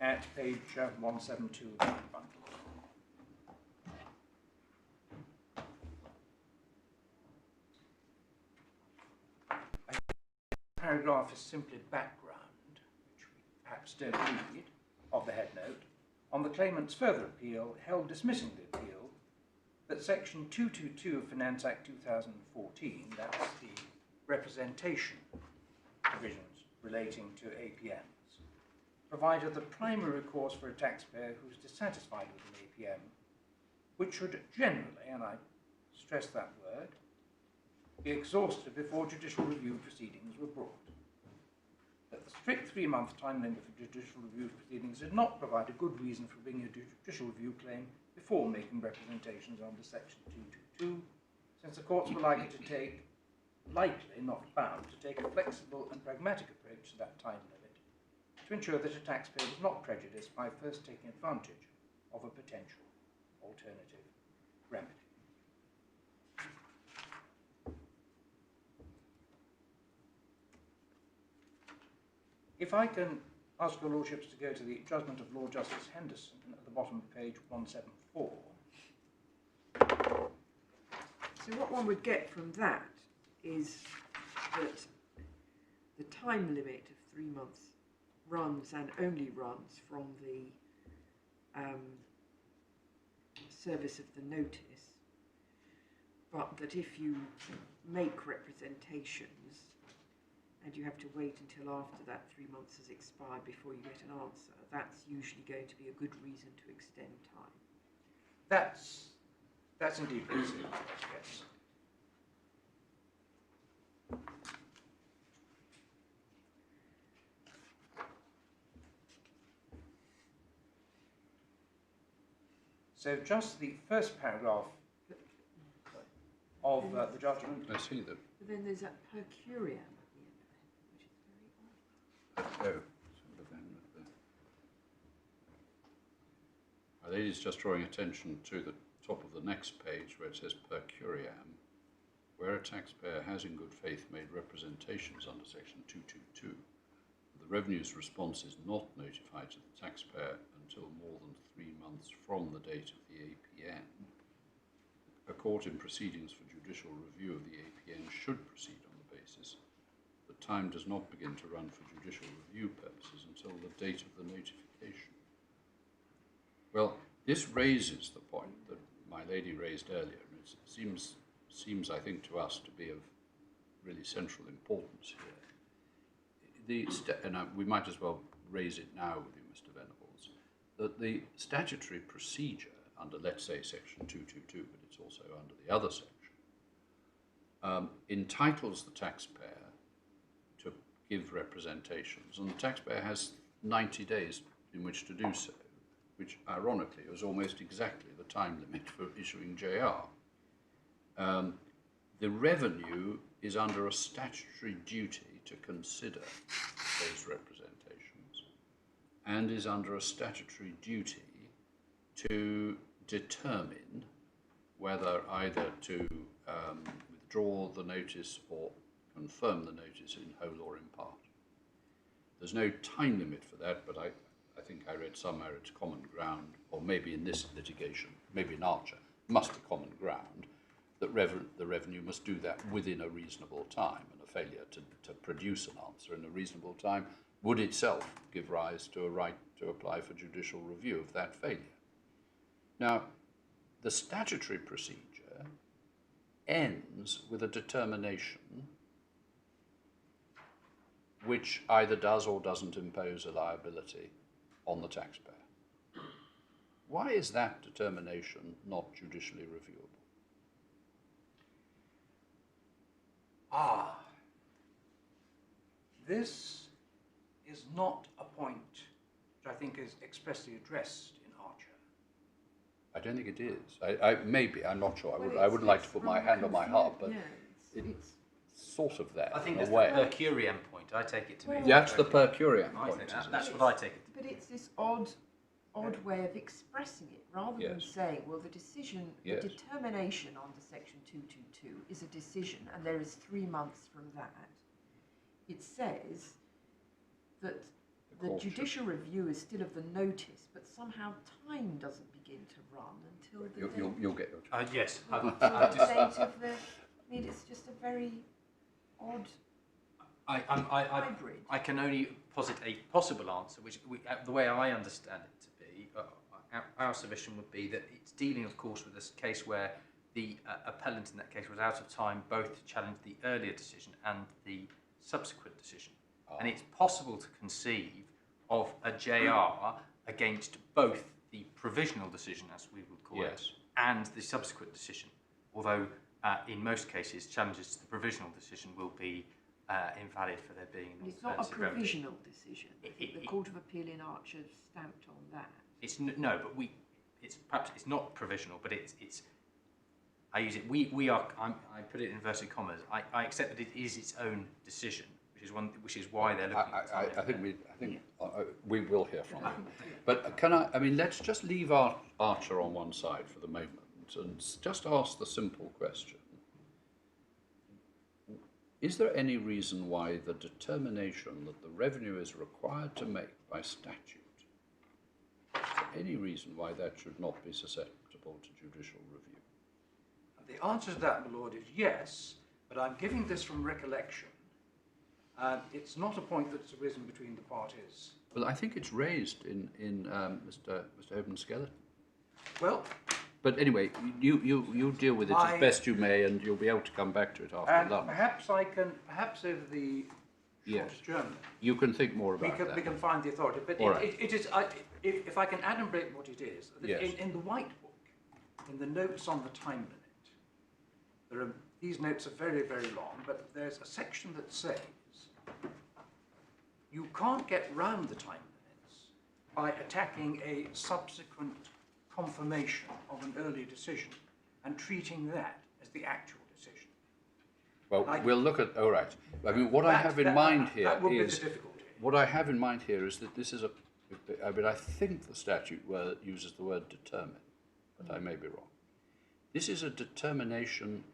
at page 172 of the bundle. The paragraph is simply background, which we perhaps don't read, of the head note, on the claimant's further appeal held dismissing the appeal that section 222 of Finance Act 2014, that's the representation provisions relating to APMs, provided the primary recourse for a taxpayer who is dissatisfied with an APM, which should generally, and I stress that word, be exhausted before judicial review proceedings were brought. That the strict 3-month time limit for judicial review proceedings did not provide a good reason for bringing a judicial review claim before making representations under section 222, since the courts were likely, not bound, to take a flexible and pragmatic approach to that time limit to ensure that a taxpayer was not prejudiced by first taking advantage of a potential alternative remedy. If I can ask your lordships to go to the judgment of Lord Justice Henderson at the bottom of page 174. So what one would get from that is that the time limit of 3 months runs and only runs from the service of the notice, but that if you make representations and you have to wait until after that 3 months has expired before you get an answer, that's usually going to be a good reason to extend time. That's indeed what it is, yes. So just the first paragraph of the judgment. I see that. But then there's that per curiam at the end of it, which is very odd. Oh, sort of then My lady's just drawing attention to the top of the next page where it says per curiam, where a taxpayer has in good faith made representations under section 222, the revenue's response is not notified to the taxpayer until more than 3 months from the date of the APN. A court in proceedings for judicial review of the APN should proceed on the basis that time does not begin to run for judicial review purposes until the date of the notification. Well, this raises the point that my lady raised earlier, and it seems, I think, to us to be of really central importance here. We might as well raise it now with you, Mr. Venables, that the statutory procedure under, let's say, section 222, but it's also under the other section, entitles the taxpayer to give representations, and the taxpayer has 90 days in which to do so, which ironically was almost exactly the time limit for issuing JR. The revenue is under a statutory duty to consider those representations and is under a statutory duty to determine whether either to withdraw the notice or confirm the notice in whole or in part. There's no time limit for that, but I think I read somewhere it's common ground, or maybe in this litigation, maybe in Archer, must be common ground, that the revenue must do that within a reasonable time, and a failure to produce an answer in a reasonable time would itself give rise to a right to apply for judicial review of that failure. Now, the statutory procedure ends with a determination which either does or doesn't impose a liability on the taxpayer. Why is that determination not judicially reviewable? This is not a point which I think is expressly addressed in Archer. I don't think it is. Maybe, I'm not sure. I wouldn't like to put my hand on my heart, but it's sort of that. I think in that's a way. the per curiam point. I take it to be. That's the per curiam I point. think Isn't that's it? what I take it to be. But it's this odd way of expressing it, rather than Yes. saying, well, the decision, Yes. the determination under section 222 is a decision, and there is 3 months from that. It says that the court judicial review is still of the notice, but somehow time doesn't begin to run until the You'll get your chance. Yes. until the date of the. I mean, it's just a very odd hybrid. I can only posit a possible answer, which the way I understand it to be, our submission would be that it's dealing, of course, with this case where the appellant in that case was out of time both to challenge the earlier decision and the subsequent decision. And it's possible to conceive of a JR against both the provisional decision, as we would call it, and the subsequent decision. Although, in most cases, challenges to the provisional decision will be invalid for there being an It's not a alternative remedy. provisional decision. The Court of Appeal in Archer stamped on that. It's no, but it's not provisional, but it's. I use it. I put it in inverted commas. I accept that it is its own decision, which is why they're looking. I think we will hear from you. But let's just leave Archer on one side for the moment and just ask the simple question. Is there any reason why the determination that the revenue is required to make by statute, is there any reason why that should not be susceptible to judicial review? The answer to that, my lord, is yes, but I'm giving this from recollection. It's not a point that's arisen between the parties. Well, I think it's raised in Mr. Hoban's skeleton. Well, but anyway, you deal with it as best you may, and you'll be able to come back to it after and lunch. perhaps over the short journey, You can think more about that. we can find the authority. But All right. it is, if I can adumbrate what it is, Yes. in the white book, in the notes on the time limit, these notes are very, very long, but there's a section that says you can't get round the time limits by attacking a subsequent confirmation of an earlier decision and treating that as the actual decision. Well, we'll look at. All right. I mean, what I have in mind here that would be is the difficulty. what I have in mind here is that this is I mean, I think the statute uses the word determine, but I may be wrong. This is a determination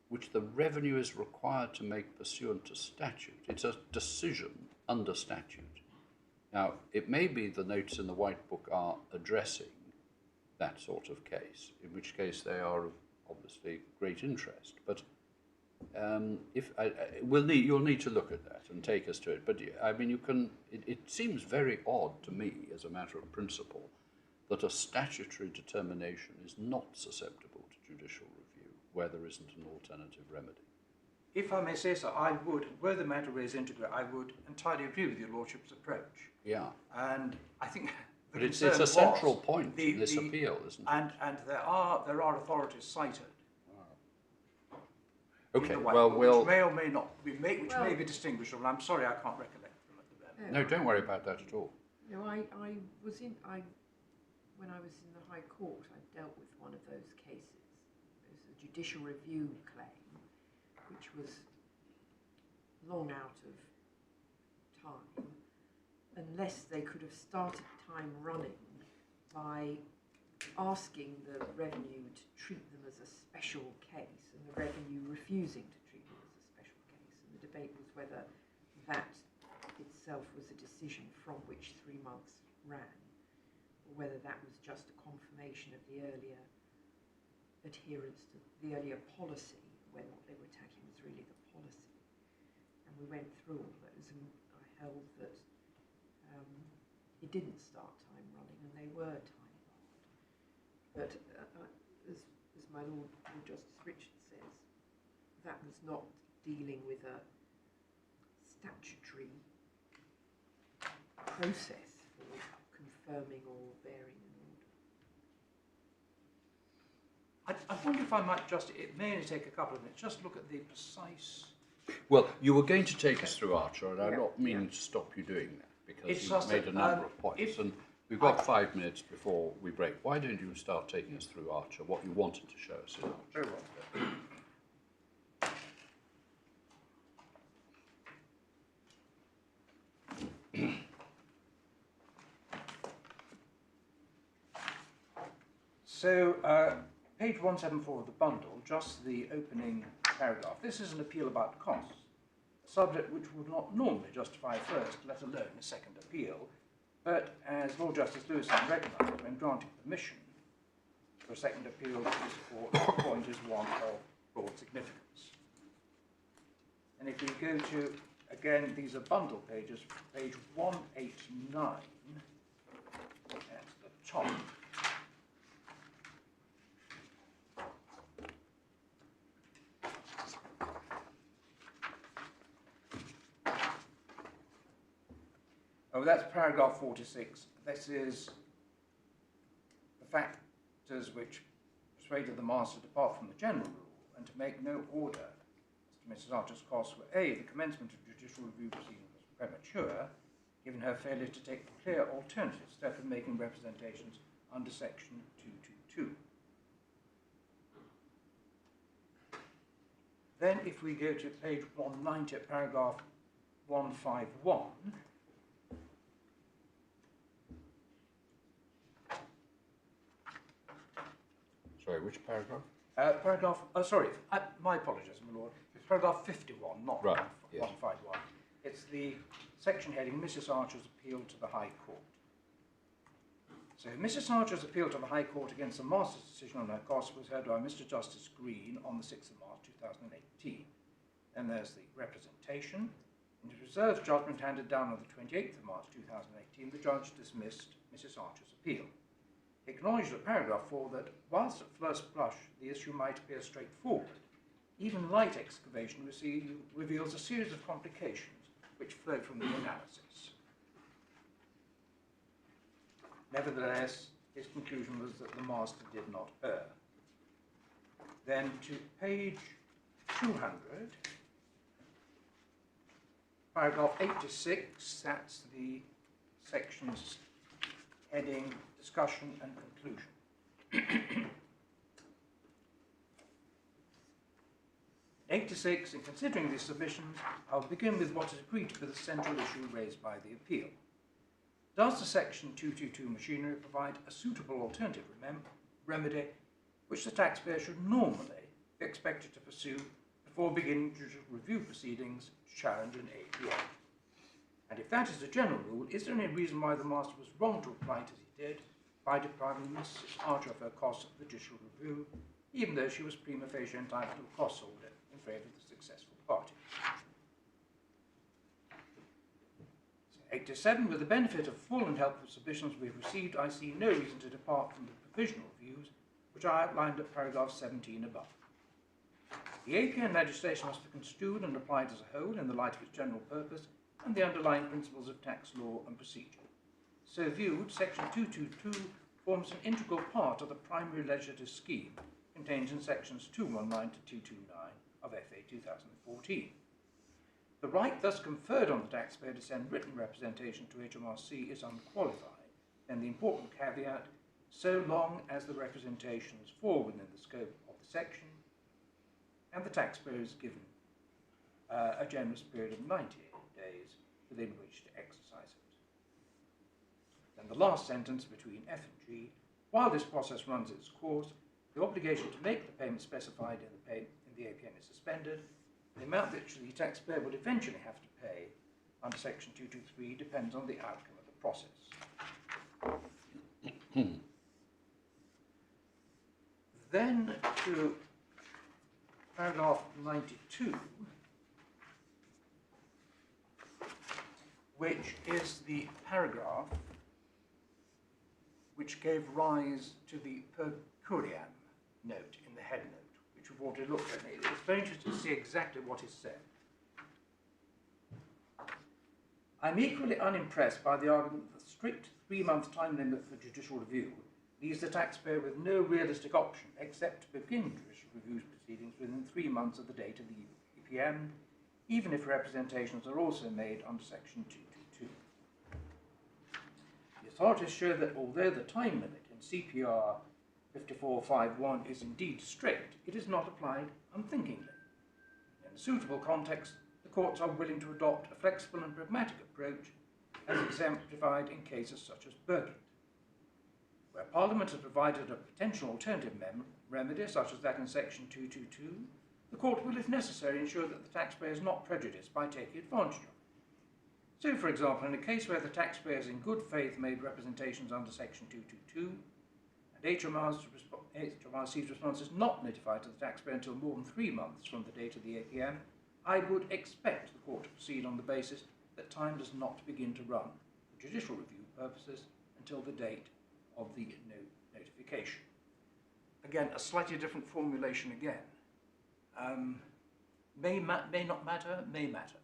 which the revenue is required to make pursuant to statute. It's a decision under statute. Now, it may be the notes in the White Book are addressing that sort of case, in which case they are of obviously great interest. But you'll need to look at that and take us to it. But I mean, it seems very odd to me, as a matter of principle, that a statutory determination is not susceptible to judicial review where there isn't an alternative remedy. If I may say so, I would, were the matter raised integrally, I would entirely agree with your Lordship's approach. Yeah. And I think but it's a central point in this appeal, isn't it? And there are authorities cited. Okay, which may or may not be may be distinguishable. I'm sorry, I can't recollect them at the moment. No, don't worry about that at all. No, when I was in the High Court, I dealt with one of those cases. It was a judicial review claim, which was long out of time, unless they could have started time running by asking the revenue to treat them as a special case, and the revenue refusing to treat them as a special case. And the debate was whether that itself was a decision from which 3 months ran, or whether that was just a confirmation of the earlier adherence to the earlier policy, whether what they were attacking was really the policy. And we went through all those, and I held that it didn't start time running, and they were time barred. But as my Lord Justice Richard says, that was not dealing with a statutory process for confirming or bearing an order. I wonder if I might just, it may only take a couple of minutes, just look at the precise... Well, you were going to take us through Archer, and I'm not meaning to stop you doing that, because you've made a number of points, and we've got 5 minutes before we break. Why don't you start taking us through Archer, what you wanted to show us in Archer? Very well. So, page 174 of the bundle, just the opening paragraph. This is an appeal about costs, a subject which would not normally justify a first, let alone a second appeal. But as Lord Justice Lewison recognised when granting permission for a second appeal, this point is one of broad significance. And if we go to, again, these are bundle pages, page 189 at the top. Oh, that's paragraph 46. This is the factors which persuaded the master to depart from the general rule and to make no order as to Mrs. Archer's costs were A, the commencement of judicial review proceedings was premature, given her failure to take a clear alternative step in making representations under section 222. Then if we go to page 190 at paragraph 151, Sorry, which paragraph? My apologies, my lord. It's paragraph 51, not right, yes. 151. It's the section heading, Mrs. Archer's appeal to the High Court. So, Mrs. Archer's appeal to the High Court against the master's decision on her costs was heard by Mr. Justice Green on the 6th of March 2018. Then there's the representation. In his reserved judgment handed down on the 28th of March 2018, the judge dismissed Mrs. Archer's appeal. He acknowledged at paragraph 4 that, whilst at first blush the issue might appear straightforward, even light excavation reveals a series of complications which flow from the analysis. Nevertheless, his conclusion was that the master did not err. Then to page 200, paragraph 86, that's the sections heading discussion and conclusion. 86, in considering these submissions, I'll begin with what is agreed to be the central issue raised by the appeal. does the Section 222 machinery provide a suitable alternative remedy which the taxpayer should normally be expected to pursue before beginning judicial review proceedings to challenge an APM? And if that is the general rule, is there any reason why the Master was wrong to apply it as he did by depriving Mrs. Archer of her costs of the judicial review, even though she was prima facie entitled to a cost holder in favour of the successful party? 87. With the benefit of full and helpful submissions we have received, I see no reason to depart from the provisional views which I outlined at paragraph 17 above. The APN legislation must be construed and applied as a whole in the light of its general purpose and the underlying principles of tax law and procedure. So viewed, Section 222 forms an integral part of the primary legislative scheme contained in Sections 219 to 229 of FA 2014. The right thus conferred on the taxpayer to send written representation to HMRC is unqualified, and the important caveat, so long as the representations fall within the scope of the section and the taxpayer is given a generous period of 90 days within which to exercise it. Then the last sentence between F and G, while this process runs its course, the obligation to make the payment specified in the APN is suspended. The amount which the taxpayer would eventually have to pay under Section 223 depends on the outcome of the process. Then to paragraph 92, which is the paragraph which gave rise to the per curiam note in the head note, which we've already looked at. It's very interesting to see exactly what is said. I'm equally unimpressed by the argument that the strict 3-month time limit for judicial review leaves the taxpayer with no realistic option except to begin judicial review proceedings within 3 months of the date of the EPM, even if representations are also made under Section 222. The authorities show that although the time limit in CPR 5451 is indeed strict, it is not applied unthinkingly. In a suitable context, the courts are willing to adopt a flexible and pragmatic approach as exemplified in cases such as Burkitt. Where Parliament has provided a potential alternative remedy, such as that in Section 222, the court will, if necessary, ensure that the taxpayer is not prejudiced by taking advantage of it. So, for example, in a case where the taxpayer has in good faith made representations under Section 222, and HMRC's response is not notified to the taxpayer until more than 3 months from the date of the APM, I would expect the court to proceed on the basis that time does not begin to run for judicial review purposes until the date of the notification. Again, a slightly different formulation again. May not matter, may matter.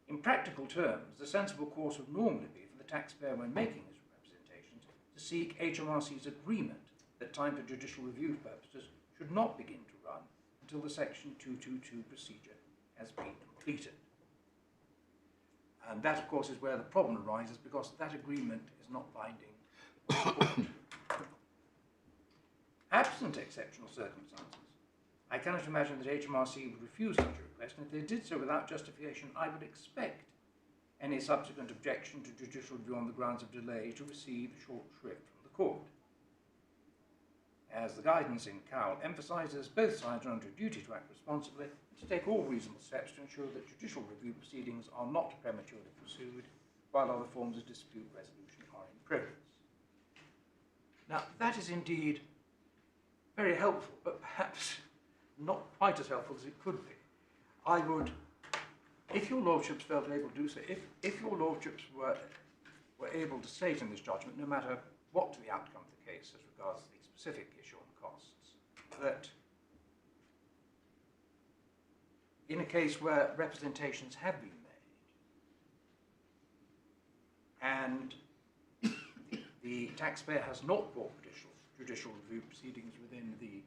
In practical terms, the sensible course would normally be for the taxpayer, when making his representations, to seek HMRC's agreement that time for judicial review purposes should not begin to run until the Section 222 procedure has been completed. And that, of course, is where the problem arises, because that agreement is not binding on the court. Absent exceptional circumstances, I cannot imagine that HMRC would refuse such a request, and if they did so without justification, I would expect any subsequent objection to judicial review on the grounds of delay to receive short shrift from the court. As the guidance in Cowell emphasises, both sides are under a duty to act responsibly and to take all reasonable steps to ensure that judicial review proceedings are not prematurely pursued while other forms of dispute resolution are in progress. Now, that is indeed very helpful, but perhaps not quite as helpful as it could be. I would, if your lordships felt able to do so, if your lordships were able to state in this judgment, no matter what the outcome of the case as regards the specific issue on costs, that in a case where representations have been made and the taxpayer has not brought judicial review proceedings within the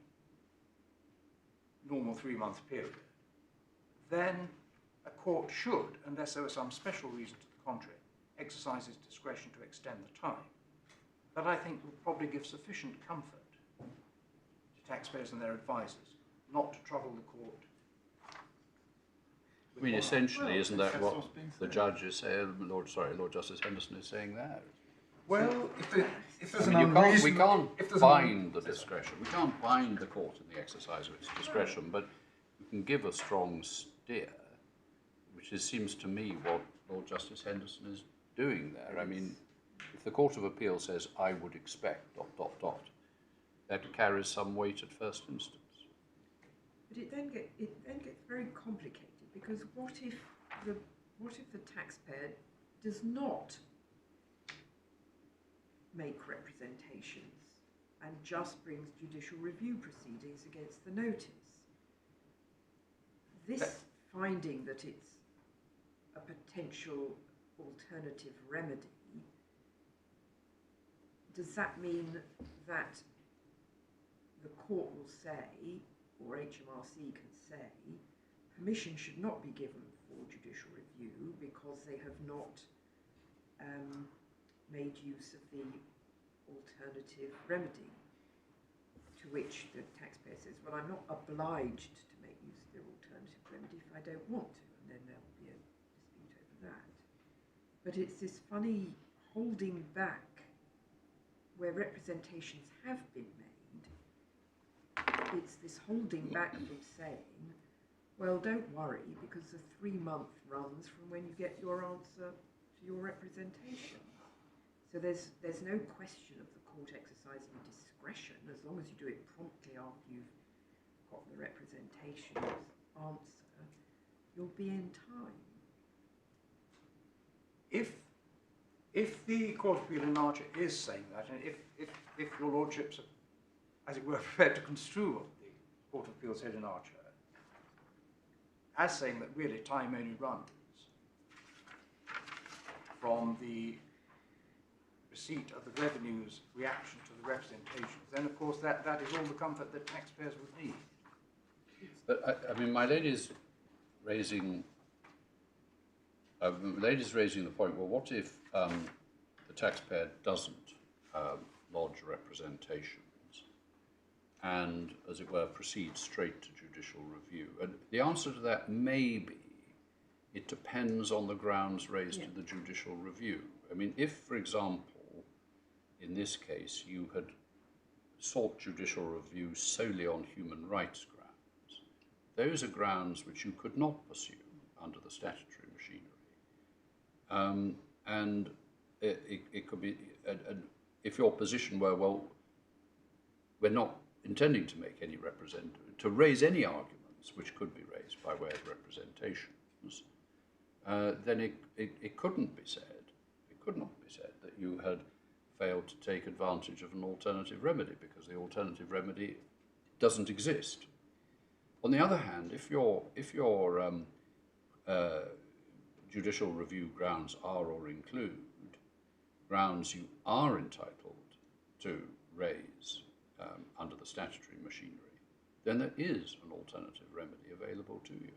normal 3-month period, then a court should, unless there was some special reason to the contrary, exercise its discretion to extend the time. That, I think, would probably give sufficient comfort to taxpayers and their advisors not to trouble the court I mean, essentially, isn't that That's what what's being the said. judge is saying? Lord Justice Henderson is saying there. Well, if there's I an mean, we unreasonable... can't if there's an bind the discretion. We can't bind the court in the exercise of its discretion, but we can give a strong steer, which seems to me what Lord Justice Henderson is doing there. I mean, if the Court of Appeal says, I would expect ... that carries some weight at first instance. But it then gets very complicated, because what if the taxpayer does not make representations and just brings judicial review proceedings against the notice? This finding that it's a potential alternative remedy, does that mean that the court will say, or HMRC can say, permission should not be given for judicial review because they have not made use of the alternative remedy? To which the taxpayer says, well, I'm not obliged to make use of the alternative remedy if I don't want to, and then there will be a dispute over that. But it's this funny holding back where representations have been made. It's this holding back from saying, well, don't worry, because the 3-month runs from when you get your answer to your representation. So there's no question of the court exercising discretion, as long as you do it promptly after you've got the representation's answer, you'll be in time. If the Court of Appeal in Archer is saying that, and if your lordships are, as it were, prepared to construe what the Court of Appeal said in Archer, as saying that really time only runs from the receipt of the revenue's reaction to the representations, then of course that is all the comfort that taxpayers would need. But I mean, my lady's raising the point, well, what if the taxpayer doesn't lodge representations and, as it were, proceeds straight to judicial review? And the answer to that may be, it depends on the grounds raised to the judicial review. I mean, if, for example, in this case, you had sought judicial review solely on human rights grounds, those are grounds which you could not pursue under the statutory machinery. And it could be, if your position were, well, we're not intending to make any to raise any arguments which could be raised by way of representations, then it couldn't be said, it could not be said that you had failed to take advantage of an alternative remedy, because the alternative remedy doesn't exist. On the other hand, if your judicial review grounds are or include grounds you are entitled to raise under the statutory machinery, then there is an alternative remedy available to you.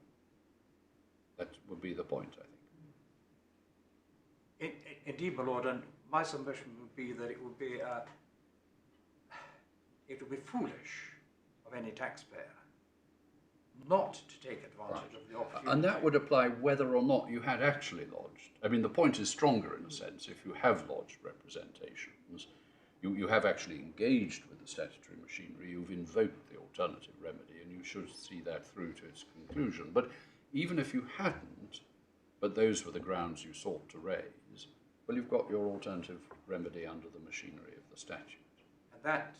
That would be the point, I think. Indeed, my lord, and my submission would be that it would be foolish of any taxpayer not to take advantage of the opportunity. And that would apply whether or not you had actually lodged. I mean, the point is stronger in a sense. If you have lodged representations, you have actually engaged with the statutory machinery, you've invoked the alternative remedy, and you should see that through to its conclusion. But even if you hadn't, but those were the grounds you sought to raise, well, you've got your alternative remedy under the machinery of the statute. And that,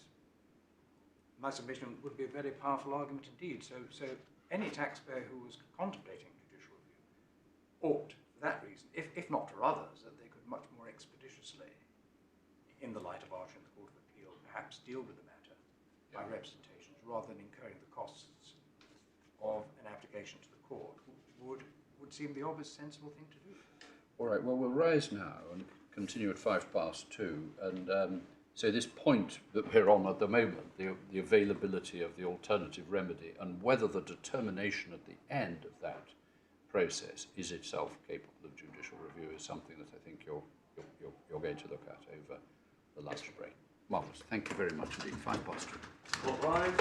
my submission, would be a very powerful argument indeed. So any taxpayer who was contemplating judicial review ought, for that reason, if not for others, that they could much more expeditiously, in the light of Archer and the Court of Appeal, perhaps deal with the matter by representations rather than incurring the costs of an application to the court, would seem the obvious sensible thing to do. All right, well, we'll rise now and continue at 2:05, and so this point that we're on at the moment, the availability of the alternative remedy, and whether the determination at the end of that process is itself capable of judicial review, is something that I think you're going to look at over the lunch break. Marvellous. Thank you very much indeed. 2:05. All rise.